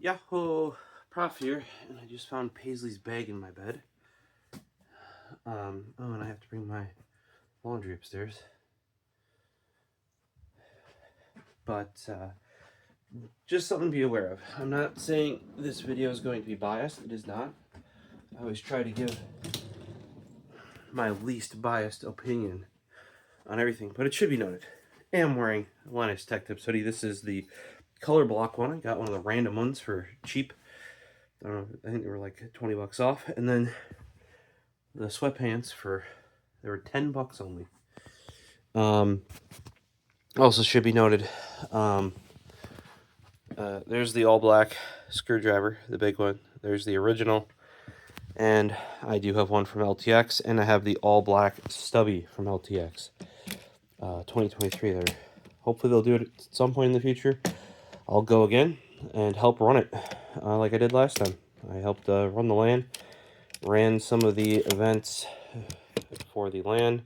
Yahoo! Prof here, and I just found Paisley's bag in my bed. Oh, and I have to bring my laundry upstairs. But, just something to be aware of. I'm not saying this video is going to be biased. It is not. I always try to give my least biased opinion on everything, but it should be noted. I am wearing a Linus Tech Tips hoodie. This is the color block one. I got one of the random ones for cheap. I think they were like 20 bucks off. And then the sweatpants they were 10 bucks only. Also should be noted, there's the all black screwdriver, the big one. There's the original, and I do have one from LTX, and I have the all black stubby from LTX, 2023. There, hopefully they'll do it at some point in the future. I'll go again and help run it, like I did last time. I helped run the LAN, ran some of the events for the LAN.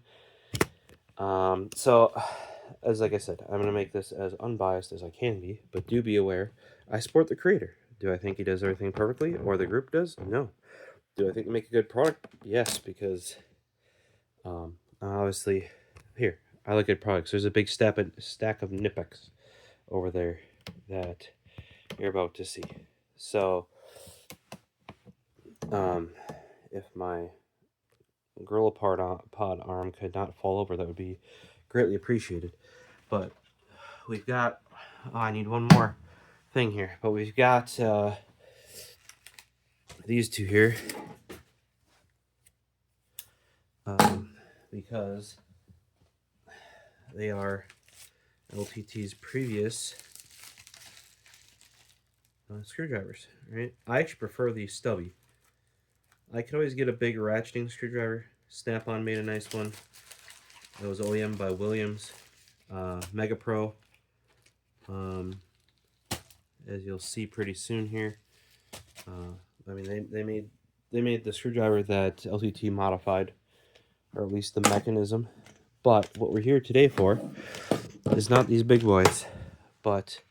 So, like I said, I'm going to make this as unbiased as I can be, but do be aware, I support the creator. Do I think he does everything perfectly, or the group does? No. Do I think they make a good product? Yes, because, obviously, here, I like good products. There's a big stack of Nipex over there that you're about to see. So, if my Gorilla Pod arm could not fall over, that would be greatly appreciated. But we've got, I need one more thing here, but we've got these two here, because they are LTT's previous screwdrivers, right? I actually prefer the stubby. I could always get a big ratcheting screwdriver. Snap-on made a nice one. It was OEM by Williams. Mega Pro. As you'll see pretty soon here. I mean, they made the screwdriver that LTT modified, or at least the mechanism. But what we're here today for is not these big boys, but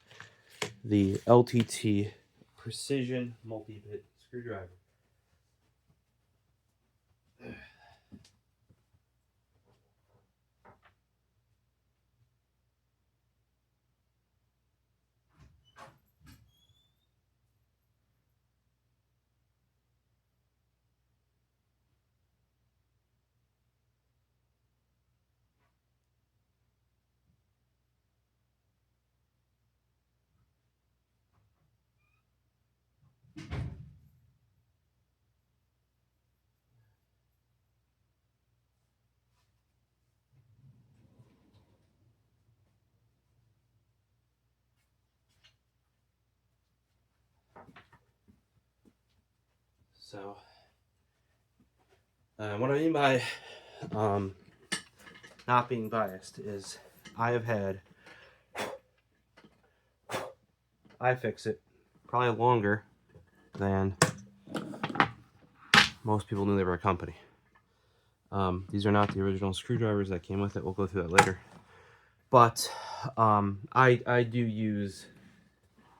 the LTT Precision Multi-Bit Screwdriver. So, what I mean by not being biased is I have had iFixit probably longer than most people knew they were a company. These are not the original screwdrivers that came with it. We'll go through that later. But I do use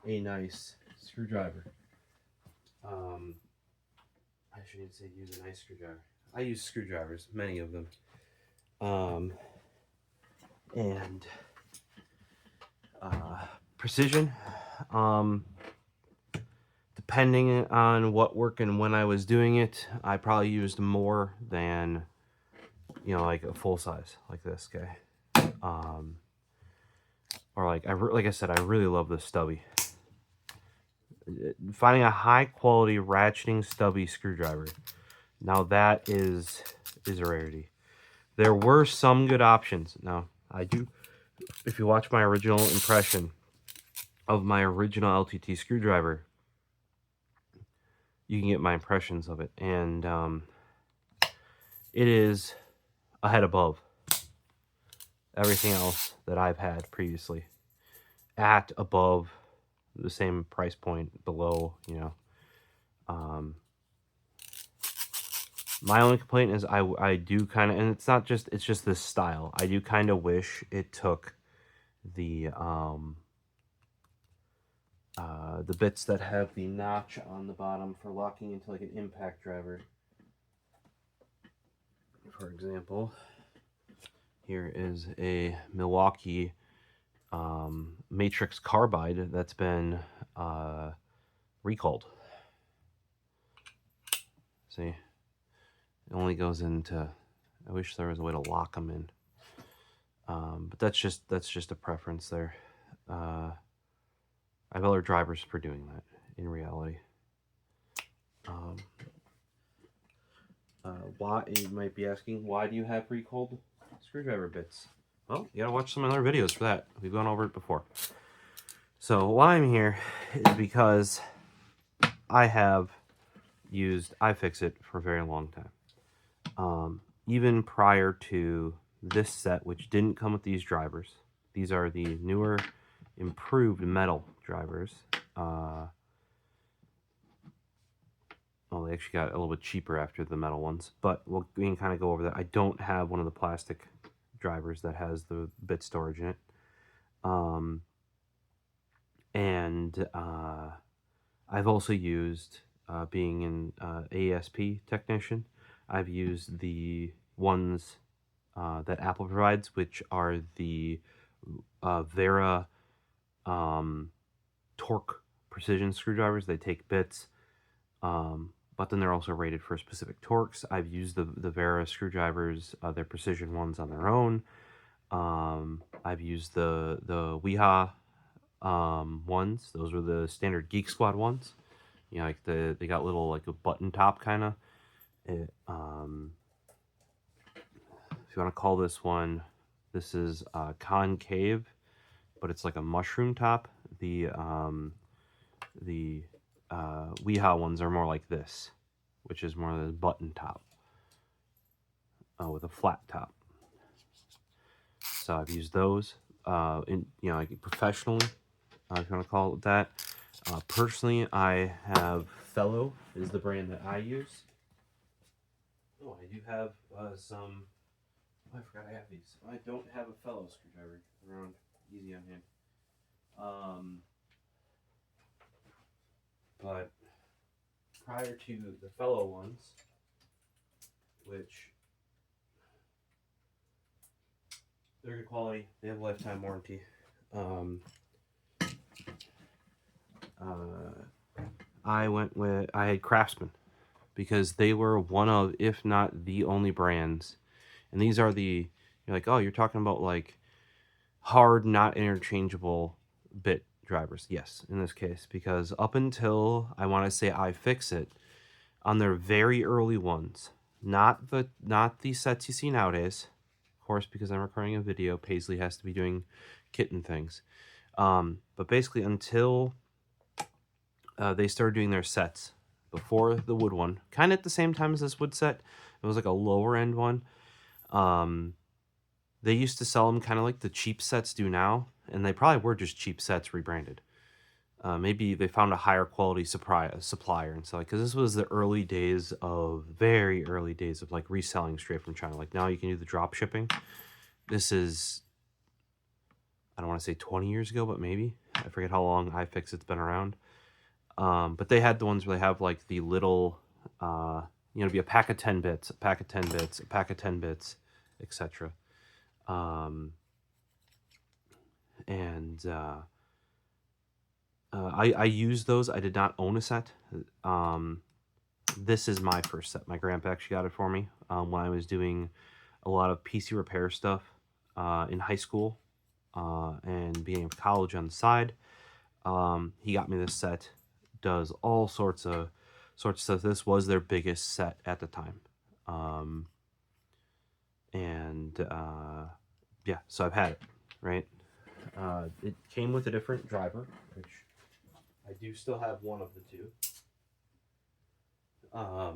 a nice screwdriver. I shouldn't say use a nice screwdriver. I use screwdrivers, many of them. And precision, depending on what work and when I was doing it, I probably used more than, like a full size like this guy. Or like I said, I really love the stubby. Finding a high quality ratcheting stubby screwdriver, now that is a rarity. There were some good options. Now I do, if you watch my original impression of my original LTT screwdriver, you can get my impressions of it, and it is a head above everything else that I've had previously, at above the same price point, below, my only complaint is I do kind of, and it's just this style, I do kind of wish it took the the bits that have the notch on the bottom for locking into like an impact driver. For example, here is a Milwaukee matrix carbide that's been recalled. See, it only goes into, I wish there was a way to lock them in. But that's just a preference there. I have other drivers for doing that in reality. Why, you might be asking, why do you have recalled screwdriver bits? Well, you gotta watch some other videos for that. We've gone over it before. So why I'm here is because I have used iFixit for a very long time. Even prior to this set, which didn't come with these drivers. These are the newer, improved metal drivers. Well, they actually got a little bit cheaper after the metal ones, but we can kind of go over that. I don't have one of the plastic drivers that has the bit storage in it. I've also used, being an ASP technician, I've used the ones that Apple provides, which are the Vera torque precision screwdrivers. They take bits, but then they're also rated for specific torques. I've used the Vera screwdrivers, their precision ones on their own. I've used the Wiha ones. Those were the standard Geek Squad ones. You know, like they got little like a button top kind of. If you want to call this one, this is concave, but it's like a mushroom top. The Wiha ones are more like this, which is more of the button top with a flat top. So I've used those like professionally, if you want to call it that. Personally, I have Fellow is the brand that I use. Oh, I do have some. Oh, I forgot I have these. I don't have a Fellow screwdriver around. Easy on hand. But prior to the Fellow ones, which they're good quality, they have a lifetime warranty. I had Craftsman because they were one of, if not the only brands. And these are you're like, oh, you're talking about like hard, not interchangeable bit drivers. Yes, in this case, because up until I want to say iFixit, on their very early ones, not the sets you see nowadays, of course, because I'm recording a video, Paisley has to be doing kitten things. But basically until they started doing their sets before the wood one, kind of at the same time as this wood set, it was like a lower end one. They used to sell them kind of like the cheap sets do now, and they probably were just cheap sets rebranded. Maybe they found a higher quality supplier and stuff, because this was the very early days of like reselling straight from China. Like now you can do the drop shipping. This is, I don't want to say 20 years ago, but maybe. I forget how long iFixit's been around. But they had the ones where they have like the little, be a pack of 10 bits, a pack of 10 bits, a pack of 10 bits, etc. I used those. I did not own a set. This is my first set. My grandpa actually got it for me when I was doing a lot of PC repair stuff in high school and beginning of college on the side. He got me this set. Does all sorts of stuff. This was their biggest set at the time. Yeah, so I've had it, right? It came with a different driver, which I do still have one of the two. But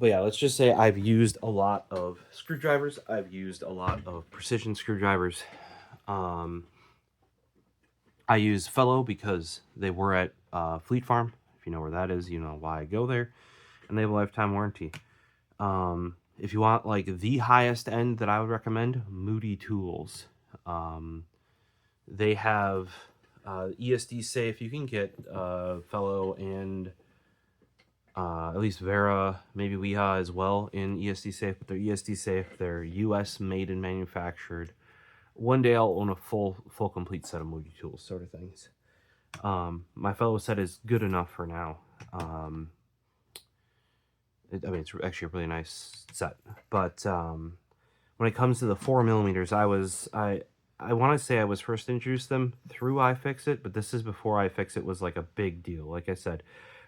yeah, let's just say I've used a lot of screwdrivers. I've used a lot of precision screwdrivers. I use Fellow because they were at Fleet Farm. If you know where that is, you know why I go there. And they have a lifetime warranty. If you want like the highest end that I would recommend, Moody Tools. They have ESD safe, you can get Fellow and at least Vera, maybe Wiha as well in ESD safe, but they're ESD safe. They're US made and manufactured. One day I'll own a full complete set of multi-tools sort of things. My Fellow set is good enough for now. I mean, it's actually a really nice set, but when it comes to the 4mm, I want to say I was first introduced them through iFixit, but this is before iFixit was like a big deal. Like I said,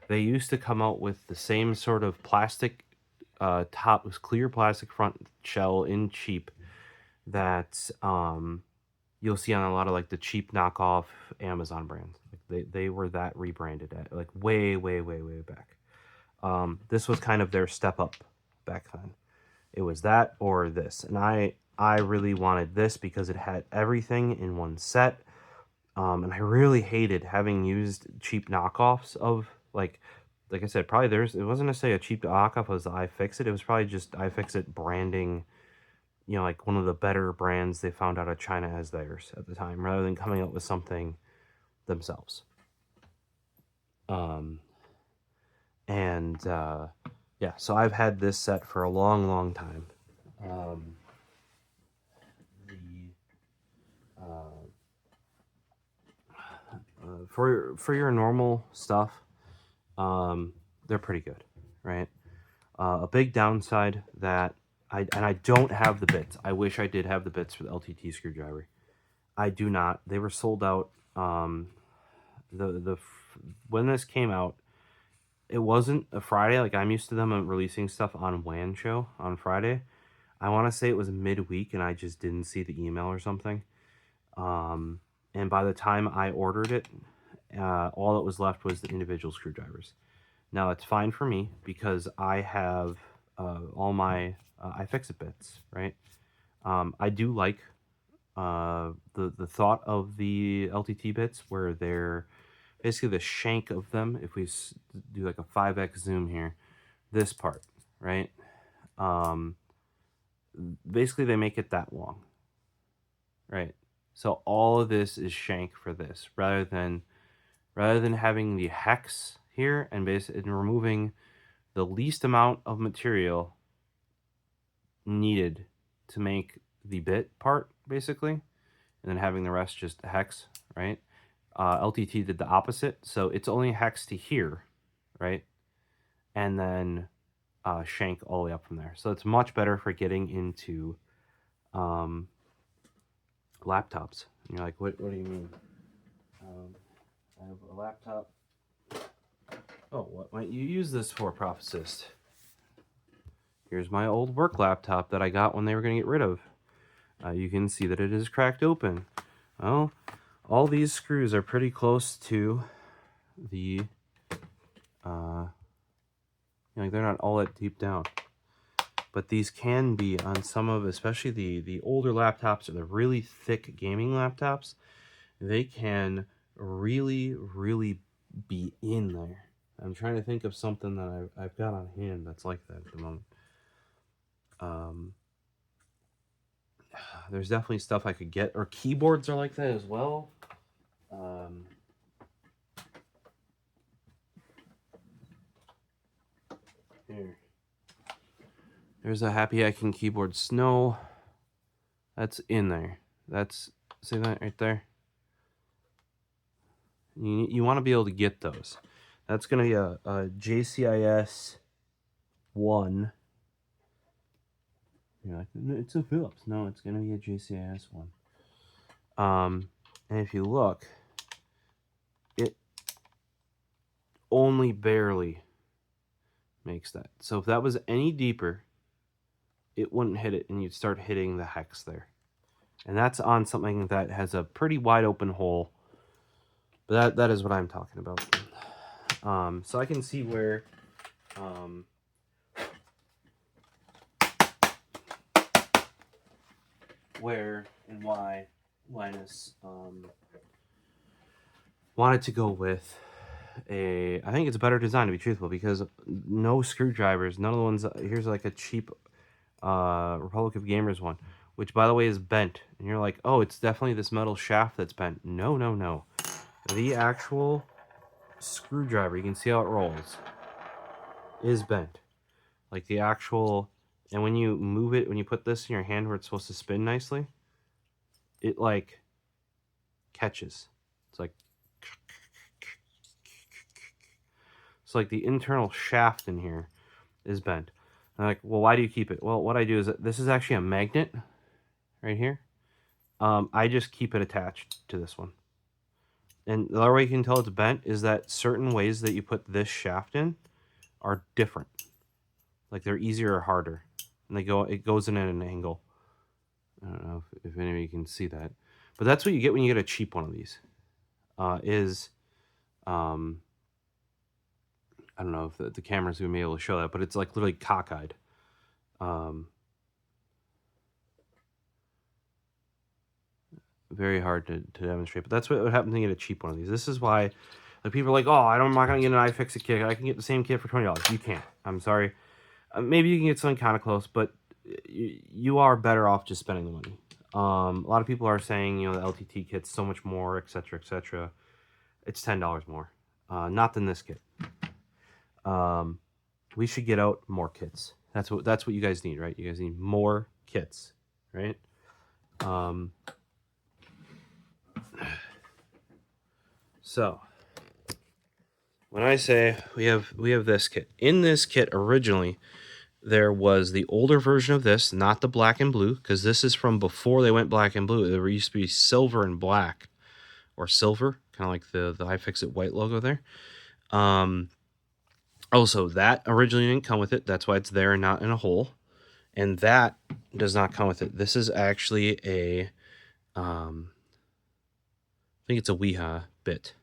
they used to come out with the same sort of plastic top, was clear plastic front shell in cheap that you'll see on a lot of like the cheap knockoff Amazon brands. Like they were that rebranded at like way back. This was kind of their step up back then. It was that or this, and I really wanted this because it had everything in one set. And I really hated having used cheap knockoffs of like I said, probably it wasn't necessarily a cheap knockoff as the iFixit. It was probably just iFixit branding, you know, like one of the better brands they found out of China as theirs at the time, rather than coming up with something themselves. Yeah, so I've had this set for a long time. For your normal stuff, they're pretty good, right? A big downside that I don't have the bits. I wish I did have the bits for the LTT Screwdriver. I do not. They were sold out. When this came out, it wasn't a Friday. Like, I'm used to them releasing stuff on WAN show on Friday. I want to say it was midweek, and I just didn't see the email or something. And by the time I ordered it, all that was left was the individual screwdrivers. Now, that's fine for me because I have all my iFixit bits, right? I do like the thought of the LTT bits where they're basically the shank of them. If we do like a 5x zoom here, this part, right? Basically, they make it that long, right? So all of this is shank for this, rather than having the hex here and removing the least amount of material needed to make the bit part, basically, and then having the rest just hex, right? LTT did the opposite, so it's only hex to here, right? And then shank all the way up from there. So it's much better for getting into laptops. And you're like, what do you mean? I have a laptop. Oh, what might you use this for, Profosist? Here's my old work laptop that I got when they were going to get rid of. You can see that it is cracked open. Well, all these screws are pretty close to the, like they're not all that deep down. But these can be on some of, especially the older laptops or the really thick gaming laptops, they can really be in there. I'm trying to think of something that I've got on hand that's like that at the moment. There's definitely stuff I could get, or keyboards are like that as well. Here. There's a Happy Hacking Keyboard Snow. That's in there. See that right there? You want to be able to get those. That's going to be a JCIS 1. You're like, it's a Philips. No, it's going to be a JCIS 1. And if you look, it only barely makes that. So if that was any deeper, it wouldn't hit it, and you'd start hitting the hex there. And that's on something that has a pretty wide open hole. But that is what I'm talking about. So I can see where and why Linus wanted to go with I think it's a better design, to be truthful, because no screwdrivers, none of the ones, here's like a cheap Republic of Gamers one, which by the way is bent, and you're like, oh, it's definitely this metal shaft that's bent. No. the actual screwdriver, you can see how it rolls, is bent. Like the actual, and when you move it, when you put this in your hand where it's supposed to spin nicely, it like catches. It's like, so like the internal shaft in here is bent. And like, well, why do you keep it? Well, what I do is that this is actually a magnet right here. I just keep it attached to this one. And the other way you can tell it's bent is that certain ways that you put this shaft in are different. Like they're easier or harder. And it goes in at an angle. I don't know if anybody can see that. But that's what you get when you get a cheap one of these. I don't know if the camera's going to be able to show that, but it's like literally cockeyed. Very hard to demonstrate, but that's what happens when you get a cheap one of these. This is why like people are like, oh, I'm not going to get an iFixit kit. I can get the same kit for $20. You can't. I'm sorry. Maybe you can get something kind of close, but you are better off just spending the money. A lot of people are saying, you know, the LTT kit's so much more, etc., etc. It's $10 more. Not than this kit. We should get out more kits. That's what you guys need, right? You guys need more kits, right? So when I say we have this kit, in this kit originally there was the older version of this, not the black and blue, because this is from before they went black and blue. There used to be silver and black, or silver, kind of like the iFixit white logo there. Also, that originally didn't come with it. That's why it's there and not in a hole. And that does not come with it. This is actually a, I think it's a Wiha bit.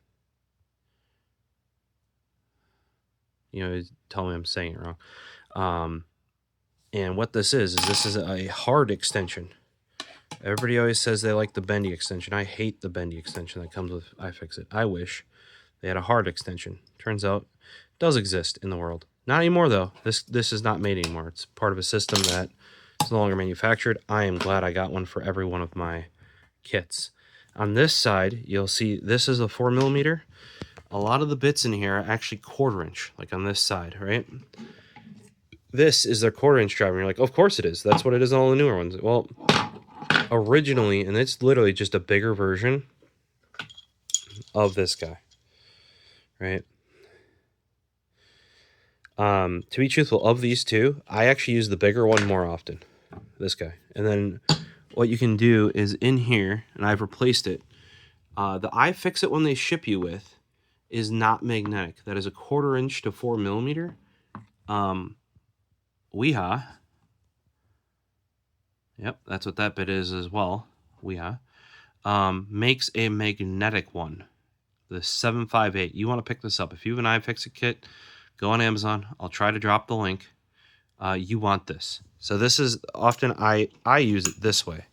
You know, tell me I'm saying it wrong. And what this is a hard extension. Everybody always says they like the bendy extension. I hate the bendy extension that comes with iFixit. I wish they had a hard extension. Turns out it does exist in the world. Not anymore, though. This is not made anymore. It's part of a system that is no longer manufactured. I am glad I got one for every one of my kits. On this side, you'll see this is a 4mm. A lot of the bits in here are actually 1/4 inch, like on this side, right? This is their 1/4 inch driver. And you're like, of course it is. That's what it is on all the newer ones. Well, originally, and it's literally just a bigger version of this guy, right? To be truthful, of these two, I actually use the bigger one more often, this guy. And then what you can do is in here, and I've replaced it, the iFixit one they ship you with is not magnetic. That is a 1/4 inch to 4mm. Wiha, yep, that's what that bit is as well. Wiha makes a magnetic one, the 758. You want to pick this up. If you have an iFixit kit, go on Amazon. I'll try to drop the link. You want this. So this is often I use it this way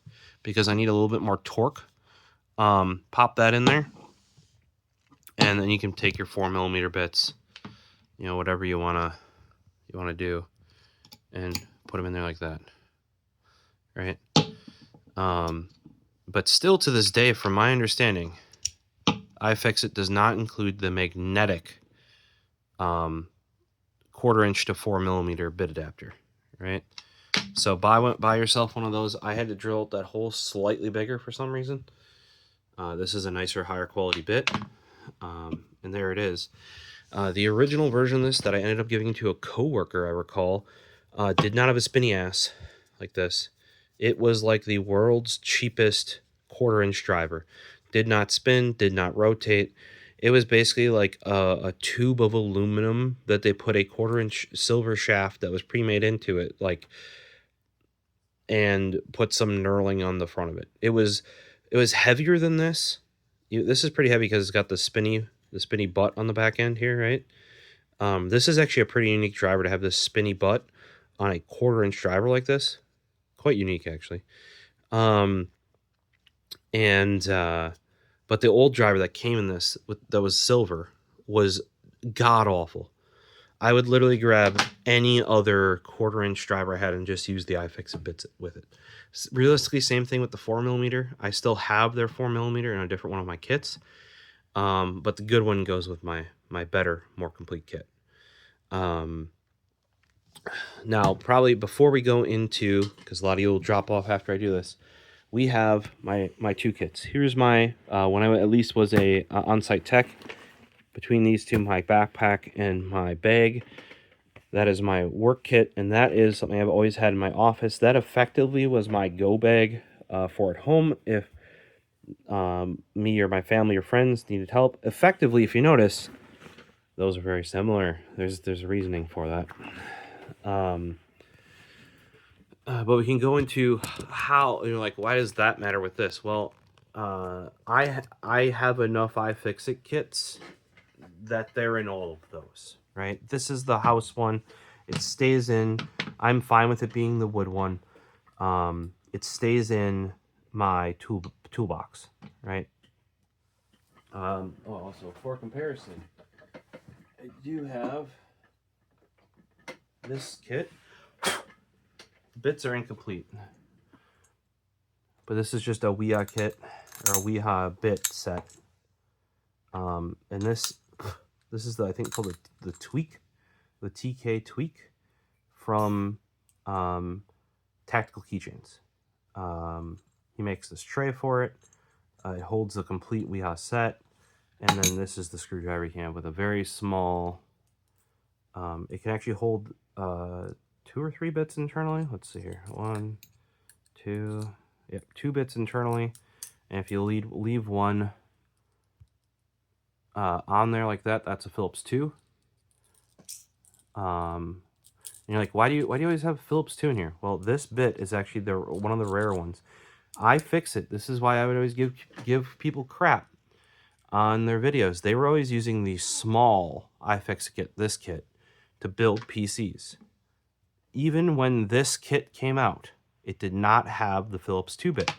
because I need a little bit more torque. Pop that in there, and then you can take your 4mm bits, you know, whatever you wanna do, and put them in there like that, right? But still to this day, from my understanding, iFixit does not include the magnetic 1/4 inch to 4mm bit adapter, right? So buy yourself one of those. I had to drill that hole slightly bigger for some reason. This is a nicer, higher quality bit, and there it is. The original version of this that I ended up giving to a coworker, I recall, did not have a spinny ass like this. It was like the world's cheapest 1/4 inch driver. Did not spin, did not rotate. It was basically like a tube of aluminum that they put a 1/4 inch silver shaft that was pre-made into it, like, and put some knurling on the front of it. It was heavier than this. This is pretty heavy because it's got the spinny butt on the back end here, right? This is actually a pretty unique driver to have this spinny butt on a 1/4 inch driver like this. Quite unique, actually. But the old driver that came in this, that was silver, was god-awful. I would literally grab any other 1/4 inch driver I had and just use the iFixit bits with it. Realistically, same thing with the 4mm. I still have their 4mm in a different one of my kits. But the good one goes with my better, more complete kit. Now, probably before we go into, because a lot of you will drop off after I do this, we have my two kits. Here's my, when I at least was a on-site tech, between these two, my backpack and my bag, that is my work kit, and that is something I've always had in my office. That effectively was my go bag for at home if me or my family or friends needed help. Effectively, if you notice, those are very similar. There's a reasoning for that. But we can go into how, like, why does that matter with this? Well, I have enough iFixit kits that they're in all of those, right? This is the house one. It stays in. I'm fine with it being the wood one. It stays in my toolbox, right? Also, for comparison, I do have this kit. Bits are incomplete, but this is just a Wiha kit, or a Wiha bit set. And this is the, I think, called the tweak, the TK tweak from Tactical Keychains. He makes this tray for it. It holds a complete Wiha set, and then this is the screwdriver you can have with a very small. It can actually hold 2 or 3 bits internally. Let's see here. 1, 2. Yep, 2 bits internally. And if you leave one on there like that, that's a Phillips 2. And you're like, why do you always have Phillips 2 in here? Well, this bit is actually one of the rare ones. iFixit. This is why I would always give people crap on their videos. They were always using the small iFixit kit, this kit, to build PCs. Even when this kit came out, it did not have the Phillips 2-bit.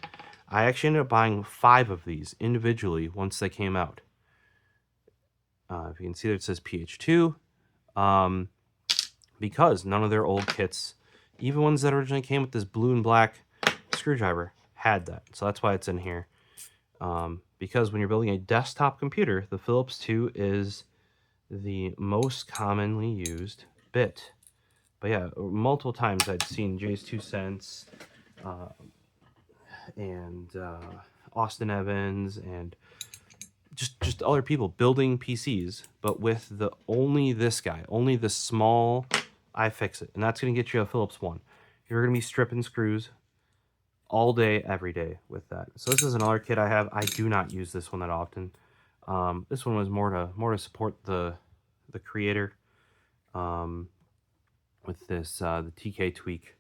I actually ended up buying 5 of these individually once they came out. If you can see there, it says PH2. Because none of their old kits, even ones that originally came with this blue and black screwdriver, had that. So that's why it's in here. Because when you're building a desktop computer, the Phillips 2 is the most commonly used bit. But yeah, multiple times I'd seen Jay's 2 Cents and Austin Evans and just other people building PCs, but with only this guy, only the small iFixit, and that's going to get you a Phillips 1. You're going to be stripping screws all day, every day with that. So this is another kit I have. I do not use this one that often. This one was more to support the creator. With this the TK tweak.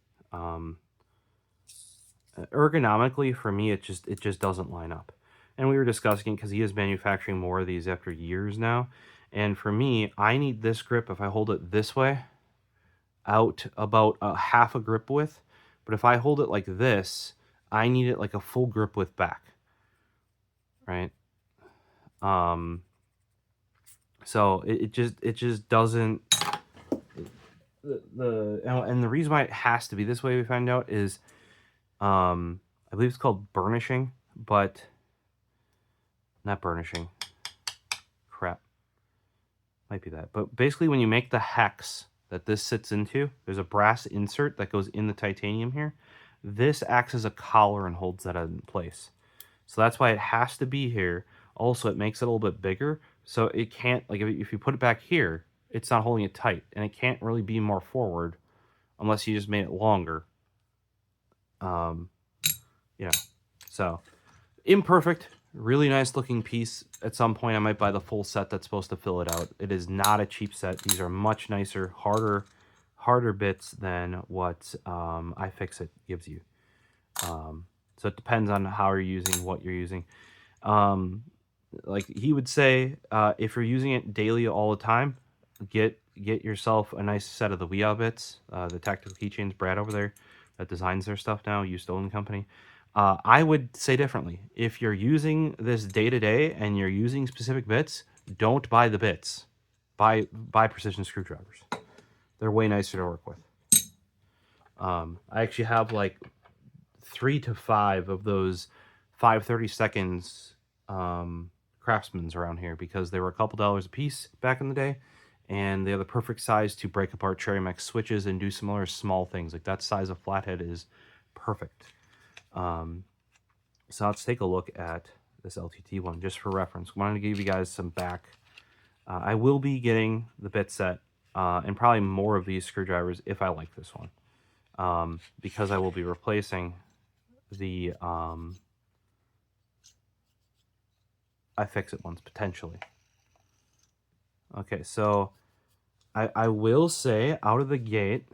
Ergonomically for me, it just doesn't line up. And we were discussing it because he is manufacturing more of these after years now. And for me, I need this grip if I hold it this way, out about a half a grip width. But if I hold it like this, I need it like a full grip width back. Right? So it just doesn't. And the reason why it has to be this way, we find out, is I believe it's called burnishing, but not burnishing. Crap. Might be that. But basically when you make the hex that this sits into, there's a brass insert that goes in the titanium here. This acts as a collar and holds that in place. So that's why it has to be here. Also, it makes it a little bit bigger. So it can't, like, if you put it back here, it's not holding it tight. And it can't really be more forward unless you just made it longer. Yeah. So, imperfect. Really nice looking piece. At some point, I might buy the full set that's supposed to fill it out. It is not a cheap set. These are much nicer, harder bits than what iFixit gives you. So it depends on how you're using, what you're using. Like he would say, if you're using it daily all the time, get yourself a nice set of the Wiha bits, the Tactical Keychains. Brad over there that designs their stuff now, used to own the company. I would say differently. If you're using this day to day and you're using specific bits, don't buy the bits. Buy precision screwdrivers. They're way nicer to work with. I actually have like 3 to 5 of those 5/32 craft Craftsman's around here because they were a couple dollars a piece back in the day, and they're the perfect size to break apart Cherry Max switches and do similar small things. Like that size of flathead is perfect. So let's take a look at this LTT one just for reference. I wanted to give you guys some back. I will be getting the bit set and probably more of these screwdrivers if I like this one, because I will be replacing the iFixit ones potentially. Okay, so I will say out of the gate,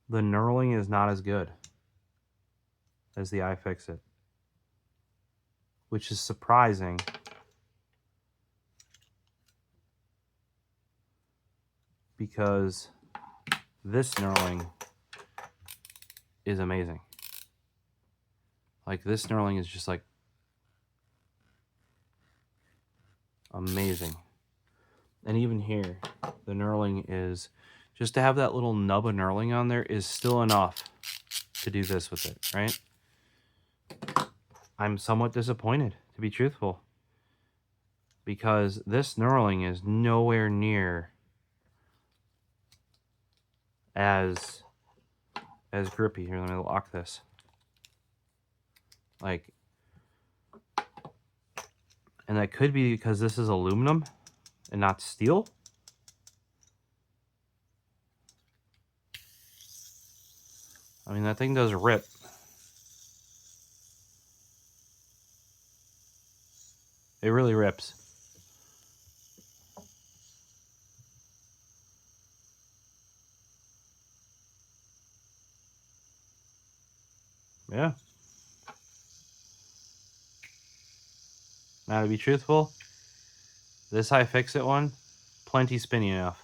the knurling is not as good as the iFixit, which is surprising. Because this knurling is amazing. Like this knurling is just like amazing. And even here, the knurling is, just to have that little nub of knurling on there is still enough to do this with it, right? I'm somewhat disappointed, to be truthful, because this knurling is nowhere near as grippy. Here, let me lock this. Like, and that could be because this is aluminum and not steel. I mean, that thing does rip. It really rips. Yeah. Now, to be truthful, this iFixit one, plenty spinny enough.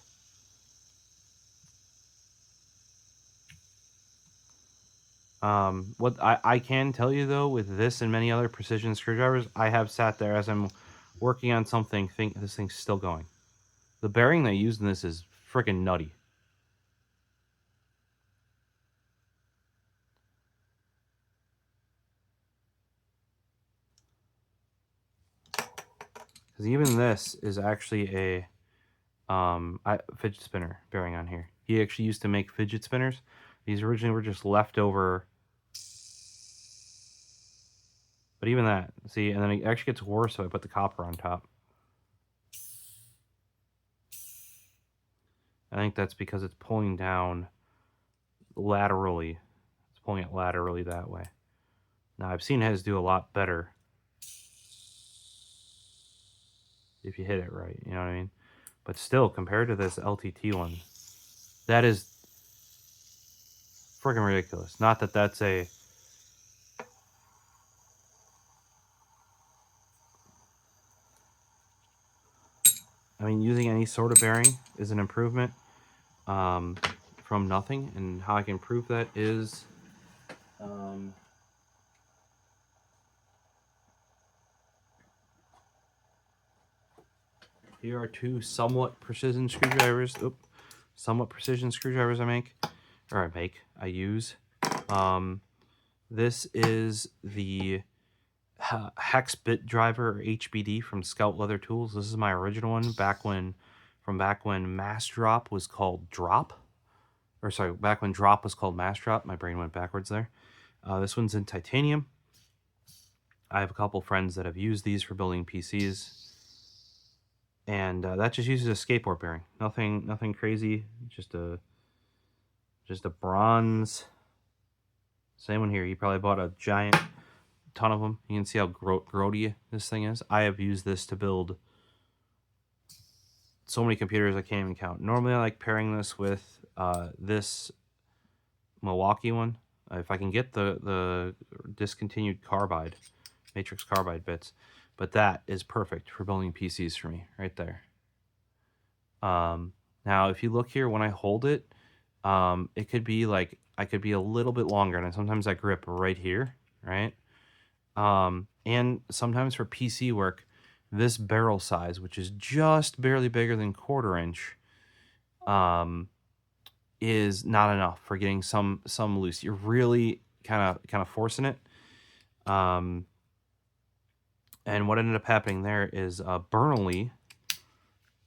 What I can tell you though, with this and many other precision screwdrivers, I have sat there as I'm working on something, think this thing's still going. The bearing they used in this is freaking nutty. Because even this is actually a fidget spinner bearing on here. He actually used to make fidget spinners. These originally were just leftover. But even that, see, and then it actually gets worse if I put the copper on top. I think that's because it's pulling down laterally. It's pulling it laterally that way. Now, I've seen his do a lot better if you hit it right, you know what I mean? But still, compared to this LTT one, that is freaking ridiculous. Not that that's a... I mean, using any sort of bearing is an improvement from nothing. And how I can prove that is... here are two somewhat precision screwdrivers. Somewhat precision screwdrivers I use. This is the Hex Bit Driver, or HBD, from Scout Leather Tools. This is my original one back when Mass Drop was called Drop. Or sorry, back when Drop was called Mass Drop. My brain went backwards there. This one's in titanium. I have a couple friends that have used these for building PCs. And that just uses a skateboard bearing. Nothing crazy. Just a bronze. Same one here. You probably bought a giant ton of them. You can see how grody this thing is. I have used this to build so many computers I can't even count. Normally I like pairing this with this Milwaukee one. If I can get the discontinued carbide, matrix carbide bits. But that is perfect for building PCs for me, right there. Now, if you look here, when I hold it, it could be like, I could be a little bit longer, and sometimes I grip right here, right? And sometimes for PC work, this barrel size, which is just barely bigger than 1/4 inch, is not enough for getting some loose. You're really kind of forcing it. And what ended up happening there is Burnley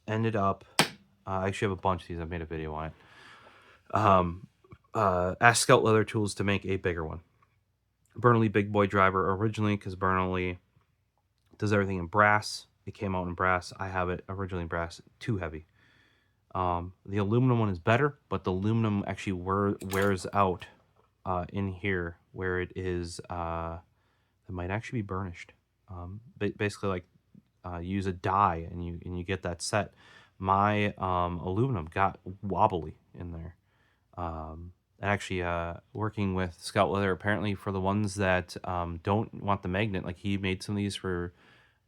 ended up, I actually have a bunch of these, I've made a video on it, asked Scout Leather Tools to make a bigger one. Burnley Big Boy Driver originally, because Burnley does everything in brass. It came out in brass. I have it originally in brass, too heavy. The aluminum one is better, but the aluminum actually wears out in here where it is, it might actually be burnished. Basically, like use a die and you get that set. My aluminum got wobbly in there. Actually, working with Scout Leather, apparently for the ones that don't want the magnet, like he made some of these for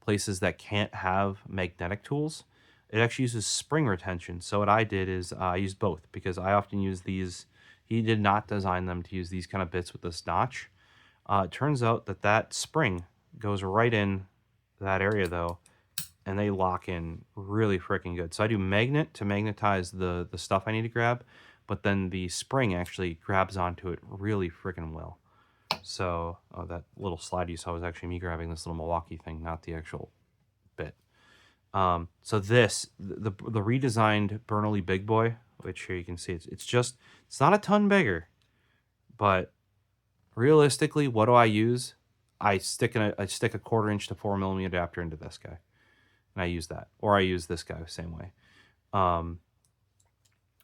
places that can't have magnetic tools. It actually uses spring retention. So what I did is I used both because I often use these. He did not design them to use these kind of bits with this notch. It turns out that that spring goes right in that area though, and they lock in really freaking good. So I do magnet to magnetize the stuff I need to grab, but then the spring actually grabs onto it really freaking well. So that little slide you saw was actually me grabbing this little Milwaukee thing, not the actual bit. So this, the redesigned Burnley Big Boy, which here you can see, it's not a ton bigger, but realistically, what do I use? I stick a 1/4 inch to 4mm adapter into this guy, and I use that, or I use this guy the same way.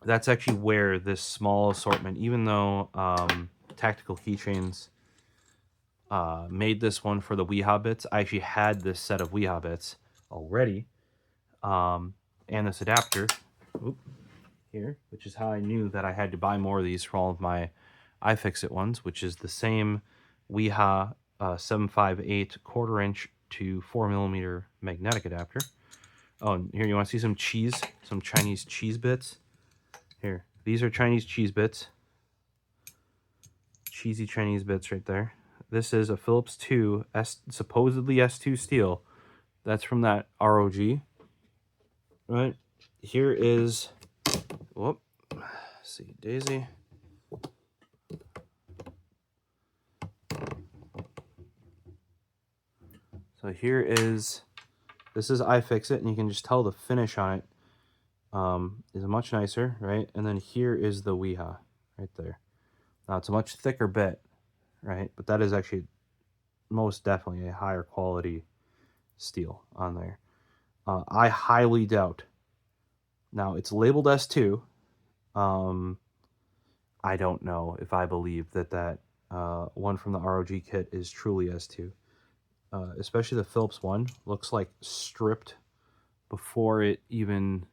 That's actually where this small assortment, even though Tactical Keychains made this one for the Wiha bits, I actually had this set of Wiha bits already, and this adapter here, which is how I knew that I had to buy more of these for all of my iFixit ones, which is the same Wiha 758 1/4 inch to 4mm magnetic adapter. Oh, and here you want to see some Chinese cheese bits? Here, these are Chinese cheese bits. Cheesy Chinese bits right there. This is a Phillips 2 supposedly S2 steel. That's from that ROG. Right here is, whoop, see Daisy. So here is, this is iFixit, and you can just tell the finish on it is much nicer, right? And then here is the Wiha right there. Now it's a much thicker bit, right? But that is actually most definitely a higher quality steel on there. I highly doubt. Now it's labeled S2. I don't know if I believe that one from the ROG kit is truly S2. Especially the Phillips one looks like stripped before it even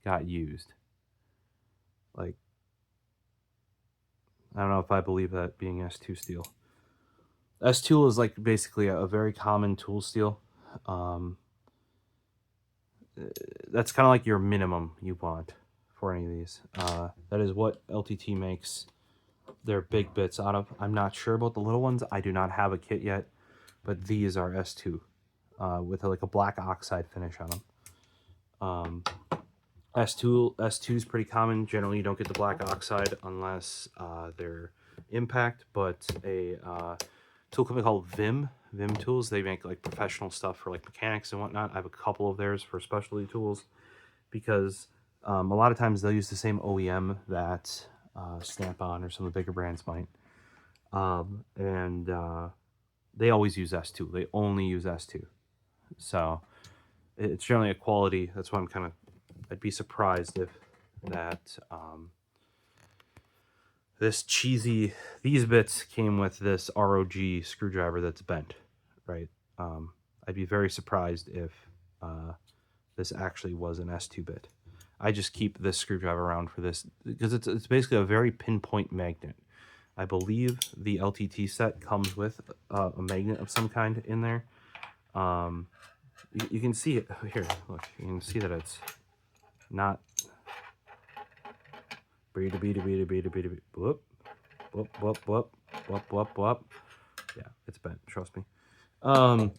got used. Like, I don't know if I believe that being S2 steel. S2 is like basically a very common tool steel. That's kind of like your minimum you want for any of these. That is what LTT makes their big bits out of. I'm not sure about the little ones. I do not have a kit yet, but these are S2 with like a black oxide finish on them. S2 is pretty common. Generally, you don't get the black oxide unless they're impact, but a tool company called Vim Tools, they make like professional stuff for like mechanics and whatnot. I have a couple of theirs for specialty tools because a lot of times they'll use the same OEM that Snap-on or some of the bigger brands might. They always use S2. They only use S2. So it's generally a quality. That's why I'd be surprised if that these bits came with this ROG screwdriver that's bent, right? I'd be very surprised if this actually was an S2 bit. I just keep this screwdriver around for this because it's basically a very pinpoint magnet. I believe the LTT set comes with a magnet of some kind in there. You can see it here. Look, you can see that it's not. Whoop, whoop, whoop, whoop, whoop, whoop, whoop. Yeah, it's bent. Trust me. But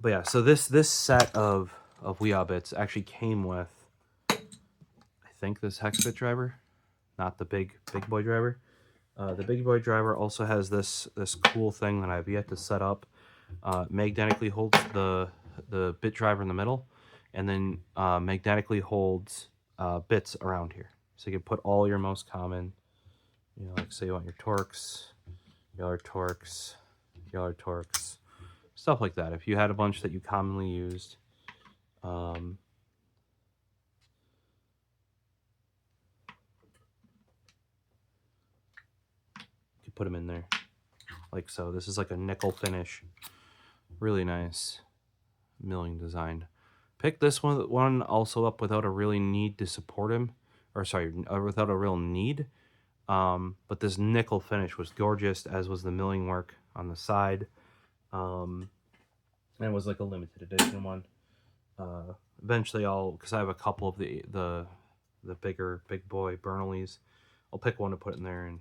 yeah, so this set of Wiha bits actually came with, I think, this hex bit driver, not the big boy driver. The big boy driver also has this cool thing that I've yet to set up. magnetically holds the bit driver in the middle, and then magnetically holds bits around here. So you can put all your most common, you know, like say you want your Torx, your Torx, your Torx, stuff like that. If you had a bunch that you commonly used, you could put them in there, like so. This is like a nickel finish, really nice milling design. Pick this one also up without a really need to support him, or sorry, without a real need. But this nickel finish was gorgeous, as was the milling work on the side. And it was like a limited edition one. Eventually because I have a couple of the big boy Bernoullis, I'll pick one to put in there and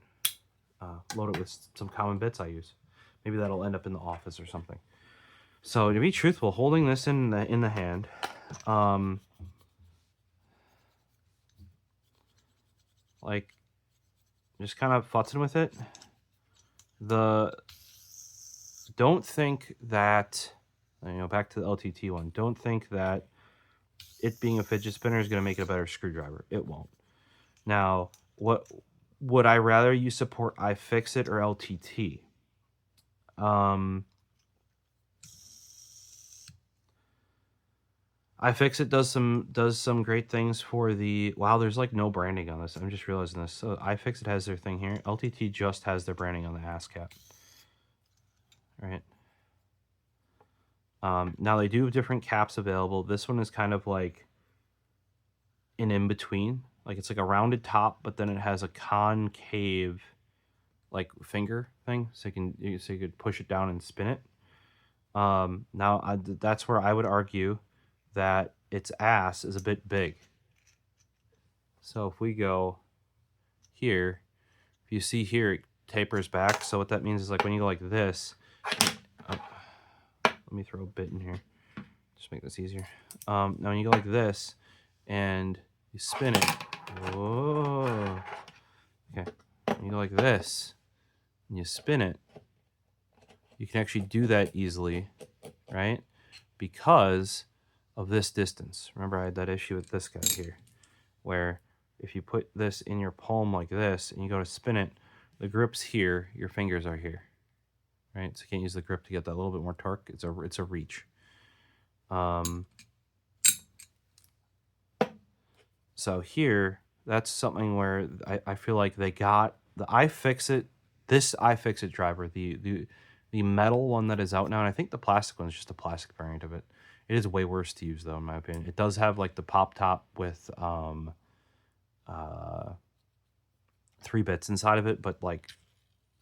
load it with some common bits I use. Maybe that'll end up in the office or something. So to be truthful, holding this in the hand, like just kind of futzing with it. Don't think that, you know, back to the LTT one, don't think that it being a fidget spinner is going to make it a better screwdriver. It won't. Now, would I rather you support iFixit or LTT? iFixit does some great things for the, wow, there's like no branding on this. I'm just realizing this. So iFixit has their thing here. LTT just has their branding on the ass cap. Right. Now they do have different caps available. This one is kind of like an in-between. Like it's like a rounded top, but then it has a concave like finger thing. So you could push it down and spin it. Now that's where I would argue that its ass is a bit big. So if we go here, if you see here, it tapers back. So what that means is like when you go like this, let me throw a bit in here, just make this easier. Now when you go like this and you spin it, whoa, okay. When you go like this and you spin it, you can actually do that easily, right? Because of this distance. Remember I had that issue with this guy here, where if you put this in your palm like this and you go to spin it, the grip's here, your fingers are here, right? So you can't use the grip to get that little bit more torque. It's a reach. So here, that's something where I feel like they got the iFixit, this iFixit driver, the metal one that is out now, and I think the plastic one is just a plastic variant of it. It is way worse to use though, in my opinion. It does have like the pop top with 3 bits inside of it, but like,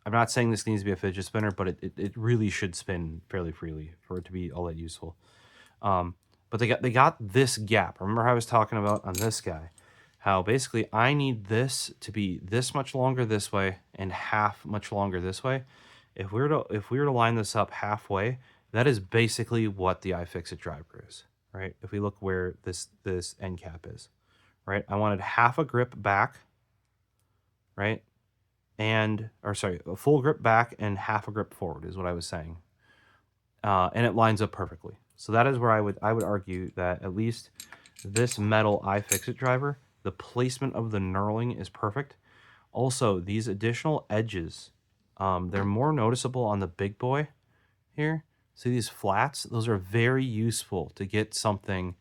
I'm not saying this needs to be a fidget spinner, but it really should spin fairly freely for it to be all that useful. But they got this gap. Remember how I was talking about on this guy, how basically I need this to be this much longer this way and half much longer this way. If we were to line this up halfway, that is basically what the iFixit driver is, right? If we look where this end cap is, right? I wanted half a grip back, right? A full grip back and half a grip forward is what I was saying. And it lines up perfectly. So that is where I would argue that at least this metal iFixit driver, the placement of the knurling is perfect. Also, these additional edges, they're more noticeable on the big boy here. See these flats? Those are very useful to get something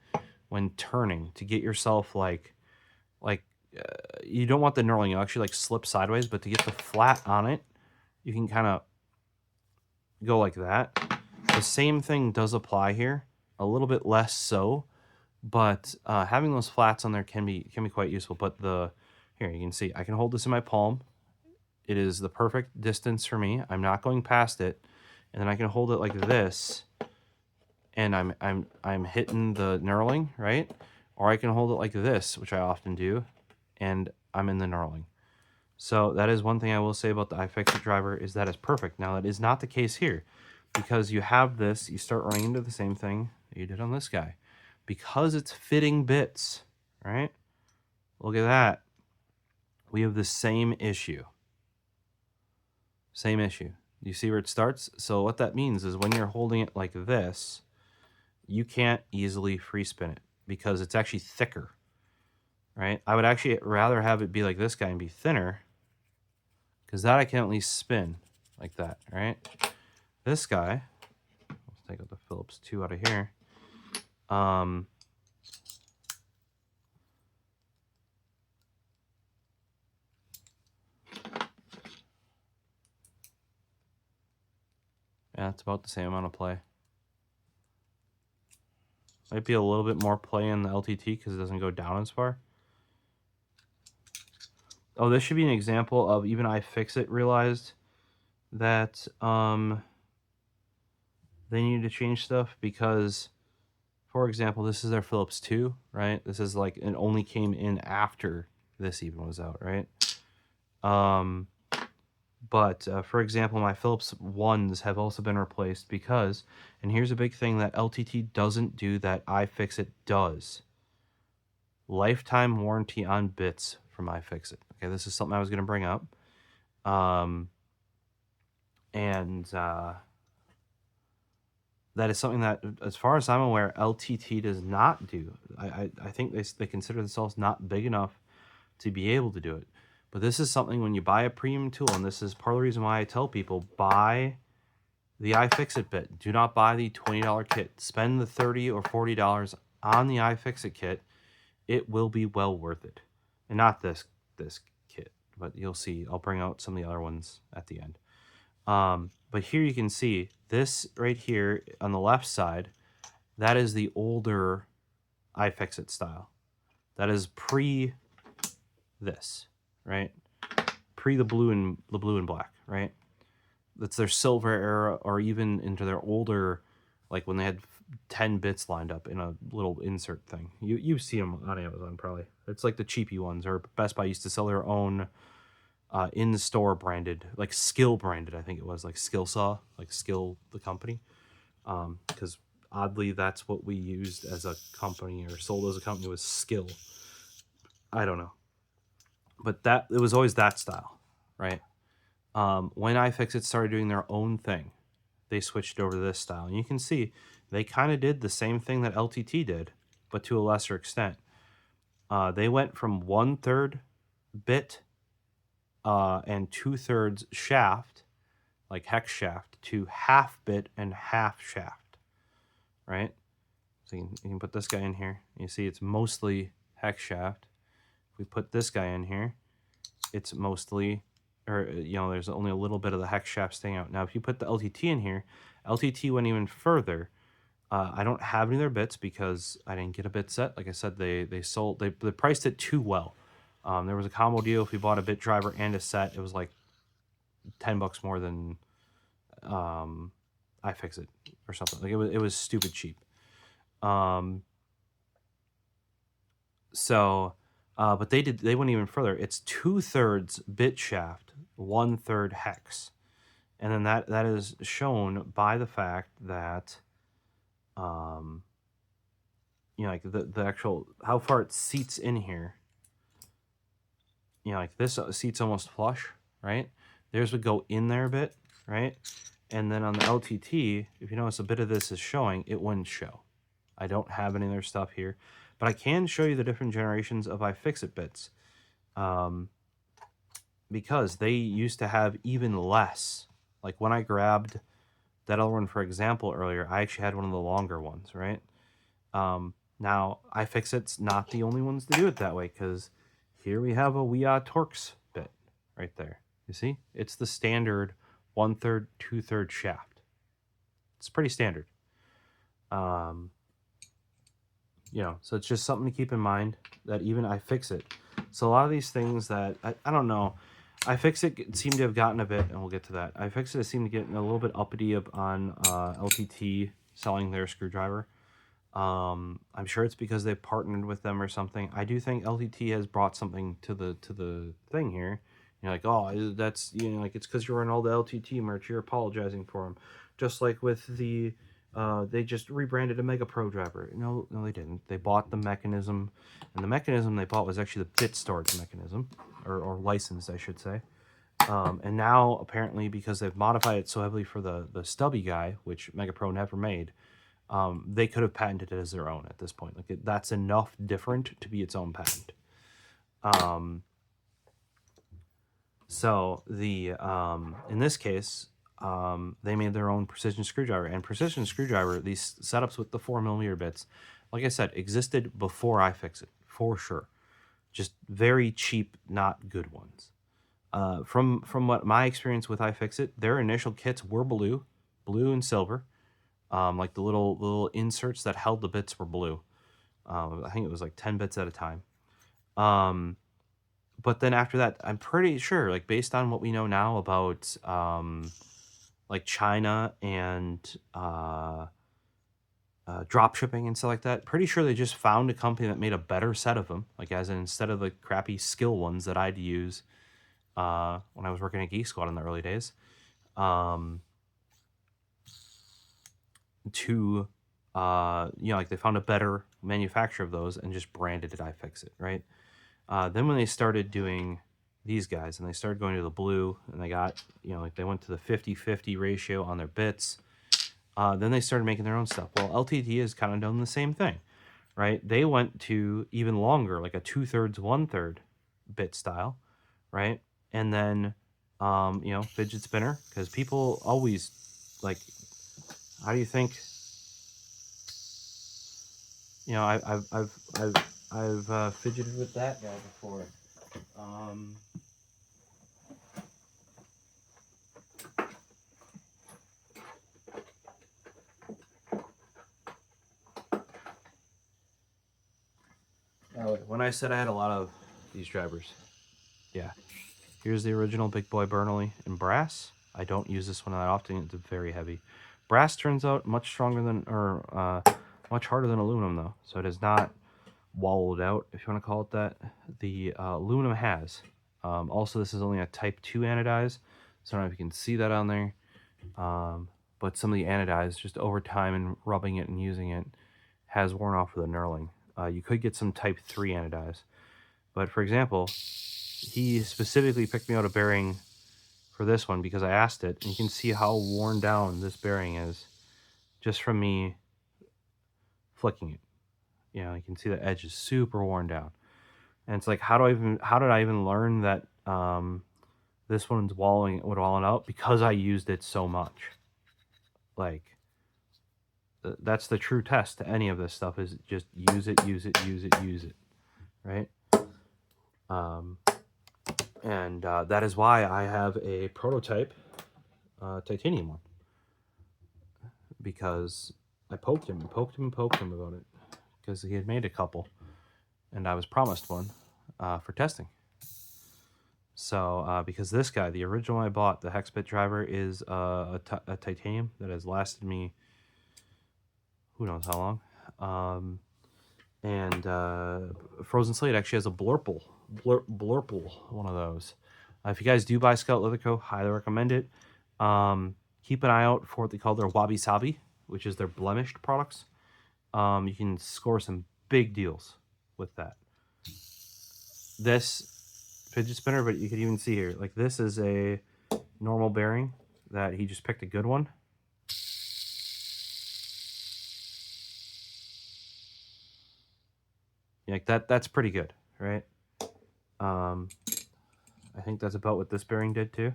when turning, to get yourself like you don't want the knurling, you actually like slip sideways, but to get the flat on it, you can kind of go like that. The same thing does apply here, a little bit less so, but having those flats on there can be quite useful. But here you can see I can hold this in my palm. It is the perfect distance for me. I'm not going past it, and then I can hold it like this, and I'm hitting the knurling, right? Or I can hold it like this, which I often do, and I'm in the knurling. So that is one thing I will say about the iFixit driver, is that it's perfect. Now that is not the case here, because you have this, you start running into the same thing that you did on this guy. Because it's fitting bits, right? Look at that. We have the same issue. Same issue. You see where it starts? So what that means is when you're holding it like this, you can't easily free spin it because it's actually thicker, right? I would actually rather have it be like this guy and be thinner, because that I can at least spin like that, right? This guy, let's take out the Phillips 2 out of here. Yeah, it's about the same amount of play. Might be a little bit more play in the LTT because it doesn't go down as far. Oh, this should be an example of even iFixit realized that they needed to change stuff because, for example, this is their Phillips 2, right? This is like, it only came in after this even was out, right? But for example, my Phillips 1s have also been replaced because, and here's a big thing that LTT doesn't do that iFixit does. Lifetime warranty on bits from iFixit. Okay, this is something I was going to bring up. That is something that, as far as I'm aware, LTT does not do. I think they consider themselves not big enough to be able to do it. But this is something when you buy a premium tool, and this is part of the reason why I tell people, buy the iFixit bit. Do not buy the $20 kit. Spend the $30 or $40 on the iFixit kit. It will be well worth it. And not this kit, but you'll see. I'll bring out some of the other ones at the end. But here you can see this right here on the left side. That is the older iFixit style. That is pre this, right? Pre the blue and black, right? That's their silver era, or even into their older, like when they had 10 bits lined up in a little insert thing. You see them on Amazon probably. It's like the cheapy ones, or Best Buy used to sell their own in-store branded, like Skill branded, I think it was, like Skill Saw, like Skill the company. Because oddly, that's what we used as a company, or sold as a company, was Skill. I don't know. But that, it was always that style, right? When iFixit started doing their own thing, they switched over to this style. And you can see they kind of did the same thing that LTT did, but to a lesser extent. They went from 1/3 bit and 2/3 shaft, like hex shaft, to half bit and half shaft, right? So you can put this guy in here. You see it's mostly hex shaft. If we put this guy in here, it's mostly, or there's only a little bit of the hex shaft staying out. Now, if you put the LTT in here, LTT went even further. I don't have any of their bits because I didn't get a bit set. Like I said, they priced it too well. There was a combo deal. If you bought a bit driver and a set, it was like $10 more than iFixit or something. Like it was stupid cheap. But they went even further. It's 2/3 bit shaft, 1/3 hex, and then that is shown by the fact that, like the actual how far it seats in here. Like this seats almost flush, right? Theirs would go in there a bit, right? And then on the LTT, if you notice, a bit of this is showing, it wouldn't show. I don't have any of their stuff here, but I can show you the different generations of iFixit bits, because they used to have even less. Like when I grabbed that other one, for example, earlier, I actually had one of the longer ones, right? Now, iFixit's not the only ones to do it that way, because here we have a Wiha Torx bit right there. You see? It's the standard 1/3, 2/3 shaft. It's pretty standard. So it's just something to keep in mind, that even iFixit. So a lot of these things that, I don't know, iFixit seemed to have gotten a bit, and we'll get to that. iFixit has seemed to get a little bit uppity on LTT selling their screwdriver. I'm sure it's because they've partnered with them or something. I do think LTT has brought something to the thing here. You're like, oh, that's, like it's because you're wearing all the LTT merch, you're apologizing for them. Just like with the, they just rebranded a Mega Pro driver. No, they didn't. They bought the mechanism, and the mechanism they bought was actually the bit storage mechanism, or licensed, I should say. And now, apparently, because they've modified it so heavily for the stubby guy, which MegaPro never made, they could have patented it as their own at this point. Like, that's enough different to be its own patent. So the in this case, they made their own precision screwdriver. And precision screwdriver, these setups with the 4mm bits, like I said, existed before iFixit, for sure. Just very cheap, not good ones. From what my experience with iFixit, their initial kits were blue and silver. Like the little inserts that held the bits were blue. I think it was like 10 bits at a time. But then after that, I'm pretty sure, like based on what we know now about like China and drop shipping and stuff like that, pretty sure they just found a company that made a better set of them. Like as in, instead of the crappy skill ones that I'd use when I was working at Geek Squad in the early days, to like they found a better manufacturer of those and just branded it iFixit, right? Then when they started doing these guys and they started going to the blue and they got, like they went to the 50-50 ratio on their bits, then they started making their own stuff. Well, LTT has kind of done the same thing, right? They went to even longer, like a 2/3, 1/3 bit style, right? And then, fidget spinner, because people always like, how do you think? I've fidgeted with that guy before. When I said I had a lot of these drivers, yeah. Here's the original Big Boy Bernoulli in brass. I don't use this one that often. It's very heavy. Brass turns out much stronger than, or much harder than aluminum though. So it is not wallowed out, if you want to call it that. The aluminum has. Also, this is only a type 2 anodize. So I don't know if you can see that on there. But some of the anodize, just over time and rubbing it and using it, has worn off with the knurling. You could get some type 3 anodize. But for example, he specifically picked me out a bearing for this one because I asked it, and you can see how worn down this bearing is just from me flicking it. You can see the edge is super worn down. And it's like, how did I even learn that this one's wallowing out? Because I used it so much. Like, that's the true test to any of this stuff, is just use it, right? And that is why I have a prototype titanium one, because I poked him about it, because he had made a couple and I was promised one for testing. So because this guy, the original I bought, the Hexbit driver, is a titanium that has lasted me who knows how long. And Frozen Slate actually has a blurple, one of those. If you guys do buy Scout Leather Co., highly recommend it. Keep an eye out for what they call their Wabi Sabi, which is their blemished products. You can score some big deals with that. This fidget spinner, but you can even see here, like this is a normal bearing that he just picked a good one. Like that's pretty good, right? I think that's about what this bearing did too.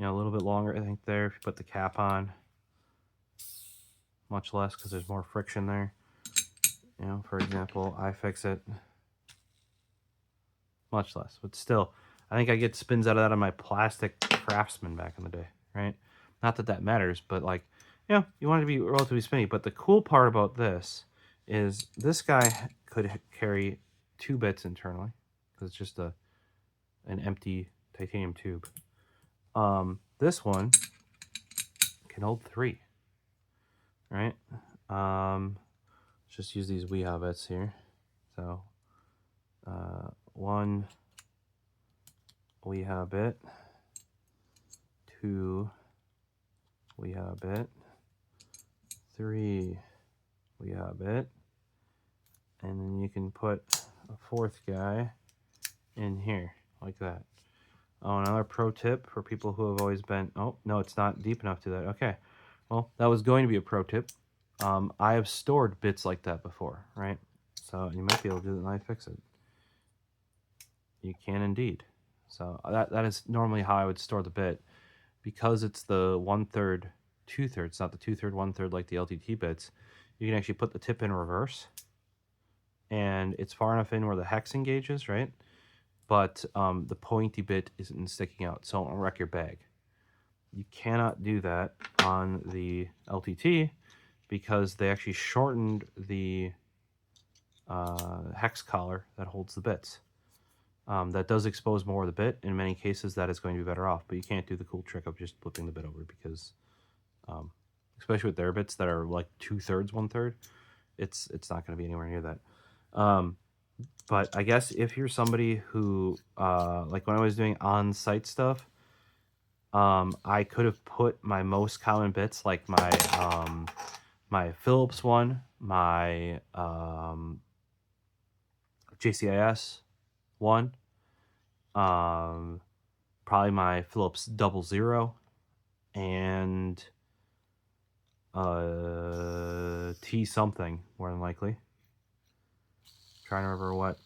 A little bit longer, I think, there, if you put the cap on. Much less, because there's more friction there. For example, iFixit. Much less, but still, I think I get spins out of that on my plastic Craftsman back in the day, right? Not that that matters, but like, you want it to be relatively spinny. But the cool part about this is this guy could carry 2 bits internally, because it's just an empty titanium tube. This one can hold 3, right? Let's just use these Wiha bits here. So 1 Wiha bit, 2 Wiha bit, 3 Wiha bit, And then you can put a fourth guy in here, like that. Oh, another pro tip for people who have always been... Oh, no, it's not deep enough to that. Okay. Well, that was going to be a pro tip. I have stored bits like that before, right? So you might be able to do it in iFixit. You can indeed. So that is normally how I would store the bit. Because it's the 1/3, 2/3, not the 2/3, 1/3 like the LTT bits, you can actually put the tip in reverse. And it's far enough in where the hex engages, right? But the pointy bit isn't sticking out, so it won't wreck your bag. You cannot do that on the LTT because they actually shortened the hex collar that holds the bits. That does expose more of the bit. In many cases, that is going to be better off, but you can't do the cool trick of just flipping the bit over because, especially with their bits that are like 2/3, 1/3, it's not going to be anywhere near that. But I guess if you're somebody who, like when I was doing on-site stuff, I could have put my most common bits, like my my Phillips one, my JCIS one, probably my Phillips 00, and T something, more than likely. Trying to remember what.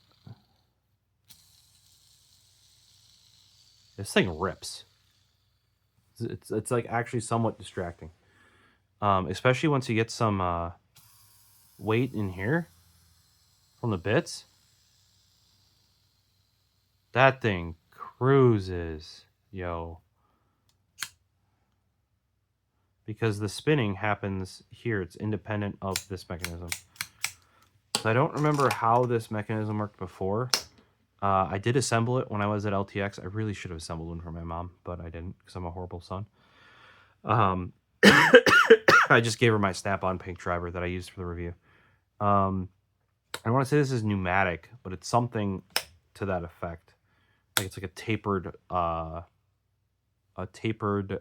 This thing rips. It's like actually somewhat distracting. Especially once you get some weight in here from the bits. That thing cruises, yo. Because the spinning happens here. It's independent of this mechanism. So I don't remember how this mechanism worked before. I did assemble it when I was at LTX. I really should have assembled one for my mom, but I didn't because I'm a horrible son. I just gave her my snap-on pink driver that I used for the review. I want to say this is pneumatic, but it's something to that effect. Like it's like a tapered,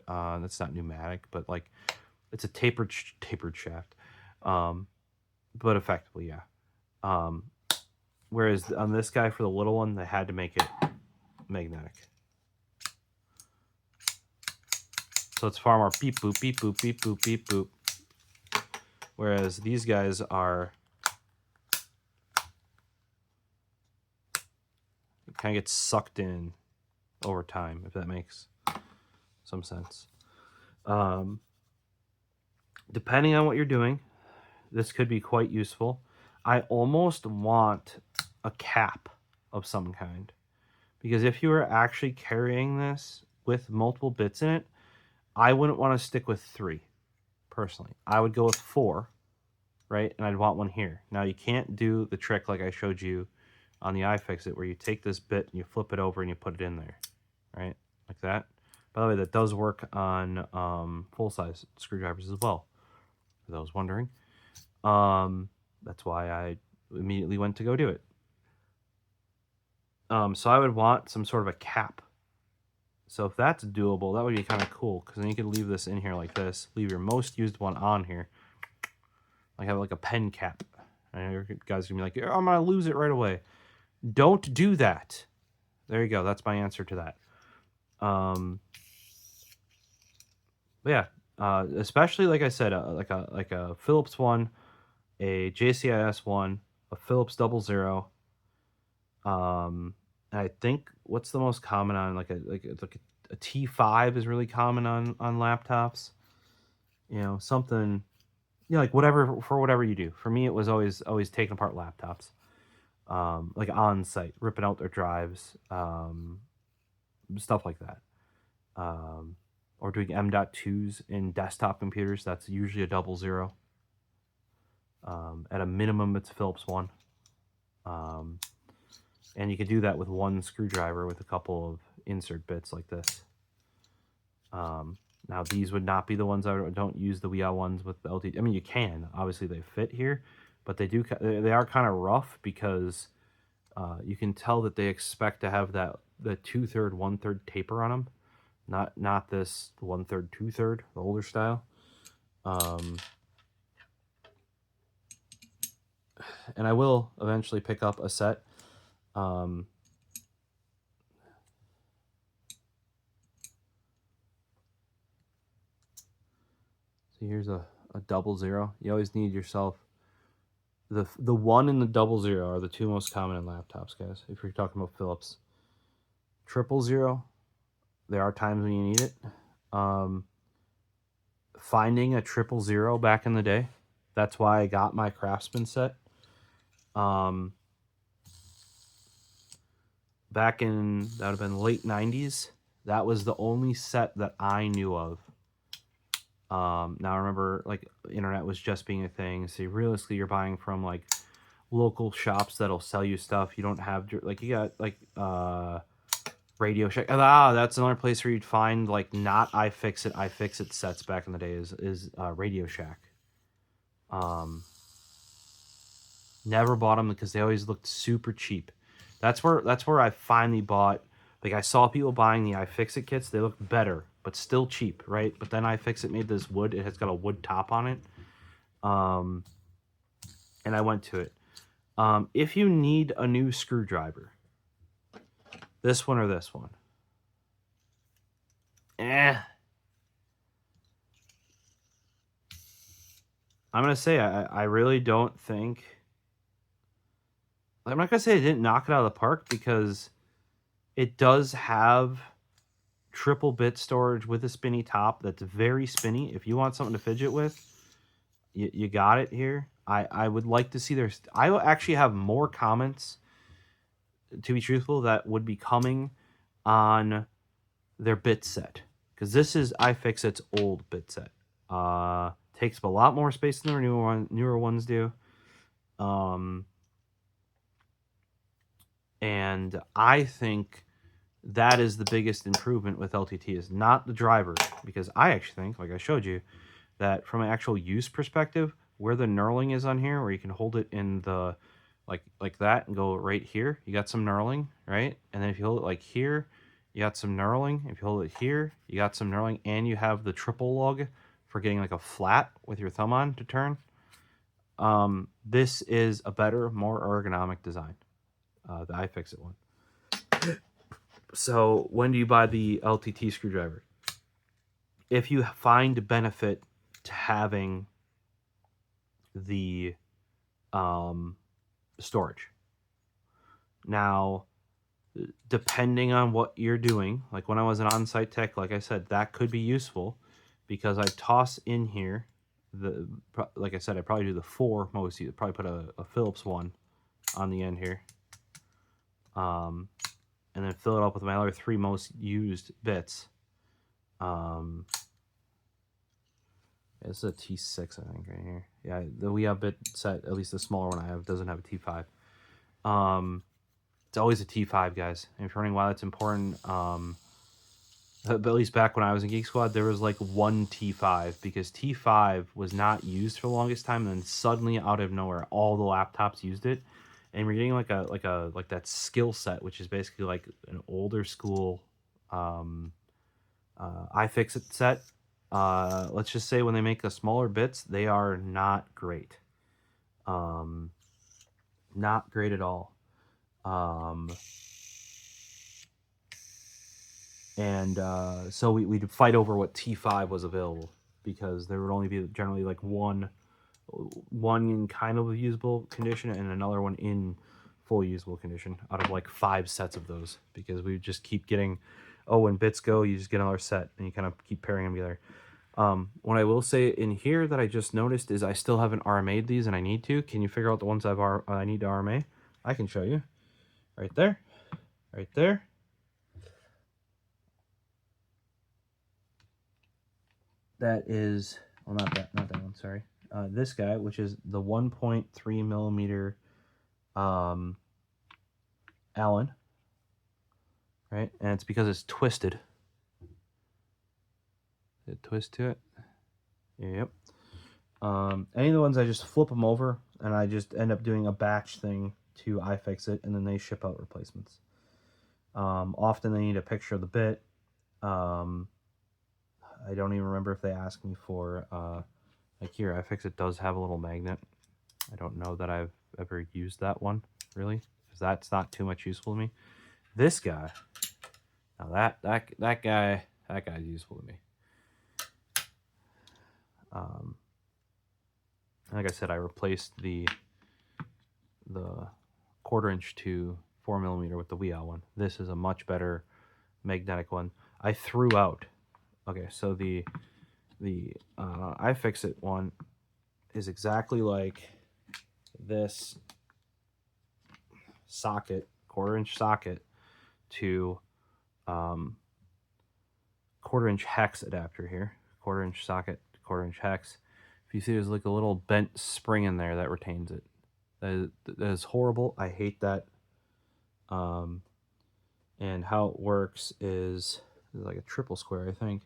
that's not pneumatic, but like it's a tapered shaft. But effectively, yeah. Whereas on this guy for the little one, they had to make it magnetic. So it's far more beep boop, beep boop, beep boop, beep boop. Whereas these guys are, it kind of gets sucked in over time, if that makes some sense. Depending on what you're doing, this could be quite useful. I almost want a cap of some kind, because if you were actually carrying this with multiple bits in it, I wouldn't want to stick with 3, personally. I would go with 4, right? And I'd want one here. Now, you can't do the trick like I showed you on the iFixit, where you take this bit and you flip it over and you put it in there, right? Like that. By the way, that does work on full-size screwdrivers as well, for those wondering. That's why I immediately went to go do it. So I would want some sort of a cap. So if that's doable, that would be kind of cool, because then you could leave this in here like this. Leave your most used one on here. Like have like a pen cap. And you guys are going to be like, I'm going to lose it right away. Don't do that. There you go. That's my answer to that. But yeah, especially like I said, like a Phillips one, a JCIS one, a Phillips 00. I think what's the most common on like a T5 is really common on laptops. You know, something, you know, like whatever, for whatever you do. For me, it was always taking apart laptops, like on site, ripping out their drives, stuff like that. Or doing M.2s in desktop computers. That's usually a 00. At a minimum, it's a Phillips 1. And you can do that with one screwdriver with a couple of insert bits like this. Now, these would not be the ones I don't use the Wiha ones with the LTT. I mean, you can. Obviously, they fit here. But they are kind of rough because you can tell that they expect to have the 2/3, 1/3 taper on them. Not this 1/3, 2/3, the older style. and I will eventually pick up a set. So here's a 00. You always need yourself the 1 and the 00 are the two most common in laptops, guys. If you're talking about Philips, 000, there are times when you need it. Finding a 000 back in the day, that's why I got my Craftsman set. Back in, that would have been late 90s, that was the only set that I knew of. Now I remember, like, internet was just being a thing, so realistically you're buying from like local shops that'll sell you stuff. You don't have, like, you got like Radio Shack. That's another place where you'd find like not iFixit sets back in the day is Radio Shack. Never bought them because they always looked super cheap. That's where I finally bought. Like, I saw people buying the iFixit kits. They look better, but still cheap, right? But then iFixit made this wood. It has got a wood top on it. And I went to it. If you need a new screwdriver, this one or this one. I'm going to say I really don't think... I'm not going to say it didn't knock it out of the park, because it does have triple bit storage with a spinny top that's very spinny. If you want something to fidget with, you got it here. I would like to see there's... I actually have more comments, to be truthful, that would be coming on their bit set, because this is iFixit's old bit set. Takes up a lot more space than the newer ones do. And I think that is the biggest improvement with LTT, is not the driver, because I actually think, like I showed you, that from an actual use perspective, where the knurling is on here, where you can hold it in the like that and go right here, you got some knurling, right? And then if you hold it like here, you got some knurling. If you hold it here, you got some knurling, and you have the triple lug for getting like a flat with your thumb on to turn. This is a better, more ergonomic design. The iFixit one. So when do you buy the LTT screwdriver? If you find benefit to having the storage. Now, depending on what you're doing, like when I was an on-site tech, like I said, that could be useful, because I toss in here like I said, I probably do the 4 most. You probably put a Phillips one on the end here. And then fill it up with my other 3 most used bits. This is a T6, I think, right here. Yeah, the Wiha bit set, at least the smaller one I have, doesn't have a T5. It's always a T5, guys. And if you're wondering why that's important, but at least back when I was in Geek Squad, there was like 1 T5, because T5 was not used for the longest time, and then suddenly out of nowhere, all the laptops used it. And we're getting like that skill set, which is basically like an older school iFixit set. Let's just say when they make the smaller bits, they are not great. Not great at all. So we'd fight over what T5 was available, because there would only be generally like one in kind of a usable condition and another one in full usable condition out of like 5 sets of those, because we would just keep getting, when bits go, you just get another set and you kind of keep pairing them together. What I will say in here that I just noticed is I still haven't RMA'd these, and I need to. Can you figure out the ones I need to RMA? I can show you. Right there. Right there. That is, well, not that one, sorry. This guy, which is the 1.3 millimeter Allen, right? And it's because it's twisted. Did it twist to it? Yep. Any of the ones, I just flip them over, and I just end up doing a batch thing to iFixit, and then they ship out replacements. Often they need a picture of the bit. I don't even remember if they ask me for, like here, iFixit does have a little magnet. I don't know that I've ever used that one, really, because that's not too much useful to me. This guy, now that guy's useful to me. Like I said, I replaced the 1/4" to 4mm with the Wiha one. This is a much better magnetic one. I threw out. Okay, so the iFixit one is exactly like this socket, 1/4" socket to 1/4" hex adapter here. 1/4" socket, 1/4" hex. If you see, there's like a little bent spring in there that retains it. That is horrible. I hate that. And how it works is like a triple square, I think.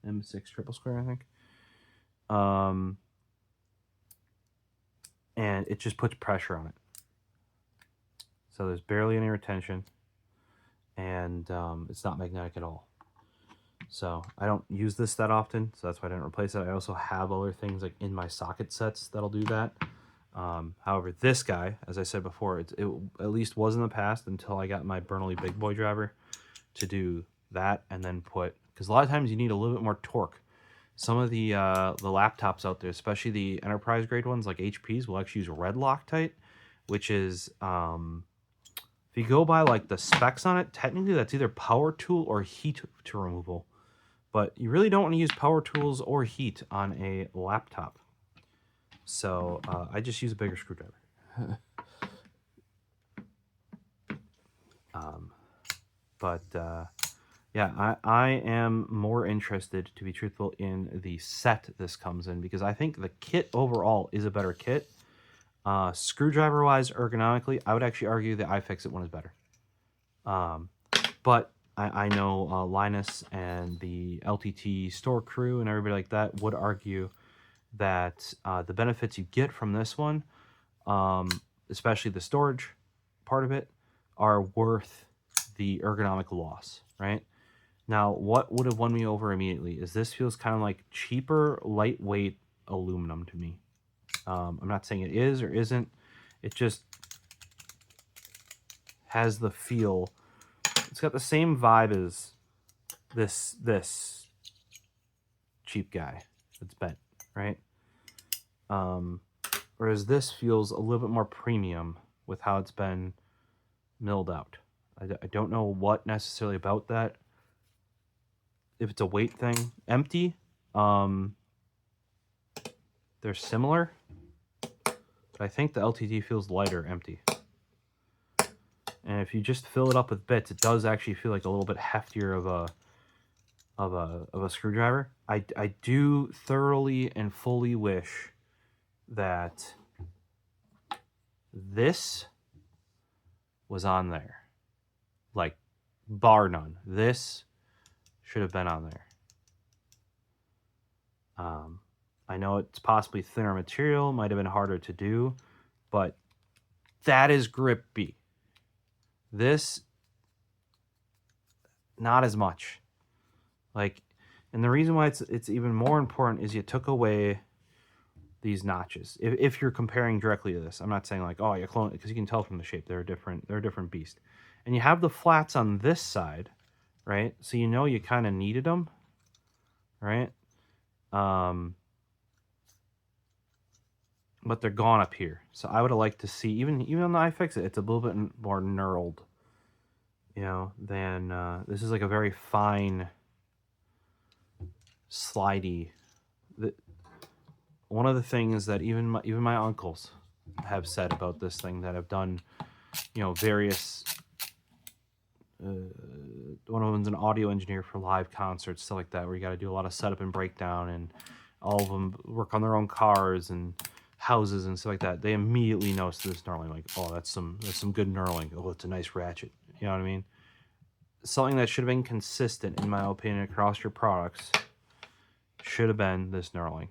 M6 triple square, I think. And it just puts pressure on it. So there's barely any retention, and it's not magnetic at all. So I don't use this that often, so that's why I didn't replace it. I also have other things like in my socket sets that'll do that. However, this guy, as I said before, it at least was in the past until I got my Bernally Big Boy driver to do that, and then because a lot of times you need a little bit more torque. Some of the laptops out there, especially the enterprise grade ones like HP's, will actually use red Loctite, which is if you go by like the specs on it, technically that's either power tool or heat to removal. But you really don't want to use power tools or heat on a laptop. So I just use a bigger screwdriver. Yeah, I am more interested, to be truthful, in the set this comes in, because I think the kit overall is a better kit. Screwdriver-wise, ergonomically, I would actually argue the iFixit one is better. But I know Linus and the LTT store crew and everybody like that would argue that the benefits you get from this one, especially the storage part of it, are worth the ergonomic loss, right? Now, what would have won me over immediately is this feels kind of like cheaper, lightweight aluminum to me. I'm not saying it is or isn't. It just has the feel. It's got the same vibe as this cheap guy that's bent, right? Whereas this feels a little bit more premium with how it's been milled out. I don't know what necessarily about that. If it's a weight thing. Empty, they're similar, but I think the LTT feels lighter empty. And if you just fill it up with bits, it does actually feel like a little bit heftier of a screwdriver. I do thoroughly and fully wish that this was on there. Like, bar none. This should have been on there. I know it's possibly thinner material, might have been harder to do, but that is grippy. This, not as much. Like, and the reason why it's even more important is you took away these notches. If you're comparing directly to this, I'm not saying like, oh, you're cloning, because you can tell from the shape they're a different beast. And you have the flats on this side, right? So you know you kind of needed them, right? But they're gone up here. So I would have liked to see, even on the iFixit, it's a little bit more knurled, you know, than this is like a very fine, slidey. One of the things that even my uncles have said about this thing that have done, you know, various. One of them's an audio engineer for live concerts, stuff like that, where you got to do a lot of setup and breakdown, and all of them work on their own cars and houses and stuff like that. They immediately notice this knurling, like, oh, that's some good knurling. Oh, it's a nice ratchet. You know what I mean? Something that should have been consistent, in my opinion, across your products should have been this knurling.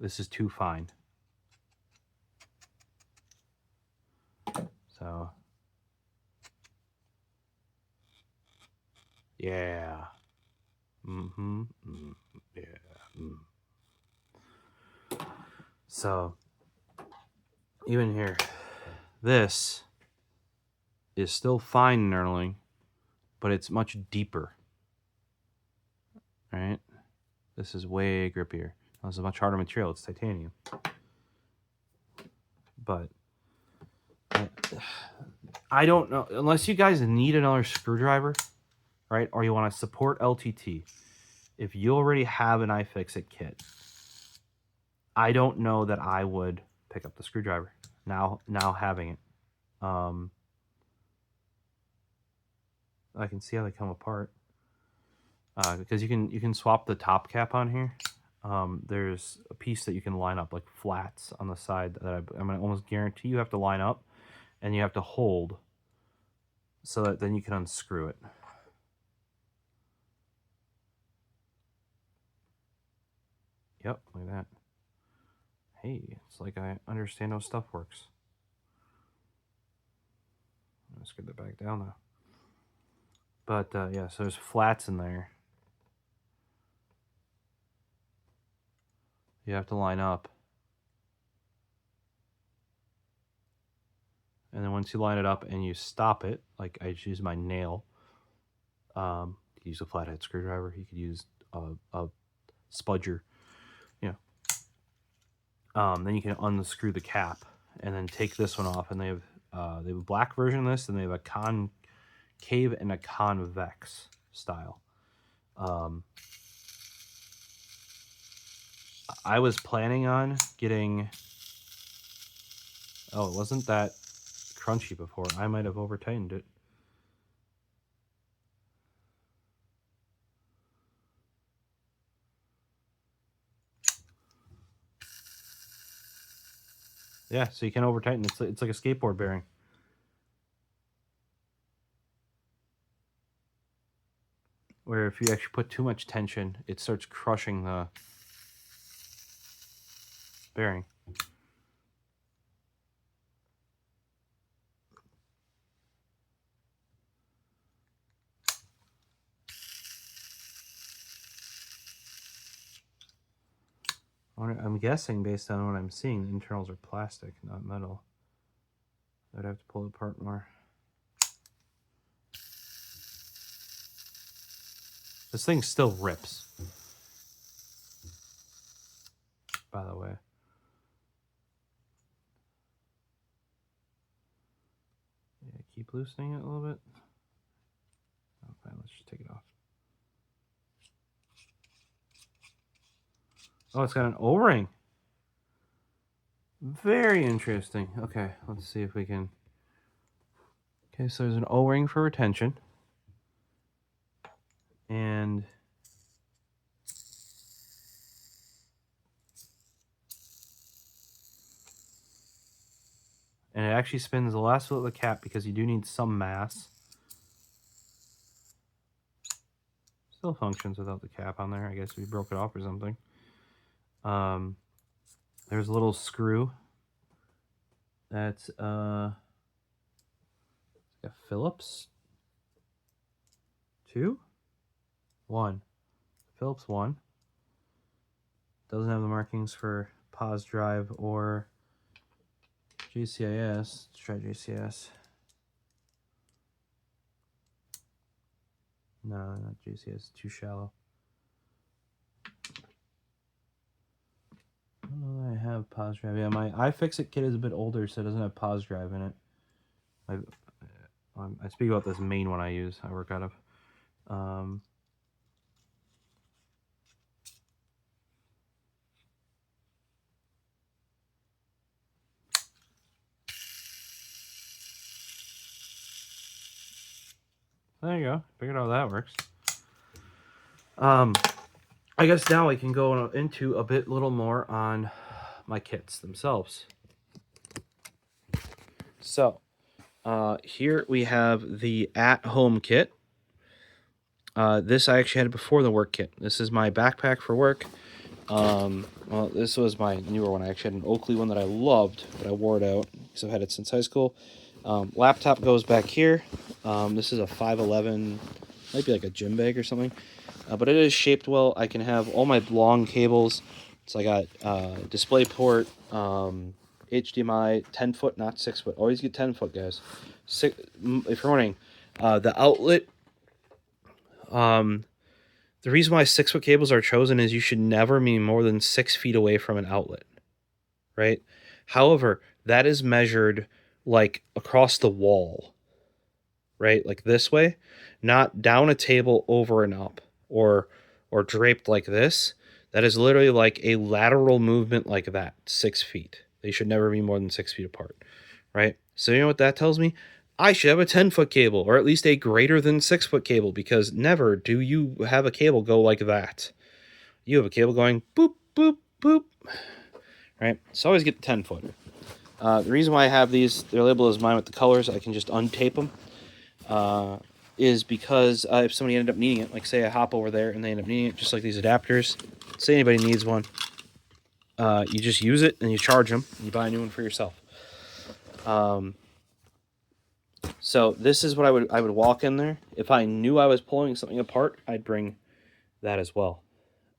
This is too fine. So, yeah. Yeah. So even here, this is still fine knurling, but it's much deeper. Right? This is way grippier. This is a much harder material. It's titanium. But I don't know. Unless you guys need another screwdriver, right? Or you want to support LTT. If you already have an iFixit kit, I don't know that I would pick up the screwdriver now having it. I can see how they come apart. Because you can swap the top cap on here. There's a piece that you can line up, like flats on the side that I'm going to almost guarantee you have to line up, and you have to hold so that then you can unscrew it. Yep, like that. Hey, it's like I understand how stuff works. Let's get that back down now. But yeah, so there's flats in there. You have to line up. And then once you line it up and you stop it, like I just use my nail, you could use a flathead screwdriver, you could use a spudger, you know. Then you can unscrew the cap and then take this one off. And they have a black version of this, and they have a concave and a convex style. I was planning on getting... Oh, it wasn't that crunchy before. I might have over-tightened it. Yeah, so you can over-tighten. It's like a skateboard bearing. Where if you actually put too much tension, it starts crushing the bearing. I'm guessing, based on what I'm seeing, the internals are plastic, not metal. I'd have to pull it apart more. This thing still rips, by the way. Yeah, keep loosening it a little bit. Okay, let's just take it off. Oh, it's got an O-ring. Very interesting. Okay, let's see if we can... Okay, so there's an O-ring for retention. And... And it actually spins the last foot of the cap because you do need some mass. Still functions without the cap on there. I guess we broke it off or something. There's a little screw. That's a Phillips 2? 1. Phillips 1. Doesn't have the markings for pause drive or GCIS. Let's try GCS. No, not GCS. Too shallow. I don't know that I have pause drive. Yeah, my iFixit kit is a bit older, so it doesn't have pause drive in it. I speak about this main one I work out of. There you go. Figured out how that works. I guess now I can go into a little more on my kits themselves. So, here we have the at-home kit. This I actually had before the work kit. This is my backpack for work. Well, this was my newer one. I actually had an Oakley one that I loved, but I wore it out because I've had it since high school. Laptop goes back here. This is a 511, might be like a gym bag or something. But it is shaped well. I can have all my long cables So I got DisplayPort, HDMI, 10-foot, not 6-foot. Always get 10-foot, guys. If you're wondering, the outlet, the reason why 6-foot cables are chosen is you should never be more than 6 feet away from an outlet, right? However, that is measured like across the wall, right? Like this way, not down a table, over and up, or draped like this. That is literally like a lateral movement like that, 6 feet. They should never be more than 6 feet apart, right? So you know what that tells me? I should have a 10-foot cable, or at least a greater than 6-foot cable, because never do you have a cable go like that. You have a cable going boop, boop, boop, right? So always get the 10-foot. The reason why I have these, they're labeled as mine with the colors, I can just untape them, is because if somebody ended up needing it, like say I hop over there and they end up needing it, just like these adapters, say anybody needs one, you just use it and you charge them and you buy a new one for yourself. So this is what I would walk in there. If I knew I was pulling something apart, I'd bring that as well.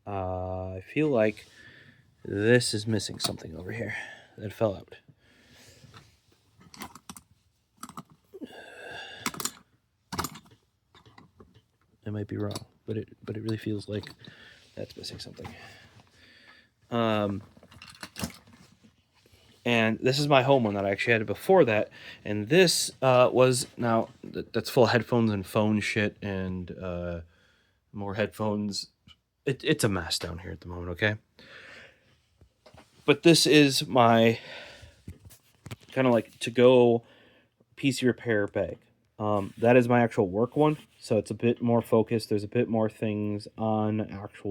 I feel like this is missing something over here that fell out. I might be wrong, but it really feels like that's missing something. And this is my home one that I actually had before that, and this was, now that's full of headphones and phone shit and more headphones. It's a mess down here at the moment, okay? But this is my kind of like to-go PC repair bag. That is my actual work one, so it's a bit more focused. There's a bit more things on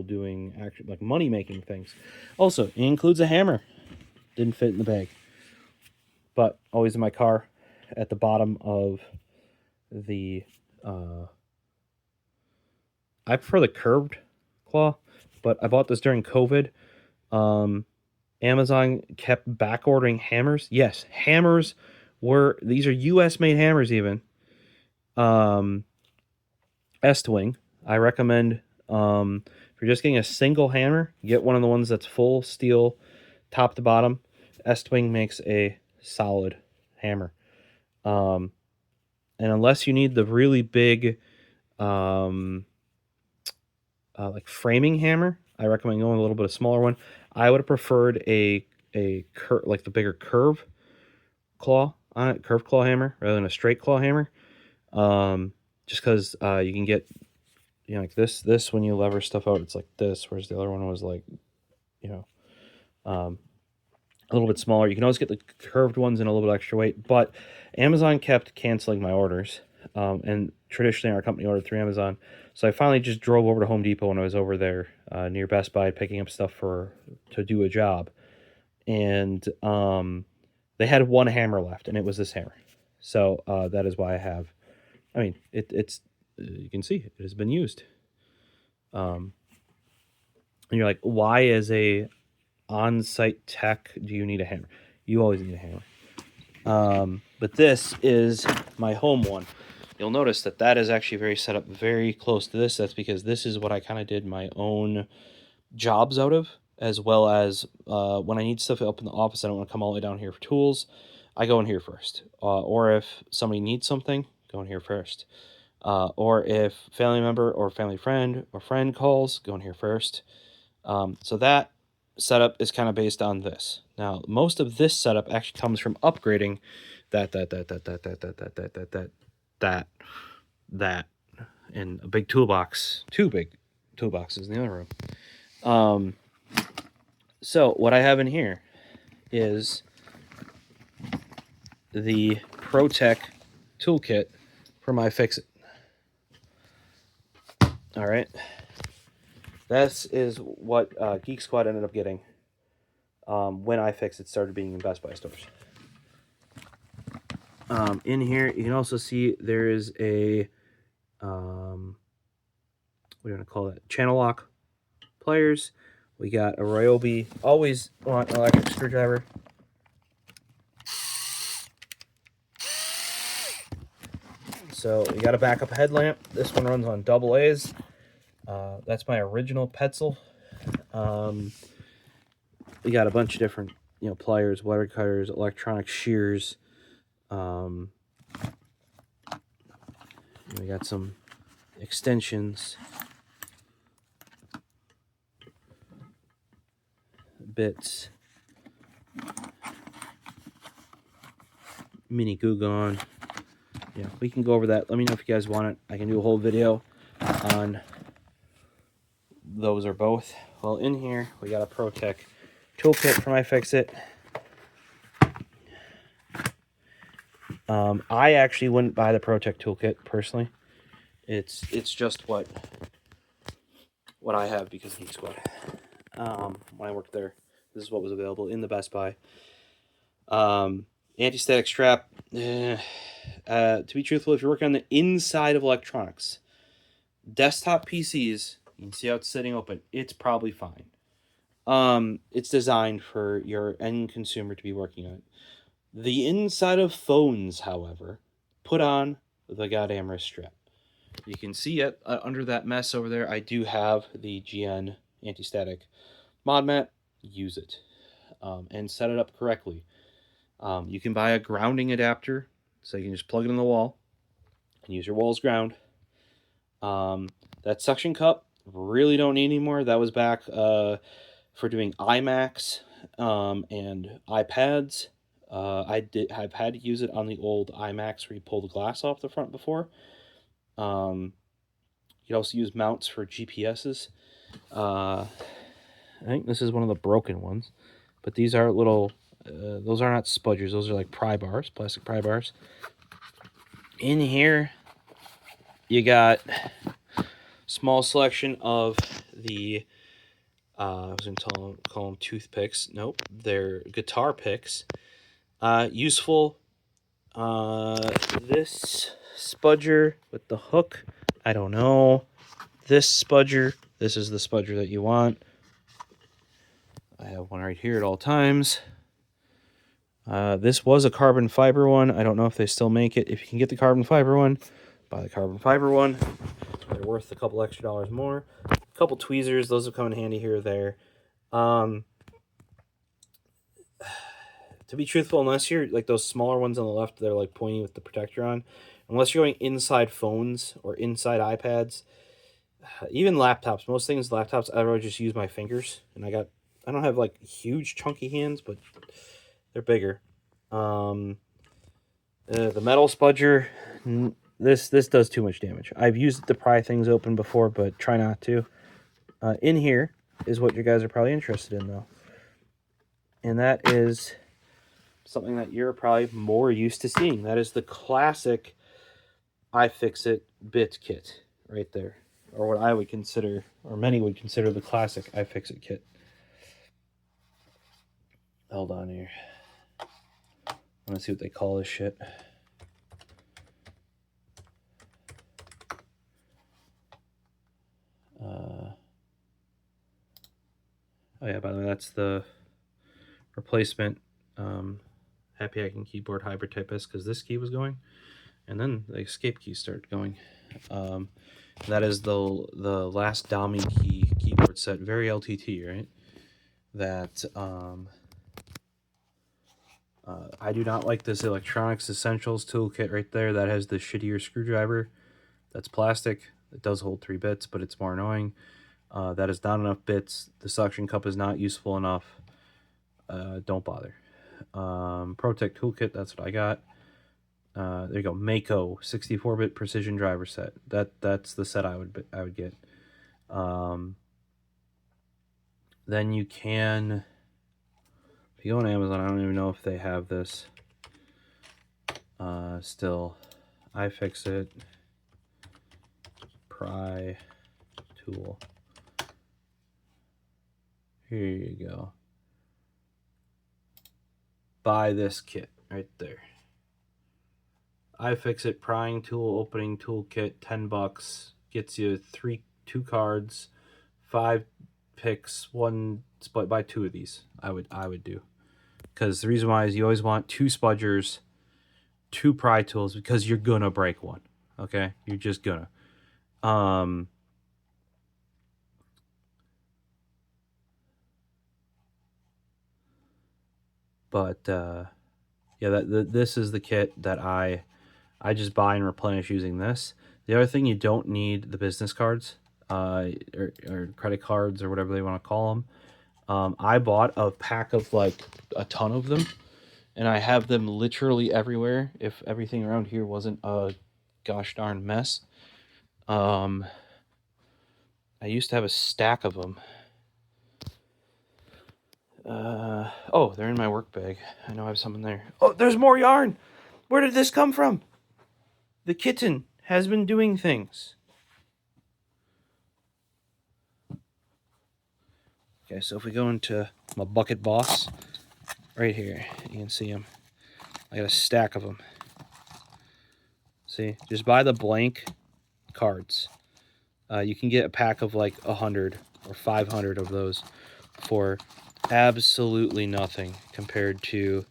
doing like money-making things. Also, it includes a hammer. Didn't fit in the bag, but always in my car at the bottom of the I prefer the curved claw, but I bought this during COVID. Amazon kept back ordering hammers. Yes, hammers these are US made hammers even. Estwing, I recommend, if you're just getting a single hammer, get one of the ones that's full steel top to bottom. Estwing makes a solid hammer. And unless you need the really big like framing hammer, I recommend going with a little bit of smaller one. I would have preferred like the bigger curved claw on it, curved claw hammer rather than a straight claw hammer. Just because you can get, you know, like this when you lever stuff out, it's like this, whereas the other one was like, you know, a little bit smaller. You can always get the curved ones and a little bit extra weight, but Amazon kept canceling my orders, and traditionally our company ordered through Amazon, so I finally just drove over to Home Depot when I was over there near Best Buy picking up stuff to do a job, and they had one hammer left, and it was this hammer. So that is why I have, I mean, it's you can see it has been used. And you're like, why as a on-site tech do you need a hammer? You always need a hammer. But this is my home one. You'll notice that is actually very set up very close to this. That's because this is what I kind of did my own jobs out of, as well as when I need stuff up in the office, I don't want to come all the way down here for tools. I go in here first. Or if somebody needs something, go in here first. Or if family member or family friend or friend calls, go in here first. So that setup is kind of based on this. Now, most of this setup actually comes from upgrading that, and a big toolbox, 2 big toolboxes in the other room. So what I have in here is the Pro Tech Toolkit from iFixit. All right. This is what Geek Squad ended up getting when iFixit started being in Best Buy stores. In here, you can also see there is a, what do you want to call it? Channel lock pliers. We got a Ryobi. Always want an electric screwdriver. So we got a backup headlamp. This one runs on AA. That's my original Petzl. we got a bunch of different, you know, pliers, wire cutters, electronic shears. We got some extensions, bits, mini glue gun. Yeah, we can go over that. Let me know if you guys want it. I can do a whole video on those or both. Well, in here we got a Pro Tech Toolkit from iFixit. I actually wouldn't buy the Pro Tech Toolkit personally. It's just what I have because of Geek Squad. When I worked there, this is what was available in the Best Buy. Anti-static strap. To be truthful, if you're working on the inside of electronics, desktop PCs, you can see how it's sitting open. It's probably fine. It's designed for your end consumer to be working on it. The inside of phones, however, put on the goddamn wrist strap. You can see it under that mess over there. I do have the GN anti-static mod mat. Use it and set it up correctly. You can buy a grounding adapter, so you can just plug it in the wall and use your wall as ground. That suction cup, really don't need anymore. That was back for doing iMacs and iPads. I've had to use it on the old iMacs where you pull the glass off the front before. You could also use mounts for GPSs. I think this is one of the broken ones, but these are little, those are not spudgers. Those are like pry bars, plastic pry bars. In here, you got small selection of the, I was going to call them toothpicks. Nope, they're guitar picks. Useful. This spudger with the hook, I don't know. This spudger, this is the spudger that you want. I have one right here at all times. This was a carbon fiber one. I don't know if they still make it. If you can get the carbon fiber one, buy the carbon fiber one. They're worth a couple extra dollars more. A couple tweezers, those will come in handy here or there. To be truthful, unless you're like those smaller ones on the left, they're like pointy with the protector on. Unless you're going inside phones or inside iPads, even laptops, most things laptops, I would just use my fingers. And I don't have like huge chunky hands, but they're bigger. The metal spudger, this does too much damage. I've used it to pry things open before, but try not to. In here is what you guys are probably interested in, though. And that is something that you're probably more used to seeing. That is the classic iFixit bit kit right there. Or what I would consider, or many would consider, the classic iFixit kit. Hold on here. I want to see what they call this shit. Oh yeah, by the way, that's the replacement Happy Hacking Keyboard Hybrid Type S, because this key was going, and then the escape key started going. That is the last Dami key keyboard set, very LTT, right? That I do not like this Electronics Essentials toolkit right there. That has the shittier screwdriver. That's plastic. It does hold 3 bits, but it's more annoying. That is not enough bits. The suction cup is not useful enough. Don't bother. Pro Tech Toolkit, that's what I got. There you go. Mako 64-bit precision driver set. That's the set I would get. Then you can, if you go on Amazon, I don't even know if they have this still. iFixit pry tool. Here you go. Buy this kit right there. iFixit prying tool opening toolkit, $10. Gets you 2 cards, 5 picks, 1 split. Buy 2 of these. I would do, because the reason why is you always want 2 spudgers, 2 pry tools, because you're gonna break one. Okay, you're just gonna. But yeah, this is the kit that I just buy and replenish using this. The other thing, you don't need the business cards, or credit cards, or whatever they want to call them. I bought a pack of like a ton of them, and I have them literally everywhere. If everything around here wasn't a gosh darn mess. I used to have a stack of them. Oh, they're in my work bag. I know I have some in there. Oh, there's more yarn. Where did this come from? The kitten has been doing things. Okay, so if we go into my bucket boss, right here, you can see them. I got a stack of them. See, just buy the blank cards. You can get a pack of like 100 or 500 of those for absolutely nothing compared to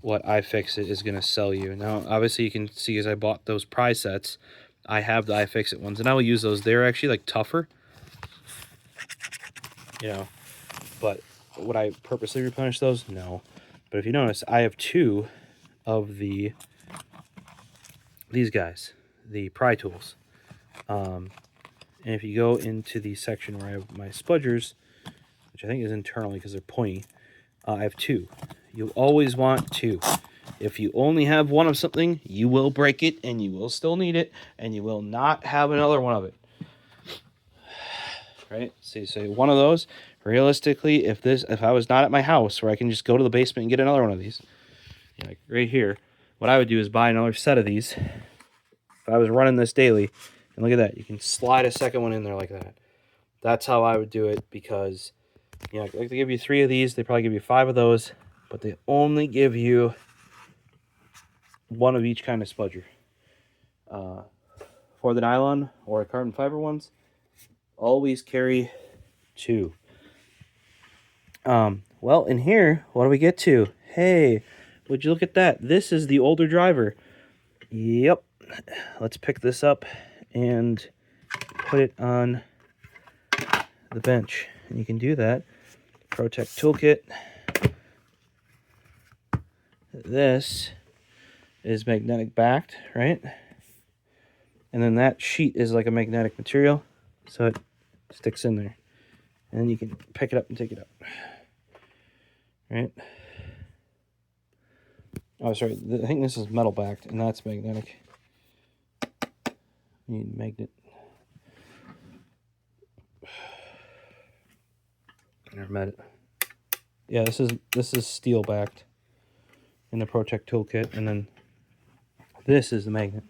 what iFixit is going to sell you. Now, obviously, you can see as I bought those prize sets, I have the iFixit ones, and I will use those. They're actually like tougher, you know, but would I purposely replenish those? No. But if you notice, I have 2 of these guys, the pry tools. And if you go into the section where I have my spudgers, which I think is internally because they're pointy, I have 2. You'll always want 2. If you only have one of something, you will break it, and you will still need it, and you will not have another one of it. Right? So one of those, realistically, if I was not at my house where I can just go to the basement and get another one of these, like right here, what I would do is buy another set of these. If I was running this daily, and look at that, you can slide a second one in there like that. That's how I would do it, because, you know, like they give you 3 of these, they probably give you 5 of those, but they only give you 1 of each kind of spudger. For the nylon or carbon fiber ones, always carry 2. Well, in here, what do we get to? Hey, would you look at that? This is the older driver. Yep. Let's pick this up and put it on the bench. And you can do that. Pro Tech Toolkit. This is magnetic backed, right? And then that sheet is like a magnetic material, so it sticks in there. And then you can pick it up and take it out. Right? Oh, sorry. I think this is metal backed, and that's magnetic. You need a magnet. Never met it. Yeah, this is steel backed in the Pro Tech Toolkit, and then this is the magnet.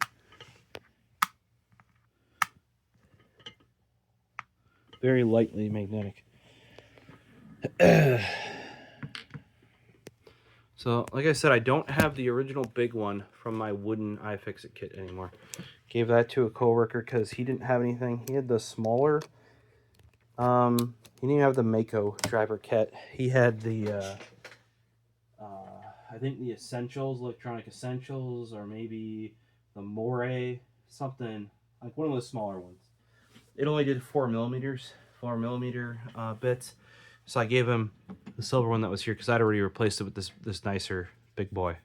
Very lightly magnetic. So, like I said, I don't have the original big one from my wooden iFixit kit anymore. Gave that to a coworker because he didn't have anything. He had the smaller. He didn't even have the Mako driver kit. He had the, I think the Essentials, Electronic Essentials, or maybe the Moray, something like one of those smaller ones. It only did 4 millimeter bits. So I gave him the silver one that was here because I'd already replaced it with this nicer big boy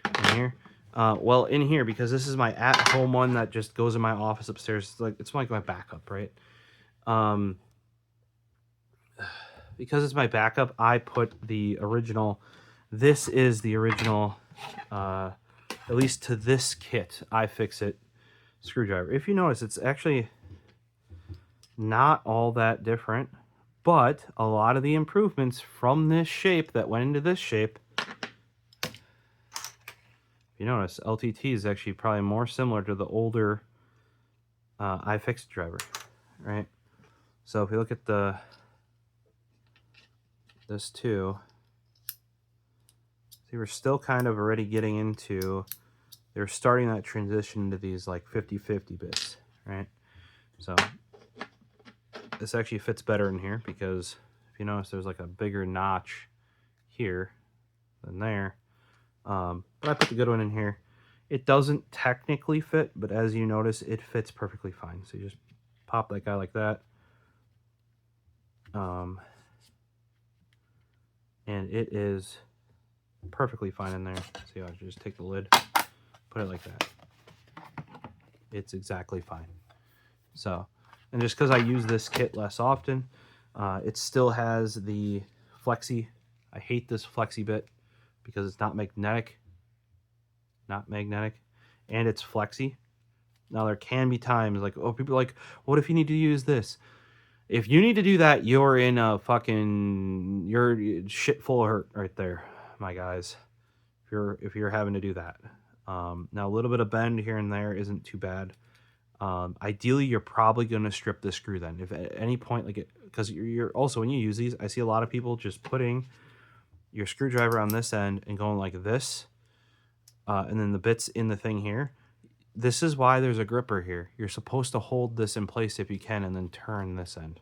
in here. Well, in here, because this is my at-home one that just goes in my office upstairs. It's like my backup, right? Because it's my backup, I put the original. This is the original, at least to this kit, iFixit screwdriver. If you notice, it's actually not all that different. But a lot of the improvements from this shape that went into this shape, if you notice, LTT is actually probably more similar to the older iFixit driver, right? So if you look at this too, see, we're still kind of already getting into, they're starting that transition into these like 50-50 bits, right? So this actually fits better in here because if you notice, there's like a bigger notch here than there. But I put the good one in here. It doesn't technically fit, but as you notice, it fits perfectly fine. So you just pop that guy like that. And it is perfectly fine in there. See, I just take the lid, put it like that. It's exactly fine. So, and just because I use this kit less often, it still has the flexi. I hate this flexi bit because it's not magnetic, and it's flexi. Now there can be times like, oh, people are like, what if you need to use this? If you need to do that, you're in a fucking, you're shit full of hurt right there, my guys. If you're having to do that. Now a little bit of bend here and there isn't too bad. Ideally, you're probably going to strip the screw then. If at any point, like it, because you're also, when you use these, I see a lot of people just putting your screwdriver on this end and going like this, and then the bits in the thing here. This is why there's a gripper here. You're supposed to hold this in place if you can and then turn this end.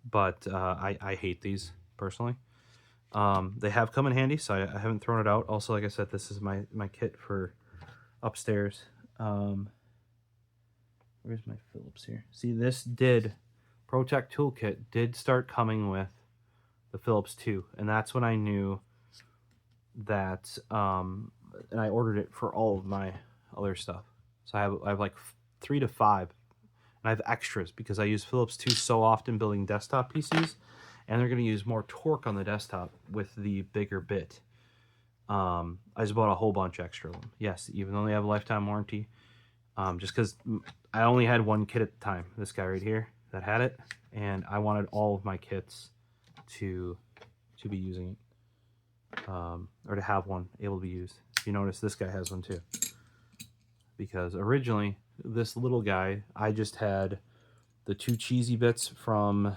But I hate these personally. They have come in handy, so I haven't thrown it out. Also, like I said, this is my kit for upstairs. Where's my Phillips here? See, this Pro Tech Toolkit did start coming with the Phillips 2, and that's when I knew that, and I ordered it for all of my other stuff. So I have like 3 to 5, and I have extras because I use Phillips 2 so often building desktop PCs, and they're going to use more torque on the desktop with the bigger bit. I just bought a whole bunch extra of them. Yes, even though they have a lifetime warranty, just because I only had one kit at the time, this guy right here, that had it, and I wanted all of my kits to be using it, or to have one able to be used. You notice this guy has one too, because originally this little guy, I just had the 2 cheesy bits from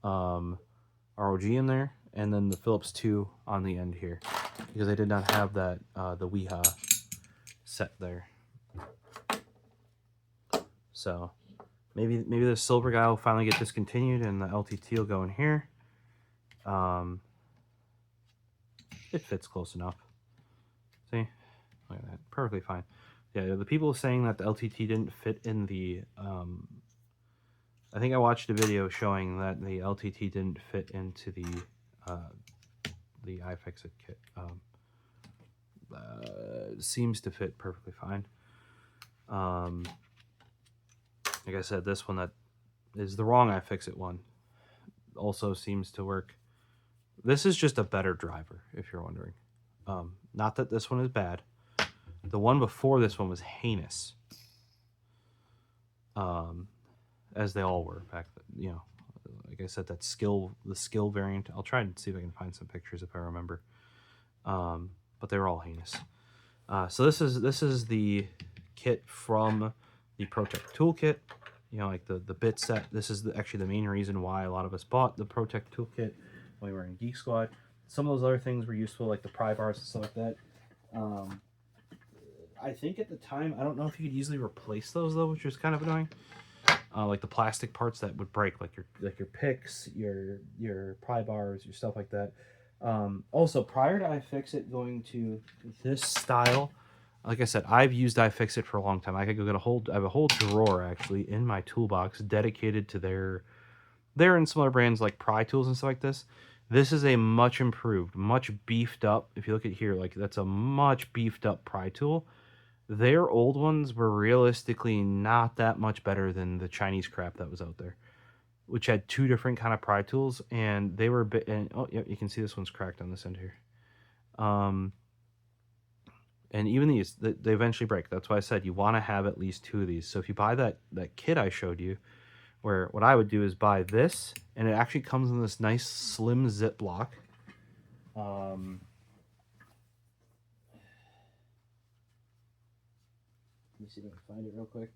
ROG in there, and then the Phillips 2 on the end here, because I did not have that the Wiha set there. So maybe the silver guy will finally get discontinued and the LTT will go in here. It fits close enough. See, look at that, perfectly fine. Yeah, the people saying that the LTT didn't fit in the I think I watched a video showing that the LTT didn't fit into the iFixit kit. Seems to fit perfectly fine. Like I said, this one that is the wrong iFixit one also seems to work. This is just a better driver, if you're wondering. Not that this one is bad. The one before this one was heinous. As they all were back then, you know. Like I said, the skill variant. I'll try and see if I can find some pictures if I remember. But they were all heinous. So this is the kit from the Pro Tech Toolkit. You know, like the bit set. This is actually the main reason why a lot of us bought the Pro Tech Toolkit when we were in Geek Squad. Some of those other things were useful, like the pry bars and stuff like that. I think at the time, I don't know if you could easily replace those though, which was kind of annoying. Like the plastic parts that would break, like your picks, your pry bars, your stuff like that. Also, prior to iFixit going to this style, like I said, I've used iFixit for a long time. I could go get I have a whole drawer actually in my toolbox dedicated to their and some other brands like Pry Tools and stuff like this. This is a much improved, much beefed up. If you look at here, like that's a much beefed up pry tool. Their old ones were realistically not that much better than the Chinese crap that was out there, which had 2 different kind of pry tools, and they were a bit. And oh yeah, you can see this one's cracked on this end here. And even these, they eventually break. That's why I said you want to have at least 2 of these. So if you buy that kit I showed you, where what I would do is buy this, and it actually comes in this nice slim Ziploc. Let me see if I can find it real quick.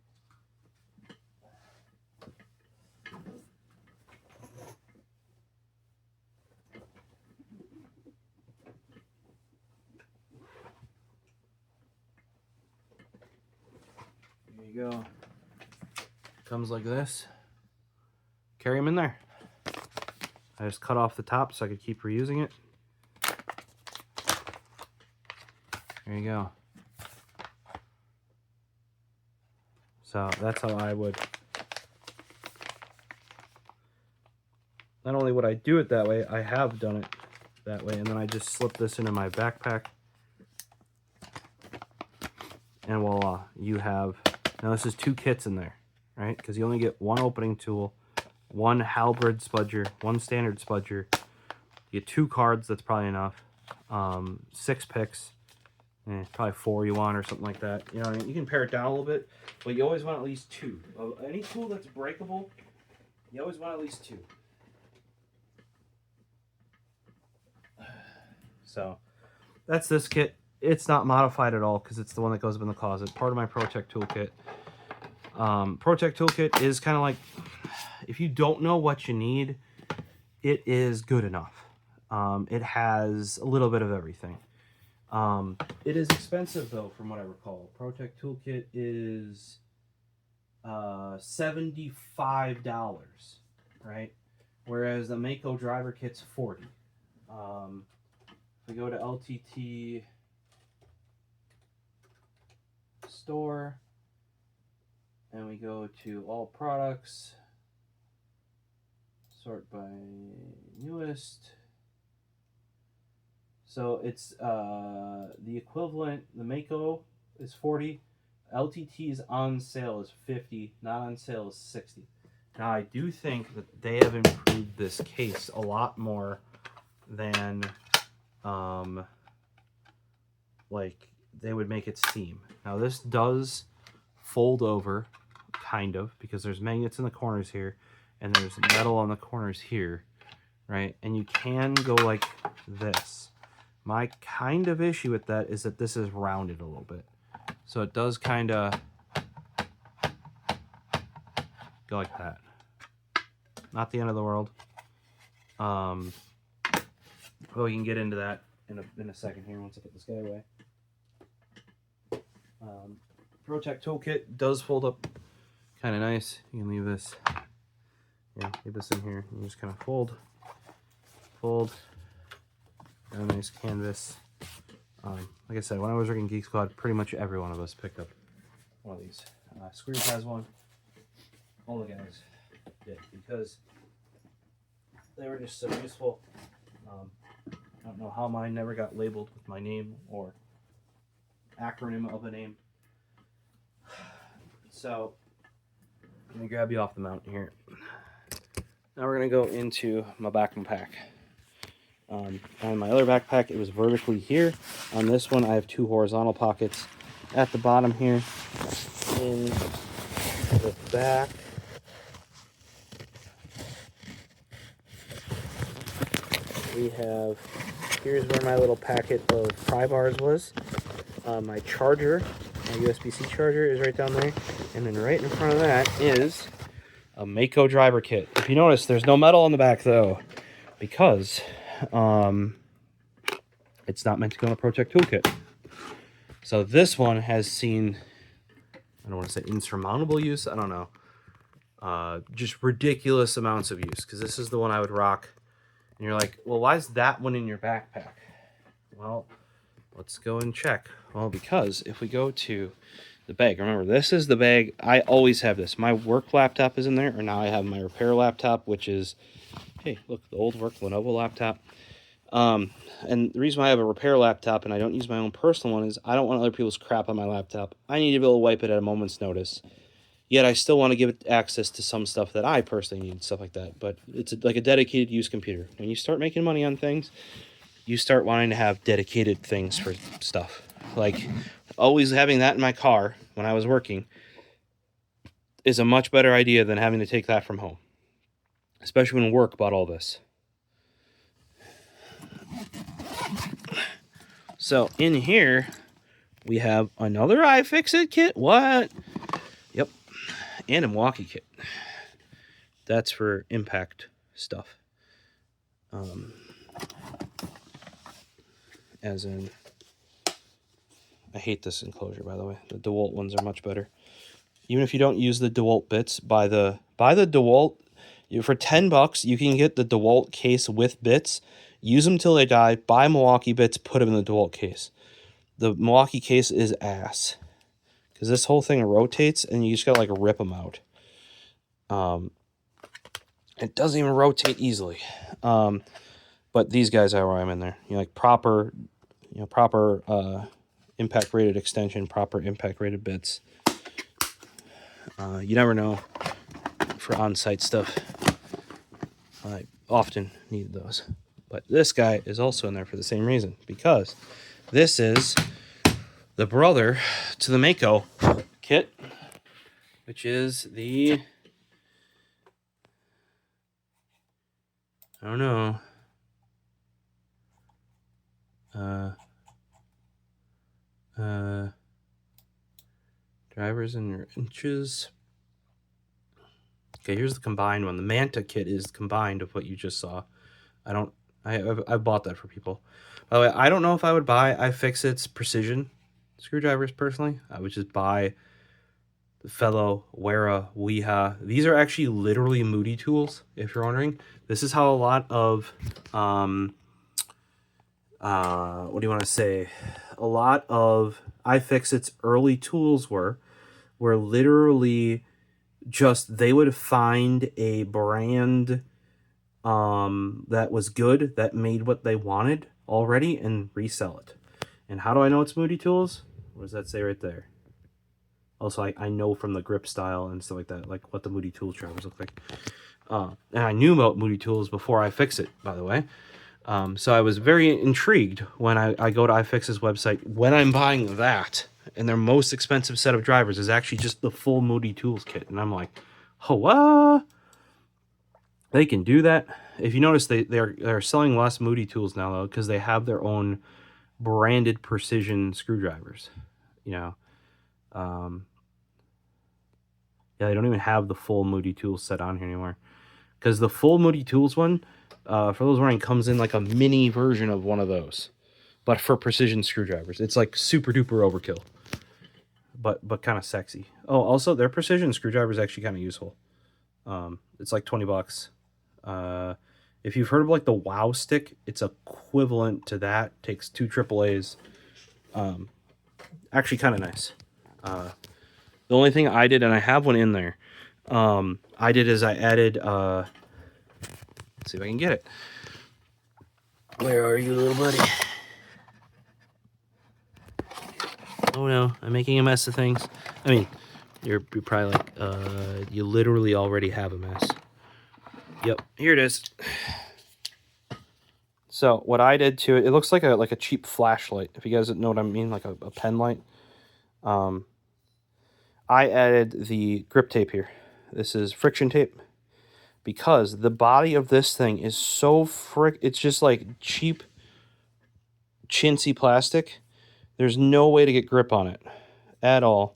There you go. Comes like this. Carry them in there. I just cut off the top so I could keep reusing it. There you go. So that's how I would. Not only would I do it that way, I have done it that way. And then I just slip this into my backpack. And voila, you have, now this is 2 kits in there, right? Because you only get 1 opening tool, 1 halberd spudger, 1 standard spudger. You get 2 cards, that's probably enough. 6 picks, probably 4 you want or something like that. You know, you can pare it down a little bit, but you always want at least 2. Any tool that's breakable, you always want at least 2. So that's this kit. It's not modified at all because it's the one that goes up in the closet. Part of my Pro Tech Toolkit. Pro Tech Toolkit is kind of like, if you don't know what you need, it is good enough. It has a little bit of everything. It is expensive though, from what I recall. Pro Tech Toolkit is $75, right? Whereas the Mako driver kit's $40. If we go to LTT store and we go to all products, sort by newest. So it's the equivalent, the Mako is 40, LTT's on sale is 50, not on sale is 60. Now I do think that they have improved this case a lot more than like they would make it seem. Now this does fold over, kind of, because there's magnets in the corners here and there's metal on the corners here, right? And you can go like this. My kind of issue with that is that this is rounded a little bit. So it does kind of go like that. Not the end of the world. Oh, you can get into that in a second here once I put this guy away. Pro Tech Toolkit does fold up kind of nice. You can leave this, leave this in here. You just kind of fold. Got a nice canvas. Like I said, when I was working Geek Squad, pretty much every one of us picked up one of these. Screws has one. All the guys did because they were just so useful. I don't know how mine never got labeled with my name or acronym of a name. So let me grab you off the mount here. Now we're going to go into my backpack. On my other backpack, it was vertically here. On this one, I have 2 horizontal pockets at the bottom here. In the back, we have, here's where my little packet of pry bars was. My charger, my USB-C charger is right down there. And then right in front of that is a Mako driver kit. If you notice, there's no metal on the back though, because it's not meant to go in a Pro Tech Toolkit. So this one has seen, I don't want to say insurmountable use, I don't know. Just ridiculous amounts of use, because this is the one I would rock. And you're like, well, why is that one in your backpack? Well, let's go and check. Well, because if we go to the bag, remember, this is the bag. I always have this. My work laptop is in there, or now I have my repair laptop, which is, hey, look, the old work Lenovo laptop. And the reason why I have a repair laptop and I don't use my own personal one is I don't want other people's crap on my laptop. I need to be able to wipe it at a moment's notice. Yet I still want to give it access to some stuff that I personally need, stuff like that. But it's like a dedicated use computer. When you start making money on things, you start wanting to have dedicated things for stuff. Like always having that in my car when I was working is a much better idea than having to take that from home. Especially when work bought all this. So in here, we have another iFixit kit. What? Yep. And a Milwaukee kit. That's for impact stuff. As in, I hate this enclosure, by the way. The DeWalt ones are much better. Even if you don't use the DeWalt bits, buy the DeWalt. For $10, you can get the DeWalt case with bits. Use them till they die. Buy Milwaukee bits. Put them in the DeWalt case. The Milwaukee case is ass, because this whole thing rotates, and you just gotta like rip them out. It doesn't even rotate easily. But But these guys are why I'm in there. You know, like proper, impact rated extension, proper impact rated bits. You never know for on-site stuff. I often need those. But this guy is also in there for the same reason, because this is the brother to the Mako kit, which is the, I don't know, drivers in your inches. Okay, here's the combined one. The Manta kit is combined of what you just saw. I bought that for people. By the way, I don't know if I would buy iFixit's precision screwdrivers personally. I would just buy the fellow Wiha, Wiha. These are actually literally Moody tools, if you're wondering. This is how a lot of, what do you want to say? A lot of iFixit's early tools were literally just, they would find a brand that was good, that made what they wanted already, and resell it. And how do I know it's Moody tools? What does that say right there? Also, I know from the grip style and stuff like that, like what the Moody Tools drivers look like. And I knew about Moody Tools before iFixit, by the way. So I was very intrigued when I go to iFixit's website, when I'm buying that, and their most expensive set of drivers is actually just the full Moody Tools kit. And I'm like, oh, what? They can do that. If you notice, they're selling less Moody tools now, though, because they have their own branded precision screwdrivers. You know, yeah, they don't even have the full Moody Tools set on here anymore, because the full Moody Tools one, for those wondering, comes in like a mini version of one of those, but for precision screwdrivers. It's like super duper overkill, but kind of sexy. Oh, also their precision screwdriver is actually kind of useful. It's like $20. If you've heard of like the Wow stick, it's equivalent to that. Takes 2 AAAs. Actually kind of nice. The only thing I did, and I have one in there, I did is I added, let's see if I can get it. Where are you, little buddy? Oh no, I'm making a mess of things. I mean, you're probably like, you literally already have a mess. Yep, here it is. So what I did to it, it looks like a cheap flashlight, if you guys know what I mean, like a pen light. I added the grip tape here. This is friction tape, because the body of this thing is so it's just like cheap, chintzy plastic. There's no way to get grip on it at all.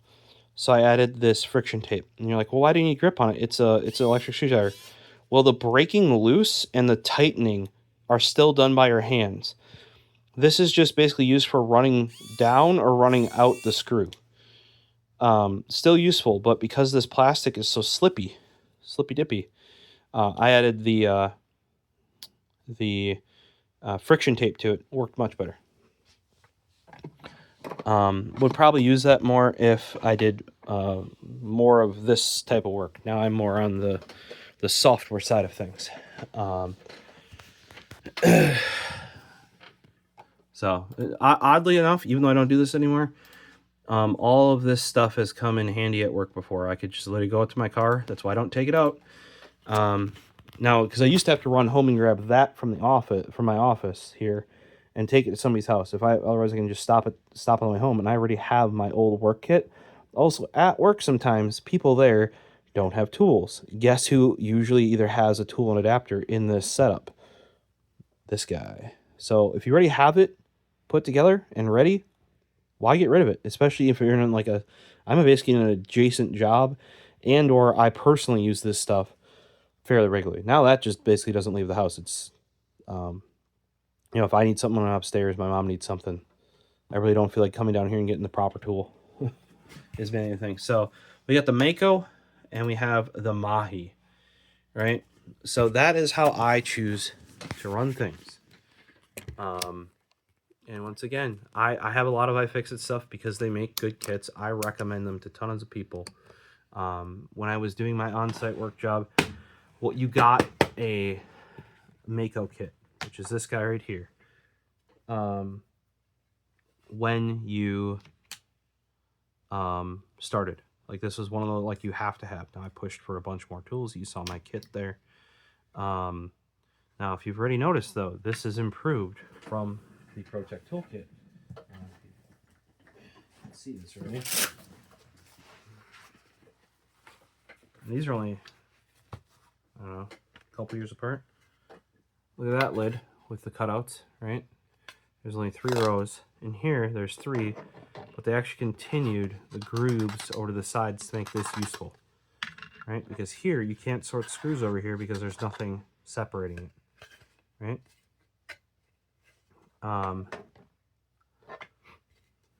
So I added this friction tape. And you're like, well, why do you need grip on it? It's an electric screwdriver. Well, the breaking loose and the tightening are still done by your hands. This is just basically used for running down or running out the screw. Still useful, but because this plastic is so slippy dippy, I added the friction tape to it. Worked much better. Would probably use that more if I did more of this type of work. Now I'm more on the software side of things. So oddly enough, even though I don't do this anymore, all of this stuff has come in handy at work before. I could just let it go out to my car. That's why I don't take it out. Now, because I used to have to run home and grab that from my office here, and take it to somebody's house. Otherwise I can just stop on the way home, and I already have my old work kit. Also, at work sometimes people there don't have tools. Guess who usually either has a tool and adapter in this setup? This guy. So if you already have it put together and ready, why get rid of it? Especially if you're in like I'm basically in an adjacent job, and or I personally use this stuff fairly regularly. Now that just basically doesn't leave the house. It's, if I need something when I'm upstairs, my mom needs something, I really don't feel like coming down here and getting the proper tool. Has been anything. So we got the Mako and we have the Mahi, right? So that is how I choose to run things. And once again, I have a lot of iFixit stuff because they make good kits. I recommend them to tons of people. When I was doing my on-site work job, well, you got a Mako kit. which is this guy right here, when you started. Like, this was one of the, like, you have to have. Now I pushed for a bunch more tools. You saw my kit there. Now, if you've already noticed, though, this is improved from the Pro Tech Toolkit. Let's see this already. These are only, I don't know, a couple years apart. Look at that lid with the cutouts, right? There's only 3 rows. In here, there's 3, but they actually continued the grooves over to the sides to make this useful, right? Because here, you can't sort screws over here because there's nothing separating it, right?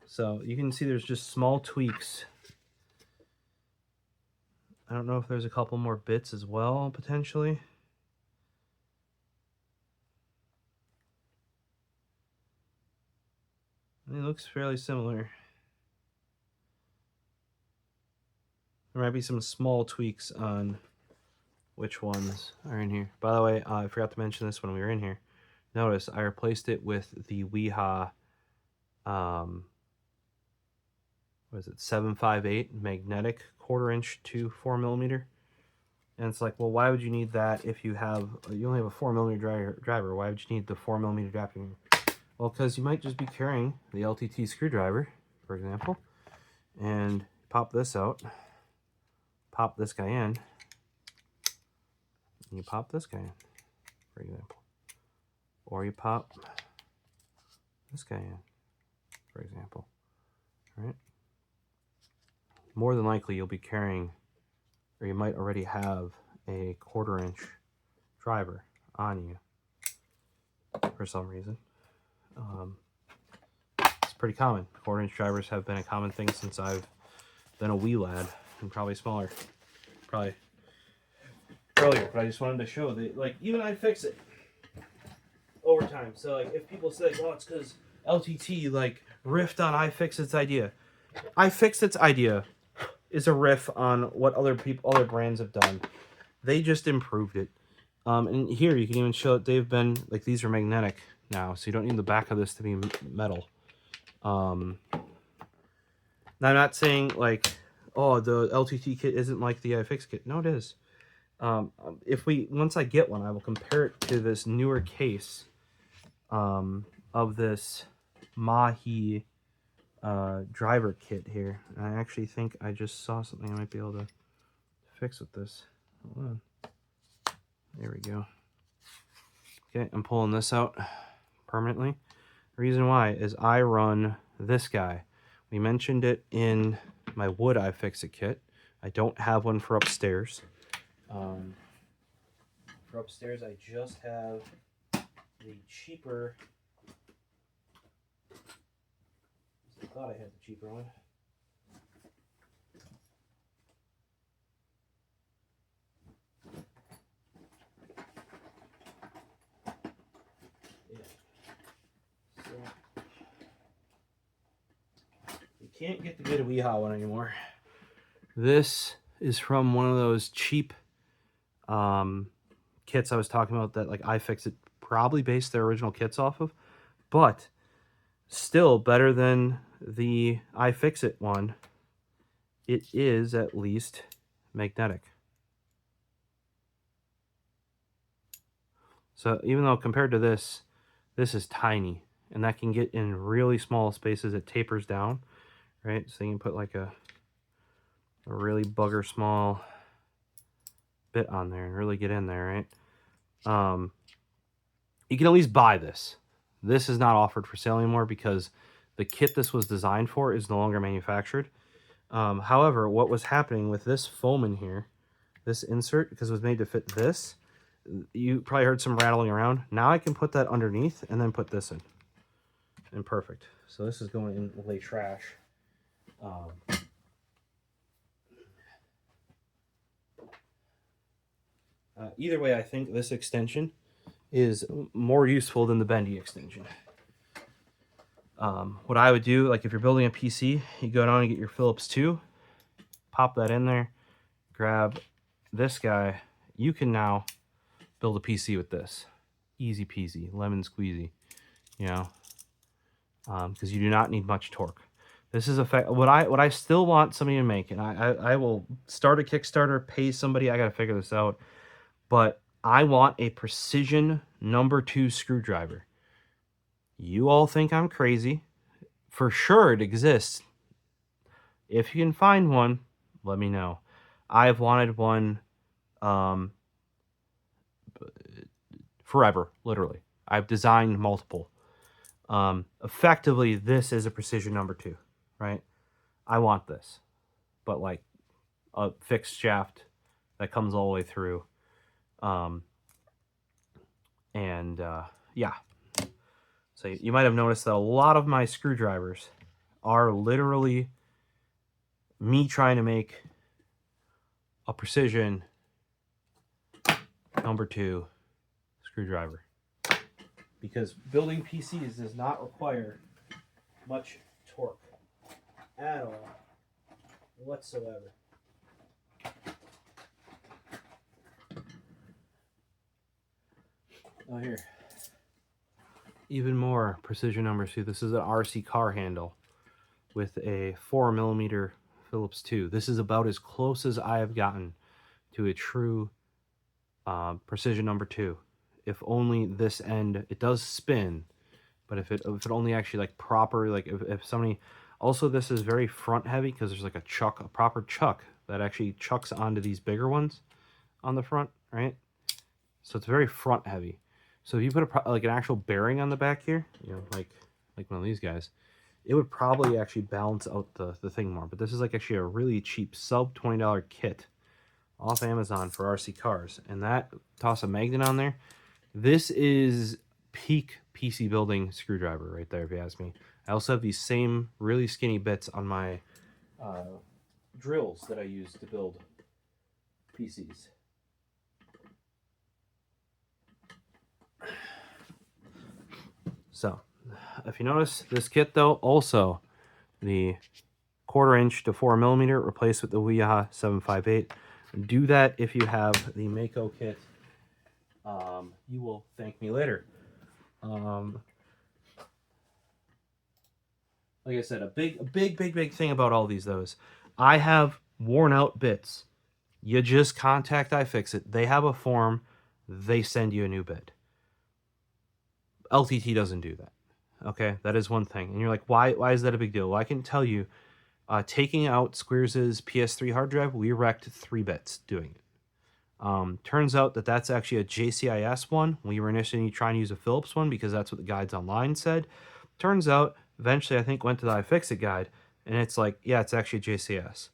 So you can see there's just small tweaks. I don't know if there's a couple more bits as well, potentially. It looks fairly similar. There might be some small tweaks on which ones are in here. By the way, I forgot to mention this when we were in here. Notice I replaced it with the Wiha, what is it, 758 magnetic 1/4" to 4mm. And it's like, well, why would you need that if you only have a 4mm driver? Why would you need the 4mm adapter? Well, because you might just be carrying the LTT screwdriver, for example, and pop this out, pop this guy in, and you pop this guy in, for example. Or you pop this guy in, for example, right? More than likely you'll be carrying, or you might already have, a 1/4" driver on you for some reason. It's pretty common. 1/4" drivers have been a common thing since I've been a wee lad, and probably smaller, probably earlier. But I just wanted to show that, like, even iFixit over time. So, like, if people say, "Oh, it's because LTT like riffed on iFixit's idea," iFixit's idea is a riff on what other brands have done. They just improved it. And here you can even show that they've been, like, these are magnetic now, so you don't need the back of this to be metal. Now, I'm not saying, like, oh, the LTT kit isn't like the iFixit kit. No, it is. Once I get one, I will compare it to this newer case of this Mahi driver kit here. And I actually think I just saw something I might be able to fix with this. Hold on. There we go. Okay, I'm pulling this out permanently. The reason why is I run this guy. We mentioned it in my wood iFixit kit. I don't have one for upstairs. For upstairs, I just have the cheaper. I thought I had the cheaper one. Can't get the good Wiha one anymore. This is from one of those cheap kits I was talking about that, like, iFixit probably based their original kits off of, but still better than the iFixit one. It is at least magnetic. So even though compared to this is tiny, and that can get in really small spaces, it tapers down. Right, so you can put like a really bugger small bit on there and really get in there, right? You can at least buy this. This is not offered for sale anymore because the kit this was designed for is no longer manufactured. However, what was happening with this foam in here, this insert, because it was made to fit this, you probably heard some rattling around. Now I can put that underneath and then put this in. And perfect. So this is going in lay trash. Either way, I think this extension is more useful than the bendy extension. What I would do, like if you're building a PC, you go down and get your Phillips 2, pop that in there, grab this guy. You can now build a PC with this easy peasy, lemon squeezy, you know, because you do not need much torque. This is what I still want somebody to make, and I will start a Kickstarter, pay somebody. I got to figure this out, but I want a precision #2 screwdriver. You all think I'm crazy. For sure it exists. If you can find one, let me know. I've wanted one forever, literally. I've designed multiple. Effectively, this is a precision #2, right? I want this, but like a fixed shaft that comes all the way through. Yeah. So you might have noticed that a lot of my screwdrivers are literally me trying to make a precision #2 screwdriver. Because building PCs does not require much torque at all whatsoever. Oh, here. Even more precision #2. This is an RC car handle with a 4mm Phillips 2. This is about as close as I have gotten to a true precision #2. If only this end, it does spin, but if it only actually like proper, like if somebody, also this is very front heavy because there's like a proper chuck that actually chucks onto these bigger ones on the front, right? So it's very front heavy. So if you put like an actual bearing on the back here, you know, like one of these guys, it would probably actually balance out the thing more. But this is like actually a really cheap sub $20 kit off Amazon for RC cars, and that toss a magnet on there. This is peak PC building screwdriver right there, if you ask me. I also have these same really skinny bits on my drills that I use to build PCs. So, if you notice, this kit though, also the 1/4 inch to 4mm replaced with the Wiha 758. Do that if you have the Mako kit. You will thank me later. Like I said, a big thing about all these though is I have worn out bits. You just contact iFixit. They have a form. They send you a new bit. LTT doesn't do that. Okay, that is one thing. And you're like, why is that a big deal? Well, I can tell you, taking out Squares' PS3 hard drive, we wrecked 3 bits doing it. Turns out that that's actually a JCIS one. We were initially trying to use a Phillips one because that's what the guides online said. Turns out, eventually I think went to the iFixit guide, and it's like, yeah, it's actually a JCS.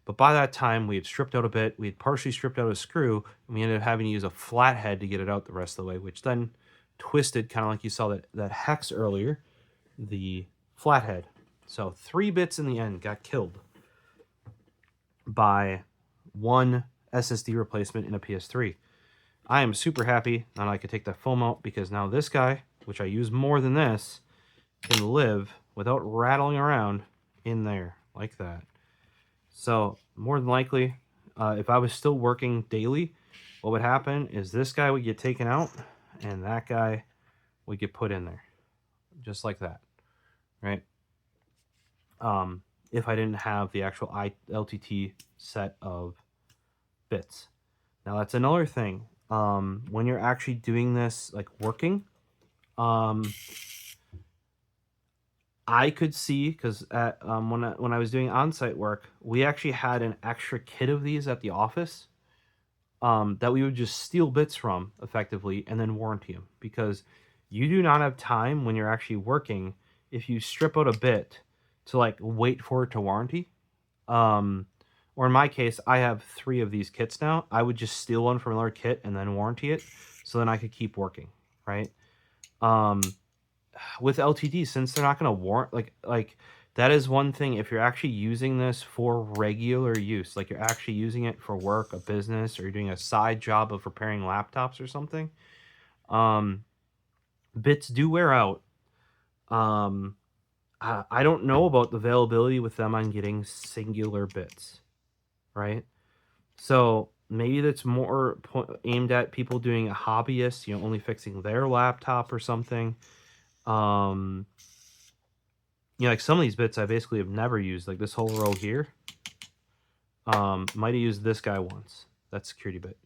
But by that time, we had stripped out a bit, we had partially stripped out a screw, and we ended up having to use a flathead to get it out the rest of the way, which then twisted, kind of like you saw that hex earlier, the flathead. So 3 bits in the end got killed by one SSD replacement in a PS3. I am super happy now I could take that foam out, because now this guy, which I use more than this, can live without rattling around in there like that. So more than likely, if I was still working daily, what would happen is this guy would get taken out and that guy would get put in there, just like that, right? If I didn't have the actual LTT set of bits. Now that's another thing. When you're actually doing this, like working, I could see, because at when I was doing on-site work, we actually had an extra kit of these at the office that we would just steal bits from effectively and then warranty them, because you do not have time when you're actually working, if you strip out a bit, to like wait for it to warranty. Or in my case, I have 3 of these kits now. I would just steal one from another kit and then warranty it, so then I could keep working, right? With LTD, since they're not going to warrant, like that is one thing. If you're actually using this for regular use, like you're actually using it for work, a business, or you're doing a side job of repairing laptops or something, bits do wear out. I don't know about the availability with them on getting singular bits, right? So maybe that's more aimed at people doing a hobbyist, you know, only fixing their laptop or something. You know, like some of these bits I basically have never used, like this whole row here. Might have used this guy once. That security bit.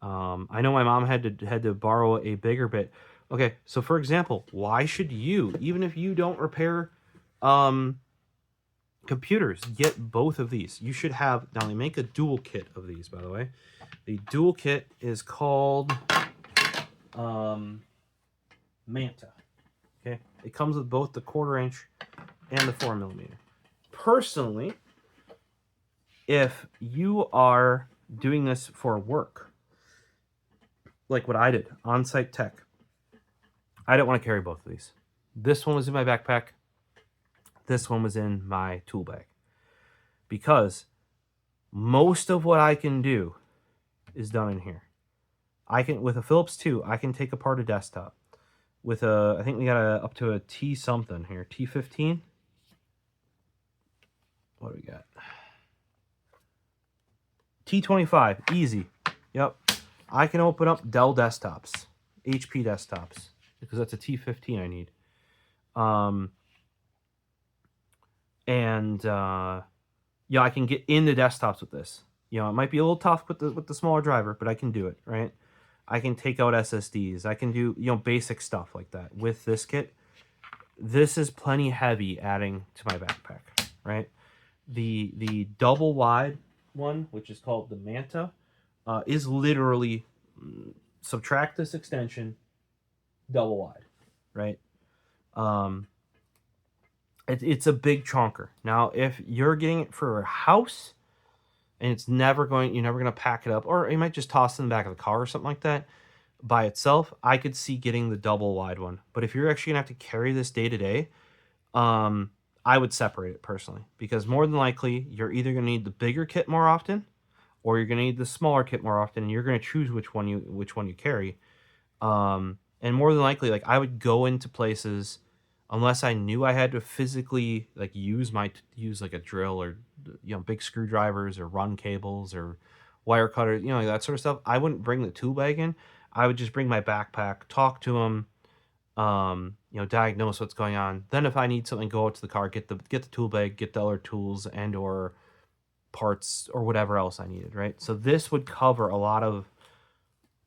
I know my mom had to borrow a bigger bit. Okay, so for example, why should you, even if you don't repair computers, get both of these? You should have, now they make a dual kit of these, by the way. The dual kit is called Manta. Okay, it comes with both the 1/4 inch and the 4mm. Personally, if you are doing this for work, like what I did, on-site tech, I didn't want to carry both of these. This one was in my backpack. This one was in my tool bag. Because most of what I can do is done in here. I can, with a Philips 2, I can take apart a desktop. With a, I think we got up to a T something here, T15. What do we got? T25, easy. Yep. I can open up Dell desktops, HP desktops, because that's a T15 I need. Yeah, I can get into desktops with this. You know, it might be a little tough with the smaller driver, but I can do it, right? I can take out SSDs. I can do, you know, basic stuff like that with this kit. This is plenty heavy adding to my backpack, right? The double wide one, which is called the Manta, is literally subtract this extension, double wide, right? It's a big chunker. Now, if you're getting it for a house and it's never going, you're never going to pack it up, or you might just toss it in the back of the car or something like that by itself, I could see getting the double wide one. But if you're actually going to have to carry this day to day, I would separate it personally, because more than likely you're either going to need the bigger kit more often, or you're going to need the smaller kit more often, and you're going to choose which one you carry. And more than likely, like, I would go into places unless I knew I had to physically like use like a drill, or, you know, big screwdrivers or run cables or wire cutters, you know, like that sort of stuff. I wouldn't bring the tool bag in. I would just bring my backpack, talk to them, you know, diagnose what's going on. Then if I need something, go out to the car, get the tool bag, get the other tools and or parts or whatever else I needed, right? So this would cover a lot of,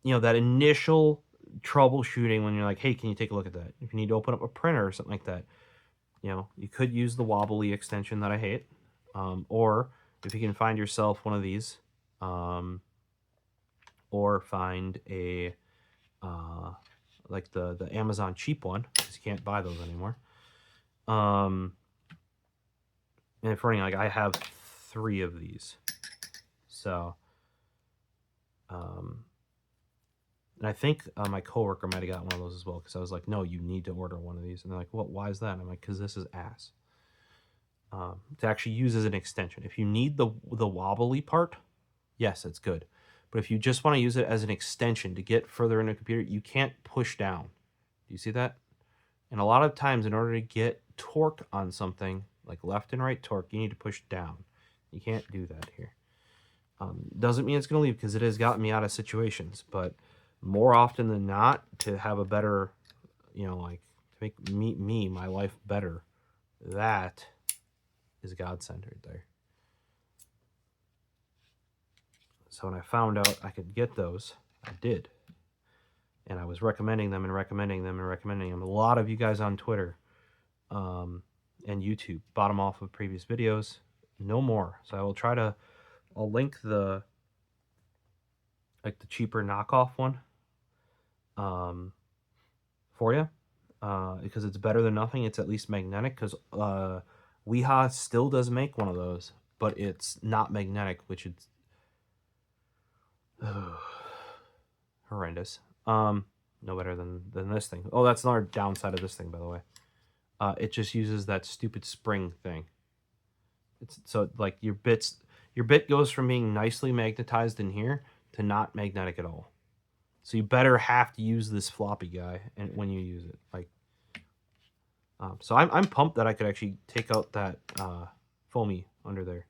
you know, that initial troubleshooting when you're like, hey, can you take a look at that? If you need to open up a printer or something like that, you know, you could use the wobbly extension that I hate, or if you can find yourself one of these, or find a like the Amazon cheap one, because you can't buy those anymore. And for anything, like, I have 3 of these, so and I think my coworker might have got one of those as well, because I was like, no, you need to order one of these. And they're like, well, why is that? And I'm like, because this is ass. To actually use as an extension. If you need the wobbly part, yes, it's good. But if you just want to use it as an extension to get further into a computer, you can't push down. Do you see that? And a lot of times, in order to get torque on something, like left and right torque, you need to push down. You can't do that here. Doesn't mean it's going to leave, because it has gotten me out of situations, but more often than not, to have a better, you know, like, to make my life better, that is God-sent right there. So when I found out I could get those, I did. And I was recommending them and recommending them and recommending them. A lot of you guys on Twitter and YouTube bought them off of previous videos. No more. So I will try to, I'll link the cheaper knockoff one for you, because it's better than nothing. It's at least magnetic, because Wiha still does make one of those, but it's not magnetic, which is horrendous. No better than this thing. Oh, that's another downside of this thing, by the way. It just uses that stupid spring thing. It's so, like, your bit goes from being nicely magnetized in here to not magnetic at all. So you better have to use this floppy guy and when you use it, like. So I'm pumped that I could actually take out that foamy under there.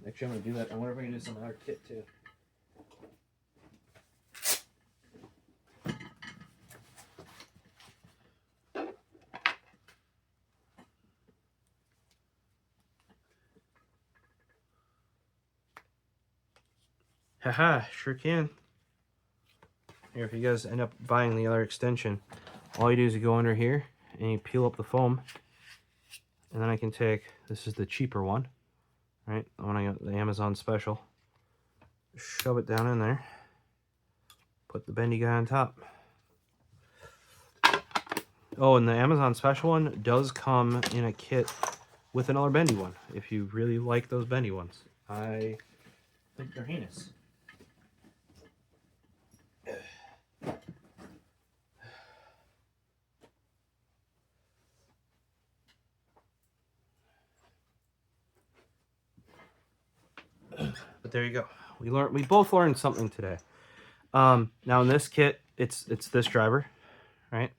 Actually, I'm going to do that. I wonder if I can do some other kit too. Haha, sure can. Here, if you guys end up buying the other extension, all you do is you go under here and you peel up the foam. And then I can take, this is the cheaper one, right? When I got the Amazon special. Shove it down in there. Put the bendy guy on top. Oh, and the Amazon special one does come in a kit with another bendy one, if you really like those bendy ones. I think they're heinous. But there you go. We both learned something today. Now in this kit, it's this driver, right?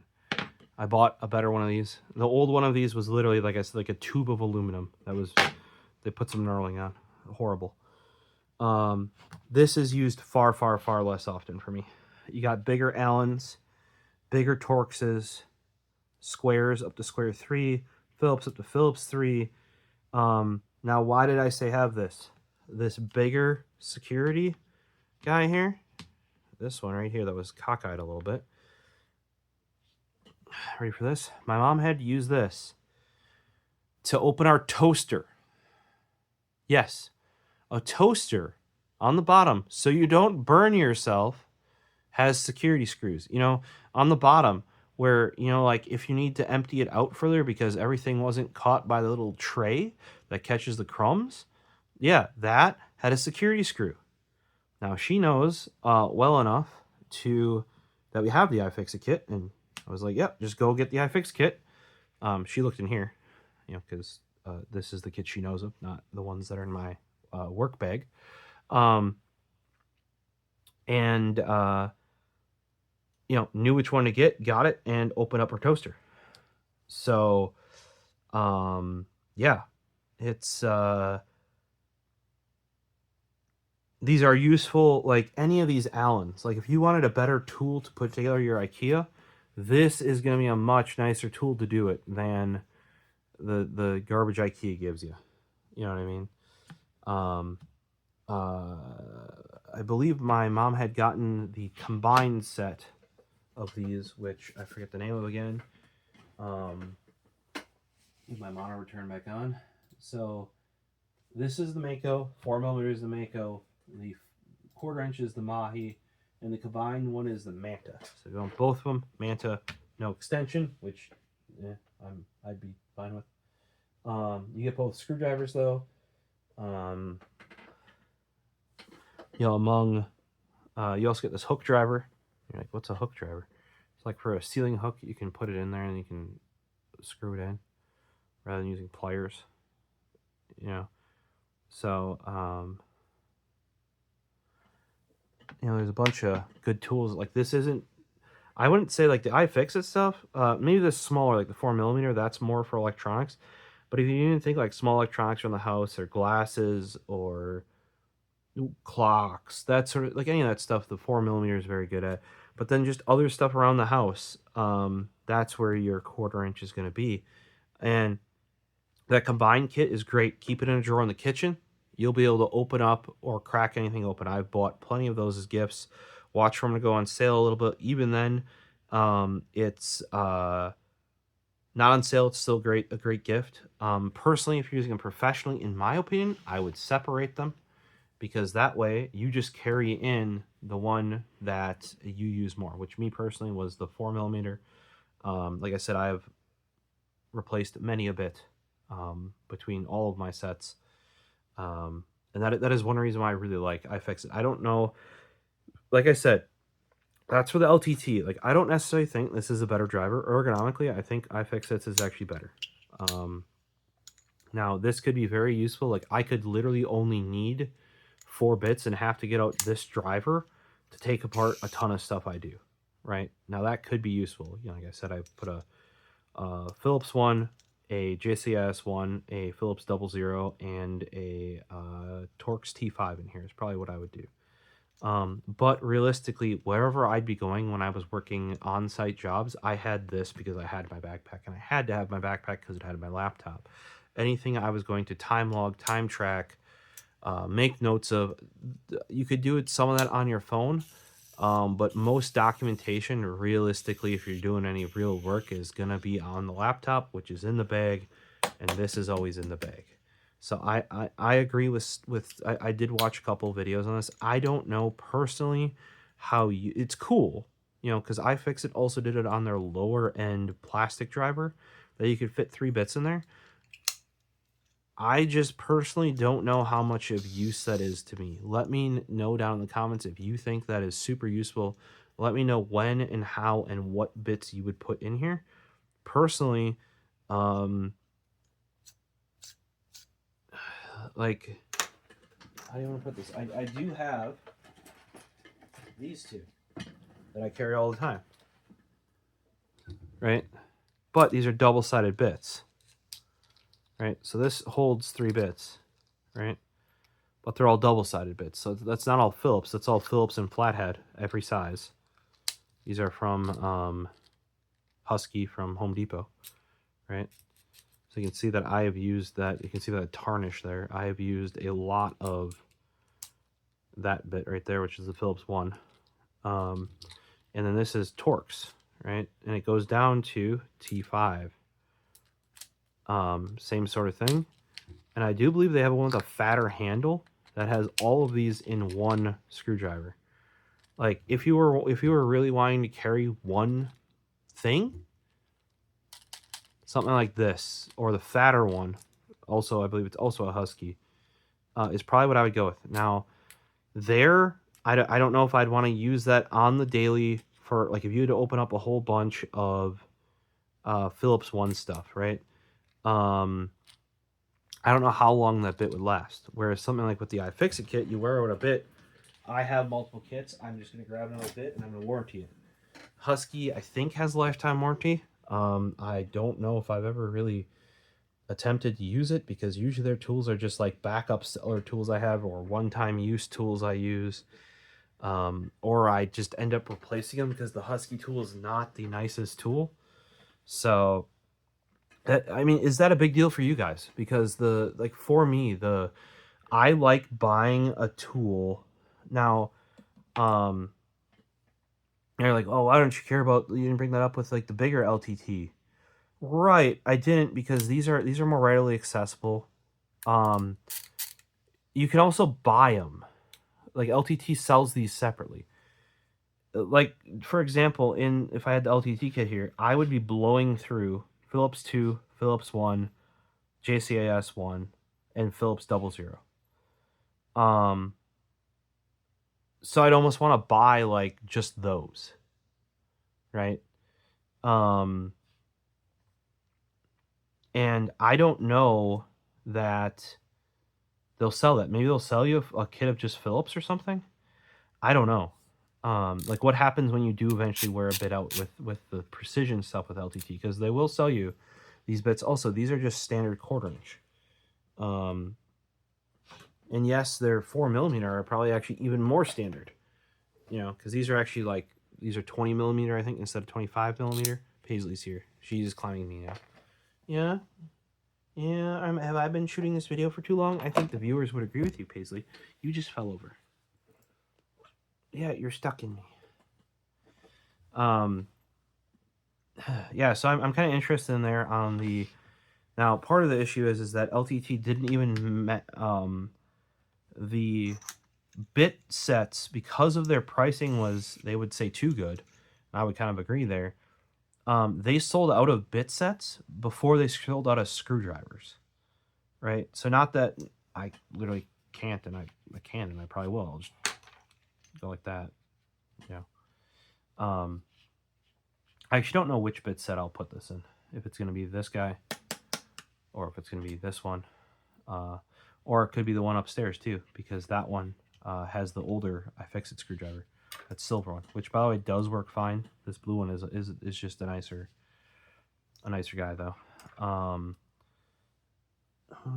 I bought a better one of these. The old one of these was literally, like I said, like a tube of aluminum. They put some knurling on. Horrible. This is used far, far, far less often for me. You got bigger Allens, bigger Torxes, squares up to square 3, Phillips up to Phillips 3. Now, why did I say have this? This bigger security guy here, this one right here that was cockeyed a little bit. Ready for this? My mom had to use this to open our toaster. Yes, a toaster on the bottom, so you don't burn yourself, has security screws. You know, on the bottom where, you know, like if you need to empty it out further because everything wasn't caught by the little tray that catches the crumbs. Yeah, that had a security screw. Now she knows well enough that we have the iFixit kit, and I was like, "Yep, just go get the iFixit kit." She looked in here, you know, because this is the kit she knows of, not the ones that are in my work bag. You know, knew which one to get, got it, and opened up her toaster. So, yeah, it's these are useful, like any of these Allens. Like if you wanted a better tool to put together your IKEA, this is going to be a much nicer tool to do it than the garbage IKEA gives you. You know what I mean? I believe my mom had gotten the combined set of these, which I forget the name of again. Need my monitor turned back on. So this is the Mako, 4mm is the Mako, the 1/4 inch is the Mahi, and the combined one is the Manta. So you want both of them, Manta, no extension, which I'd be fine with. You get both screwdrivers though. You know, you also get this hook driver. You're like, what's a hook driver? It's like for a ceiling hook, you can put it in there and you can screw it in rather than using pliers. You know, so you know, there's a bunch of good tools. Like this isn't, I wouldn't say like the iFixit stuff. Maybe the smaller, like the 4mm, that's more for electronics. But if you even think like small electronics around the house or glasses or clocks, that sort of, like any of that stuff, the 4mm is very good at. But then just other stuff around the house, that's where your 1/4 inch is going to be. And that combined kit is great. Keep it in a drawer in the kitchen. You'll be able to open up or crack anything open. I've bought plenty of those as gifts. Watch for them to go on sale a little bit. Even then, it's not on sale. It's still a great gift. Personally, if you're using them professionally, in my opinion, I would separate them, because that way you just carry in the one that you use more, which me personally was the 4mm. Like I said, I've replaced many a bit between all of my sets. And that is one reason why I really like iFixit. I don't know, like I said, that's for the LTT. Like, I don't necessarily think this is a better driver. Ergonomically, I think iFixit is actually better. Now, this could be very useful. Like, I could literally only need 4 bits and have to get out this driver to take apart a ton of stuff I do, right? Now, that could be useful. You know, like I said, I put a Phillips one a JCS one, a Phillips 00, and a Torx T5 in here is probably what I would do. But realistically, wherever I'd be going when I was working on-site jobs, I had this because I had my backpack, and I had to have my backpack because it had my laptop. Anything I was going to time log, time track, make notes of, you could do it, some of that on your phone, but most documentation, realistically, if you're doing any real work, is going to be on the laptop, which is in the bag, and this is always in the bag. So I agree with I did watch a couple of videos on this. I don't know personally how you, it's cool, you know, because iFixit also did it on their lower end plastic driver that you could fit 3 bits in there. I just personally don't know how much of use that is to me. Let me know down in the comments if you think that is super useful. Let me know when and how and what bits you would put in here. Personally, like, how do you want to put this? I do have these two that I carry all the time, right? But these are double-sided bits, right? So this holds 3 bits, right? But they're all double-sided bits. So that's not all Phillips. That's all Phillips and flathead, every size. These are from Husky from Home Depot, right? So you can see that I have used that. You can see that tarnish there. I have used a lot of that bit right there, which is the Phillips 1. And then this is Torx, right? And it goes down to T5. Same sort of thing. And I do believe they have one with a fatter handle that has all of these in one screwdriver. Like, if you were really wanting to carry one thing, something like this, or the fatter one, also I believe it's also a Husky, is probably what I would go with. Now, there, I don't know if I'd want to use that on the daily for, like, if you had to open up a whole bunch of Phillips 1 stuff, right? I don't know how long that bit would last. Whereas something like with the iFixit kit, you wear out a bit. I have multiple kits. I'm just going to grab another bit and I'm going to warranty it. Husky, I think, has lifetime warranty. I don't know if I've ever really attempted to use it because usually their tools are just like backups or tools I have or one-time use tools I use. Or I just end up replacing them because the Husky tool is not the nicest tool. So, I mean, is that a big deal for you guys? Because for me, I like buying a tool. Now, you're like, oh, why don't you care about, you didn't bring that up with like the bigger LTT. Right, I didn't, because these are more readily accessible. You can also buy them. Like, LTT sells these separately. Like, for example, if I had the LTT kit here, I would be blowing through Phillips 2, Phillips 1, JCAS 1, and Phillips 00. So I'd almost want to buy like just those, right? And I don't know that they'll sell that. Maybe they'll sell you a kit of just Phillips or something. I don't know. Like, what happens when you do eventually wear a bit out with the precision stuff with LTT, because they will sell you these bits. Also, these are just standard 1/4 inch. And yes, their 4mm are probably actually even more standard, you know, because these are actually like, these are 20mm, I think, instead of 25mm. Paisley's here. She's climbing me now. Yeah. Have I been shooting this video for too long? I think the viewers would agree with you, Paisley. You just fell over. Yeah, you're stuck in me. Yeah, so I'm kind of interested in there on the. Now, part of the issue is that LTT didn't even the bit sets, because of their pricing was, they would say, too good. And I would kind of agree there. They sold out of bit sets before they sold out of screwdrivers, right? So not that I literally can't, and I can, and I probably will. I'll just go like that, you know. I actually don't know which bit set I'll put this in. If it's going to be this guy, or if it's going to be this one, or it could be the one upstairs too, because that one has the older iFixit screwdriver. That silver one, which by the way does work fine. This blue one is just a nicer guy though. Oh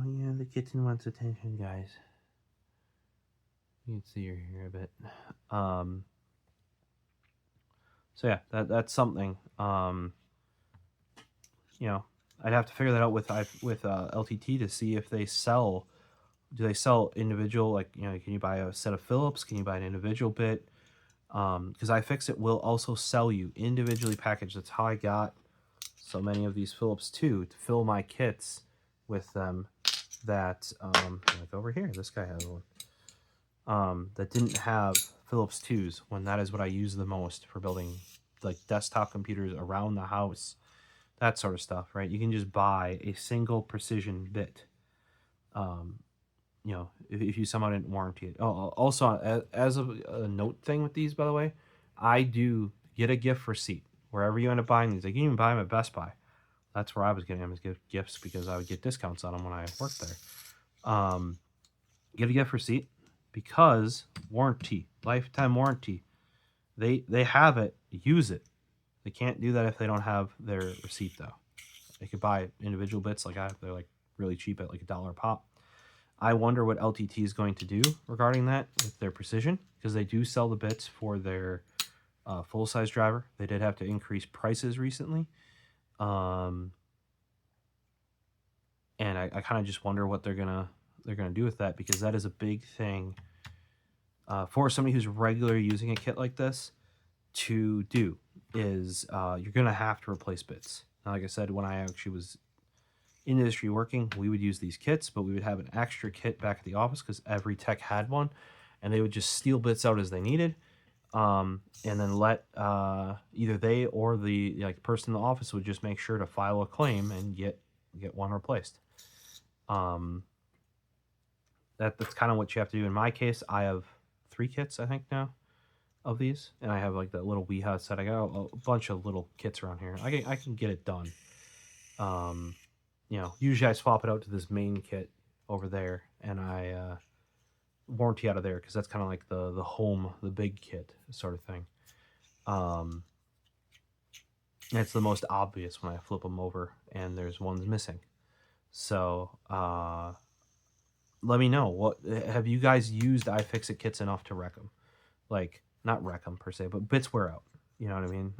yeah, the kitten wants attention, guys. You can see her here a bit. So yeah, that's something. You know, I'd have to figure that out with LTT to see if they sell. Do they sell individual, like, you know, can you buy a set of Phillips? Can you buy an individual bit? Because iFixit will also sell you individually packaged. That's how I got so many of these Phillips too, to fill my kits with them. That like over here, this guy has one that didn't have Phillips 2s, when that is what I use the most for building like desktop computers around the house, that sort of stuff, right? You can just buy a single precision bit. You know, if you somehow didn't warranty it. Oh, also, as a note thing with these, by the way, I do get a gift receipt wherever you end up buying these. Like, you can even buy them at Best Buy. That's where I was getting them as gifts, because I would get discounts on them when I worked there. Get a gift receipt, because warranty, lifetime warranty. They have it. Use it. They can't do that if they don't have their receipt, though. They could buy individual bits like they're like really cheap at like $1 a pop. I wonder what LTT is going to do regarding that with their precision, because they do sell the bits for their full-size driver. They did have to increase prices recently. And I kind of just wonder what they're gonna do with that, because that is a big thing for somebody who's regularly using a kit like this to do. Is you're gonna have to replace bits. Now, like I said, when I actually was in industry working, we would use these kits, but we would have an extra kit back at the office because every tech had one, and they would just steal bits out as they needed, and then let either they or the person in the office would just make sure to file a claim and get one replaced. That's kind of what you have to do. In my case, I have 3 kits, I think, now of these, and I have like that little Wiha set. I got a bunch of little kits around here. I can get it done. You know, usually I swap it out to this main kit over there, and I warranty out of there, because that's kind of like the home, the big kit sort of thing. It's the most obvious when I flip them over and there's ones missing. So let me know, what have you guys used iFixit kits enough to wreck them? Like, not wreck them per se, but bits wear out. You know what I mean?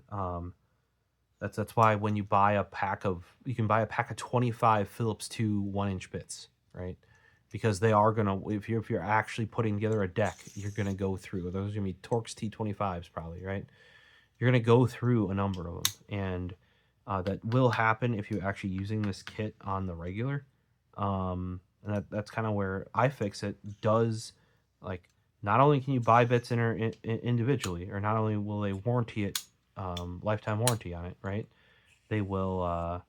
That's why when you buy a pack of, you can buy a pack of 25 Phillips 2 1-inch bits, right? Because they are gonna, if you're actually putting together a deck, you're gonna go through. Those are gonna be Torx T25s probably, right? You're gonna go through a number of them, and that will happen if you're actually using this kit on the regular. And that's kind of where iFixit does, like, not only can you buy bits individually, or not only will they warranty it, lifetime warranty on it, right? They will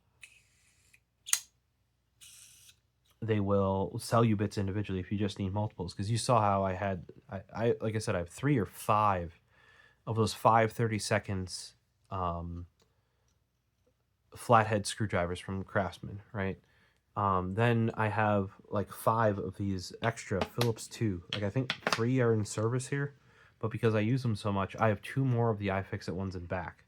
sell you bits individually if you just need multiples. Because you saw how I had, I like I said, I have 3 or 5 of those 5 30-seconds flathead screwdrivers from Craftsman, right? Then I have like 5 of these extra Phillips 2. Like, I think 3 are in service here, but because I use them so much, I have 2 more of the iFixit ones in back.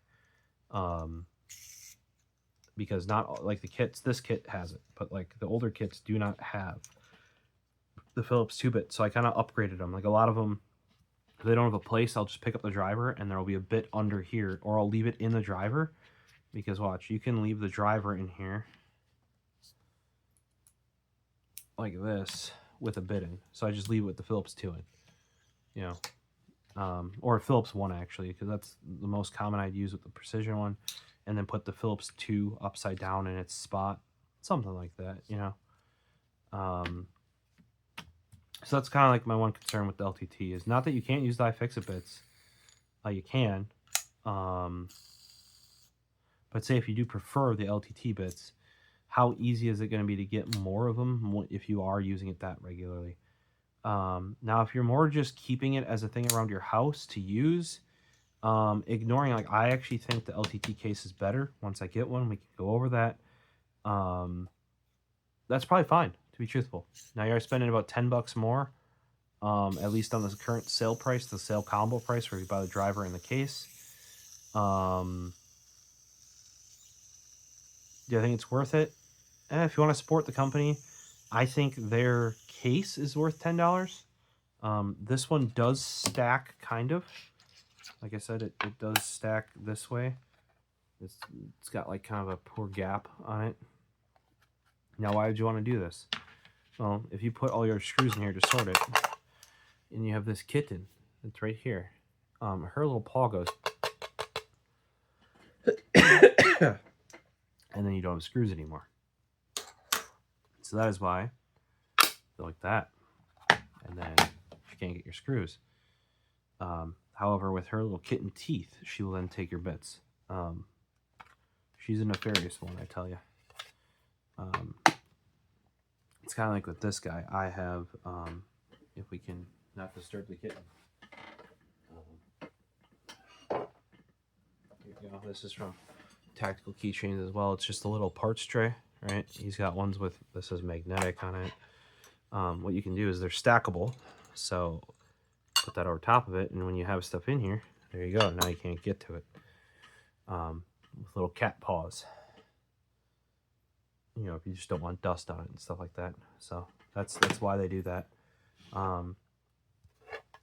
Because not like the kits, this kit has it, but like the older kits do not have the Phillips 2-bit. So I kind of upgraded them. Like, a lot of them, if they don't have a place, I'll just pick up the driver and there'll be a bit under here, or I'll leave it in the driver. Because watch, you can leave the driver in here like this with a bit in. So I just leave it with the Phillips 2 in, you know, or Phillips 1 actually, because that's the most common I'd use with the precision one, and then put the Phillips 2 upside down in its spot, something like that, you know. So that's kind of like my one concern with the LTT, is not that you can't use the iFixit bits, you can, but say if you do prefer the LTT bits, how easy is it going to be to get more of them if you are using it that regularly? Now, if you're more just keeping it as a thing around your house to use, ignoring, like, I actually think the LTT case is better. Once I get one, we can go over that. That's probably fine, to be truthful. Now you're spending about $10 more, at least on the current sale price, the sale combo price, where you buy the driver and the case. Do I think it's worth it? if you want to support the company, I think their case is worth $10. This one does stack, kind of. Like I said, it does stack this way. It's got like kind of a poor gap on it. Now, why would you want to do this? Well, if you put all your screws in here to sort it, and you have this kitten that's right here, her little paw goes, and then you don't have screws anymore. So that is why they're like that, and then you can't get your screws. However, with her little kitten teeth, she will then take your bits. She's a nefarious one, I tell you. It's kind of like with this guy. I have, if we can not disturb the kitten. Here you go. This is from Tactical Keychains as well. It's just a little parts tray, right? He's got ones with, this is magnetic on it. What you can do is they're stackable. So put that over top of it, and when you have stuff in here, there you go. Now you can't get to it. With little cat paws. You know, if you just don't want dust on it and stuff like that. So that's why they do that.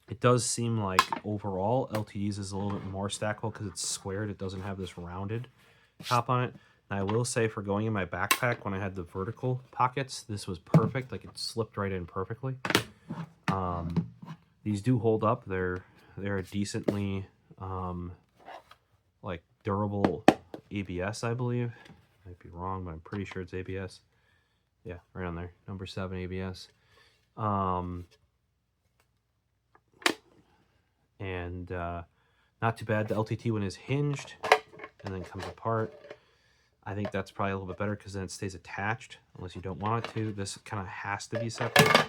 It does seem like overall LTT's is a little bit more stackable because it's squared. It doesn't have this rounded top on it. And I will say, for going in my backpack when I had the vertical pockets, this was perfect. Like, it slipped right in perfectly. These do hold up. They're a decently like durable ABS, I believe. Might be wrong, but I'm pretty sure it's ABS. Yeah, right on there. Number 7 ABS. And not too bad. The LTT one is hinged and then comes apart. I think that's probably a little bit better because then it stays attached unless you don't want it to. This kind of has to be separate.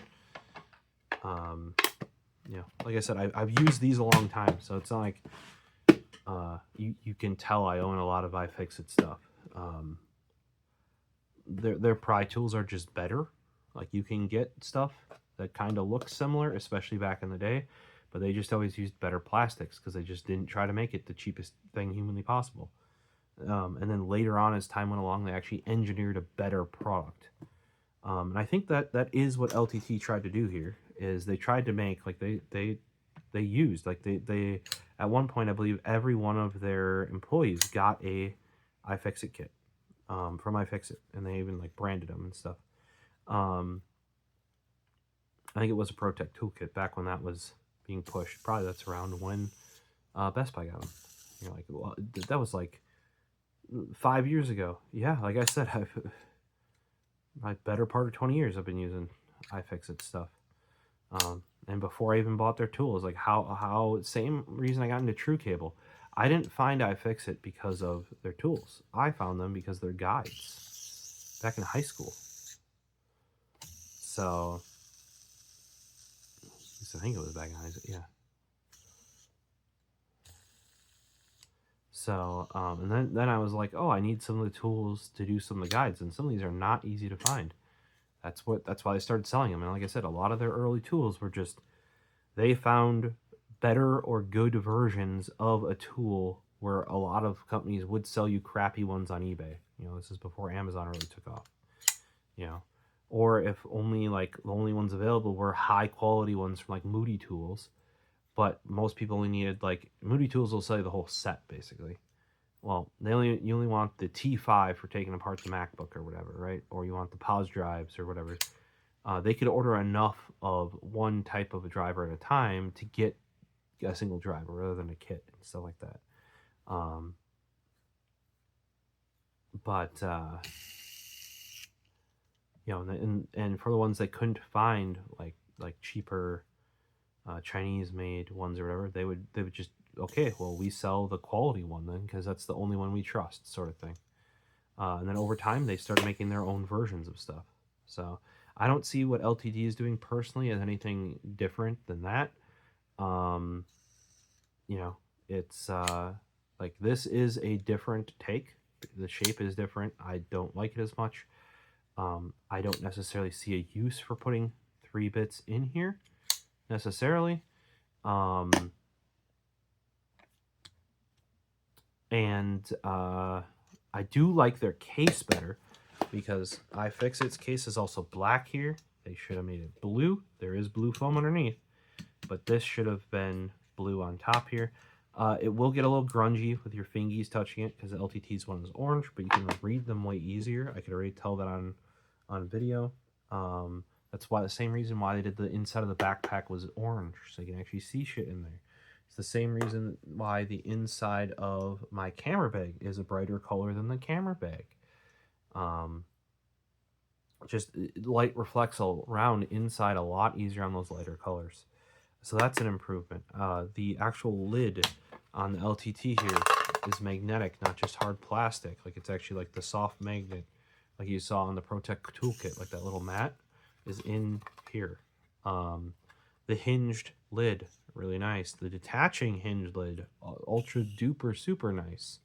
You know, like I said, I've used these a long time, so it's not like you can tell I own a lot of iFixit stuff. Their pry tools are just better. Like, you can get stuff that kind of looks similar, especially back in the day, but they just always used better plastics because they just didn't try to make it the cheapest thing humanly possible. And then later on, as time went along, they actually engineered a better product. And I think that is what LTT tried to do here, is they tried to make, like, they used, like, they at one point, I believe every one of their employees got a iFixit kit from iFixit, and they even, like, branded them and stuff. I think it was a Pro Tech Toolkit back when that was being pushed. Probably that's around when Best Buy got them. You're like, well, that was like 5 years ago. Yeah, like I said, my better part of 20 years I've been using iFixit stuff. And before I even bought their tools, like how same reason I got into True Cable. I didn't find iFixit because of their tools. I found them because of their guides back in high school. So I think it was back in high school, yeah. So, and then I was like, oh, I need some of the tools to do some of the guides, and some of these are not easy to find. That's why they started selling them. And like I said, a lot of their early tools were just, they found better or good versions of a tool where a lot of companies would sell you crappy ones on eBay. You know, this is before Amazon really took off. You know, or if only, like, the only ones available were high quality ones from, like, Moody Tools. But most people only needed, like, Moody Tools will sell you the whole set, basically. Well, you only want the T5 for taking apart the MacBook or whatever, right? Or you want the pause drives or whatever. They could order enough of one type of a driver at a time to get a single driver rather than a kit and stuff like that. You know, and for the ones they couldn't find, like cheaper Chinese-made ones or whatever, they would just, okay, well, we sell the quality one then because that's the only one we trust, sort of thing. And then over time, they started making their own versions of stuff. So I don't see what LTT is doing personally as anything different than that. You know, it's like, this is a different take. The shape is different. I don't like it as much. I don't necessarily see a use for putting 3 bits in here necessarily. And I do like their case better. because iFixit's case is also black here. They should have made it blue. There is blue foam underneath, but this should have been blue on top here. It will get a little grungy with your fingies touching it because the LTT's one is orange, but you can read them way easier. I could already tell that on video. That's why the same reason why they did the inside of the backpack was orange, so you can actually see shit in there. It's the same reason why the inside of my camera bag is a brighter color than the camera bag. Just light reflects around inside a lot easier on those lighter colors. So that's an improvement. The actual lid on the LTT here is magnetic, not just hard plastic. Like it's actually like the soft magnet, like you saw on the Pro Tech Toolkit, like that little mat is in here. The hinged lid, really nice. The detaching hinged lid, ultra duper super nice.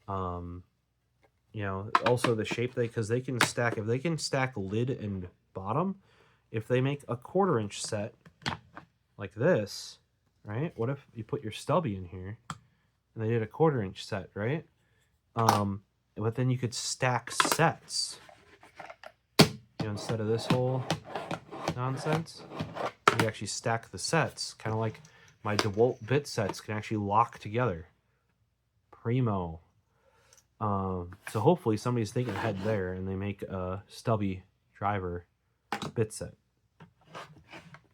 You know, also the shape because they can stack, if they can stack lid and bottom, if they make a 1/4-inch set like this, right? What if you put your stubby in here and they did a 1/4-inch set, right? But then you could stack sets, you know, instead of this whole nonsense. You actually stack the sets, kind of like my DeWalt bit sets can actually lock together. Primo. So hopefully somebody's thinking ahead there and they make a stubby driver bit set.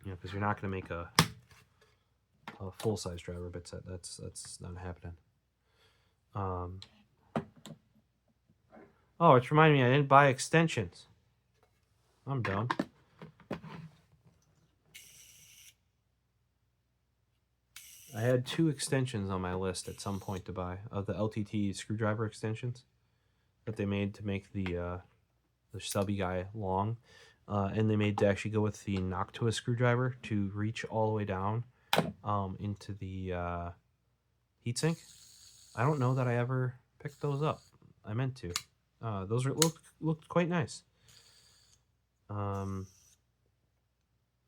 You know, because you're not going to make a full-size driver bit set. That's not happening. Oh, it's reminding me I didn't buy extensions. I'm dumb. I had 2 extensions on my list at some point to buy, of the LTT screwdriver extensions that they made to make the stubby guy long. And they made to actually go with the knockoff screwdriver to reach all the way down into the heatsink. I don't know that I ever picked those up. I meant to. Those looked quite nice.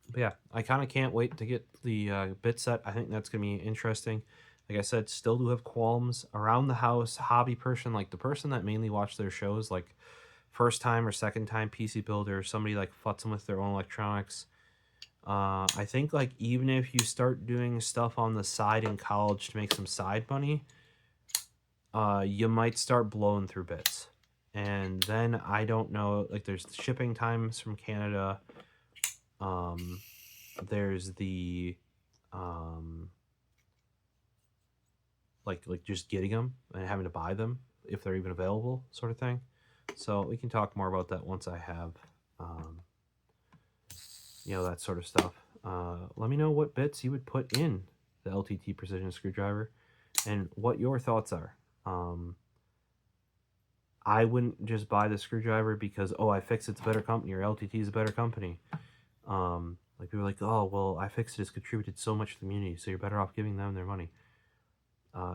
But yeah, I kind of can't wait to get the bit set. I think that's going to be interesting. Like I said, still do have qualms around the house. Hobby person, like the person that mainly watch their shows, like first time or second time PC builder, somebody like futzing with their own electronics. I think like even if you start doing stuff on the side in college to make some side money, you might start blowing through bits. And then I don't know, like there's shipping times from Canada. There's the like just getting them and having to buy them if they're even available, sort of thing. So we can talk more about that once I have you know, that sort of stuff. Let me know what bits you would put in the LTT precision screwdriver and what your thoughts are. I wouldn't just buy the screwdriver because, oh, iFixit's a better company or LTT is a better company. Like people are like, oh, well, iFixit has contributed so much to the community, so you're better off giving them their money.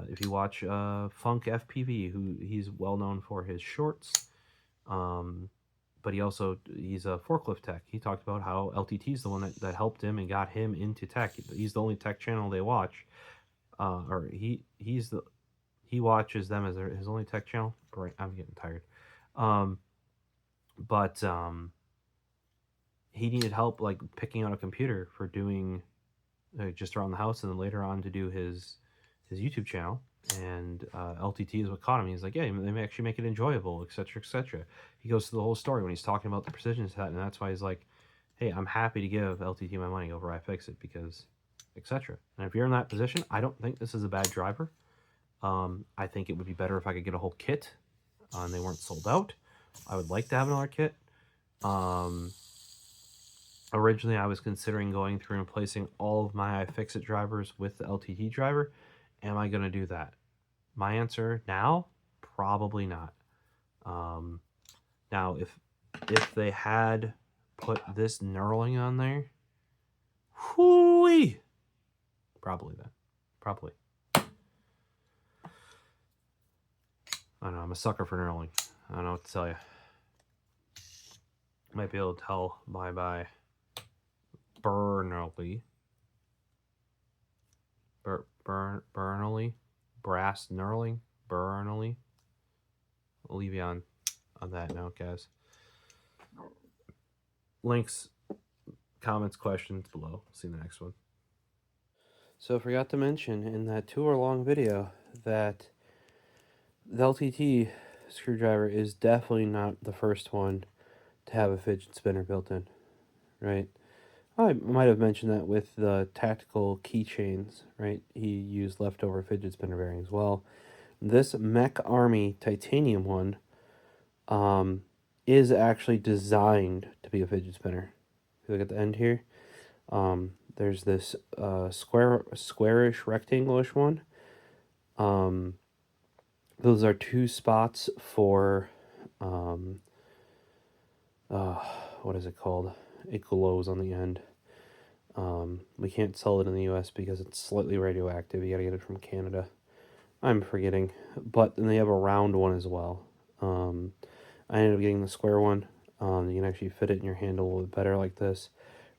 If you watch Funk FPV, he's well known for his shorts, but he's a forklift tech. He talked about how LTT is the one that helped him and got him into tech. He's the only tech channel they watch, or he watches them as his only tech channel. Right, I'm getting tired. But he needed help like picking out a computer for doing just around the house, and then later on to do his YouTube channel. And LTT is what caught him. He's like, yeah, they may actually make it enjoyable, etc., etc. He goes through the whole story when he's talking about the precision set, and that's why he's like, hey, I'm happy to give LTT my money over iFixit because, etc. And if you're in that position, I don't think this is a bad driver. I think it would be better if I could get a whole kit and they weren't sold out. I would like to have another kit. Originally, I was considering going through and replacing all of my iFixit drivers with the LTT driver. Am I going to do that? My answer now, probably not. Now, if they had put this knurling on there, whoo-wee, probably then. Probably. I don't know, I'm a sucker for knurling. I don't know what to tell you. Might be able to tell by Burnley. Burnley. Brass knurling. Burnley. I'll leave you on on that note, guys. Links, comments, questions below. See you in the next one. So I forgot to mention in that 2-hour-long video that the LTT screwdriver is definitely not the first one to have a fidget spinner built in, right? I might have mentioned that with the tactical keychains, right? He used leftover fidget spinner bearings. Well, this Mech Army titanium one is actually designed to be a fidget spinner. If you look at the end here, there's this squarish, rectangle-ish one. Those are 2 spots for, what is it called? It glows on the end. We can't sell it in the US because it's slightly radioactive. You gotta get it from Canada. I'm forgetting. But then they have a round one as well. I ended up getting the square one. You can actually fit it in your hand a little bit better like this.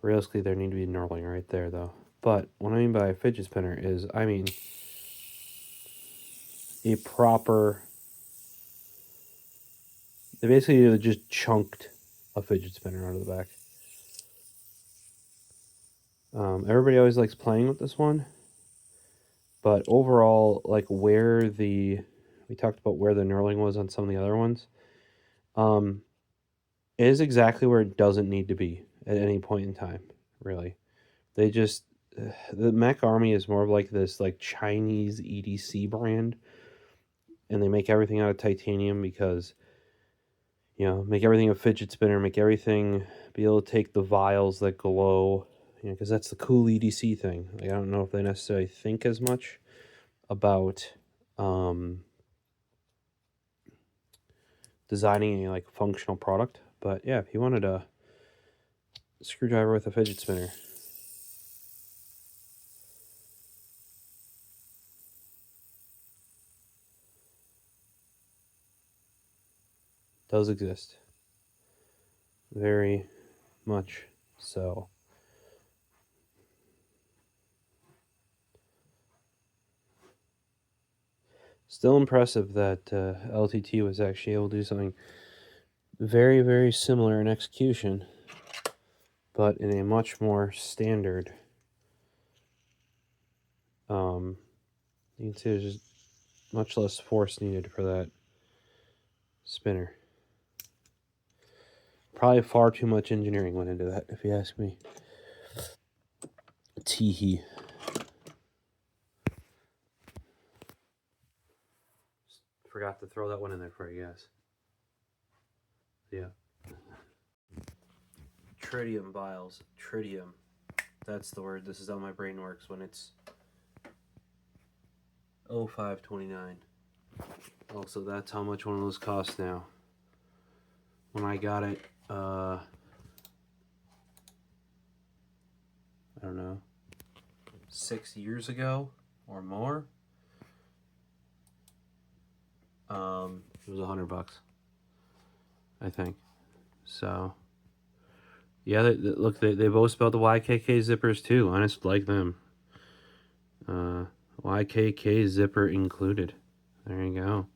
Realistically, there need to be knurling right there, though. But what I mean by a fidget spinner is, I mean a proper... They basically just chunked a fidget spinner out of the back. Everybody always likes playing with this one. But overall, like where the... We talked about where the knurling was on some of the other ones. It is exactly where it doesn't need to be at any point in time, really. They just... The Mech Army is more of like this like Chinese EDC brand. And they make everything out of titanium because, you know, make everything a fidget spinner, make everything be able to take the vials that glow, you know, because that's the cool EDC thing. Like, I don't know if they necessarily think as much about designing a like functional product. But yeah, if you wanted a screwdriver with a fidget spinner, does exist. Very much so. Still impressive that LTT was actually able to do something very, very similar in execution, but in a much more standard. You can see there's just much less force needed for that spinner. Probably far too much engineering went into that, if you ask me. Teehee. Forgot to throw that one in there for you guys. Yeah. Tritium vials. Tritium. That's the word. This is how my brain works when it's 0529. Also, that's how much one of those costs now. When I got it, I don't know, 6 years ago or more, it was $100, I think. So, yeah, look, they boast about the YKK zippers too. I just like them. YKK zipper included. There you go.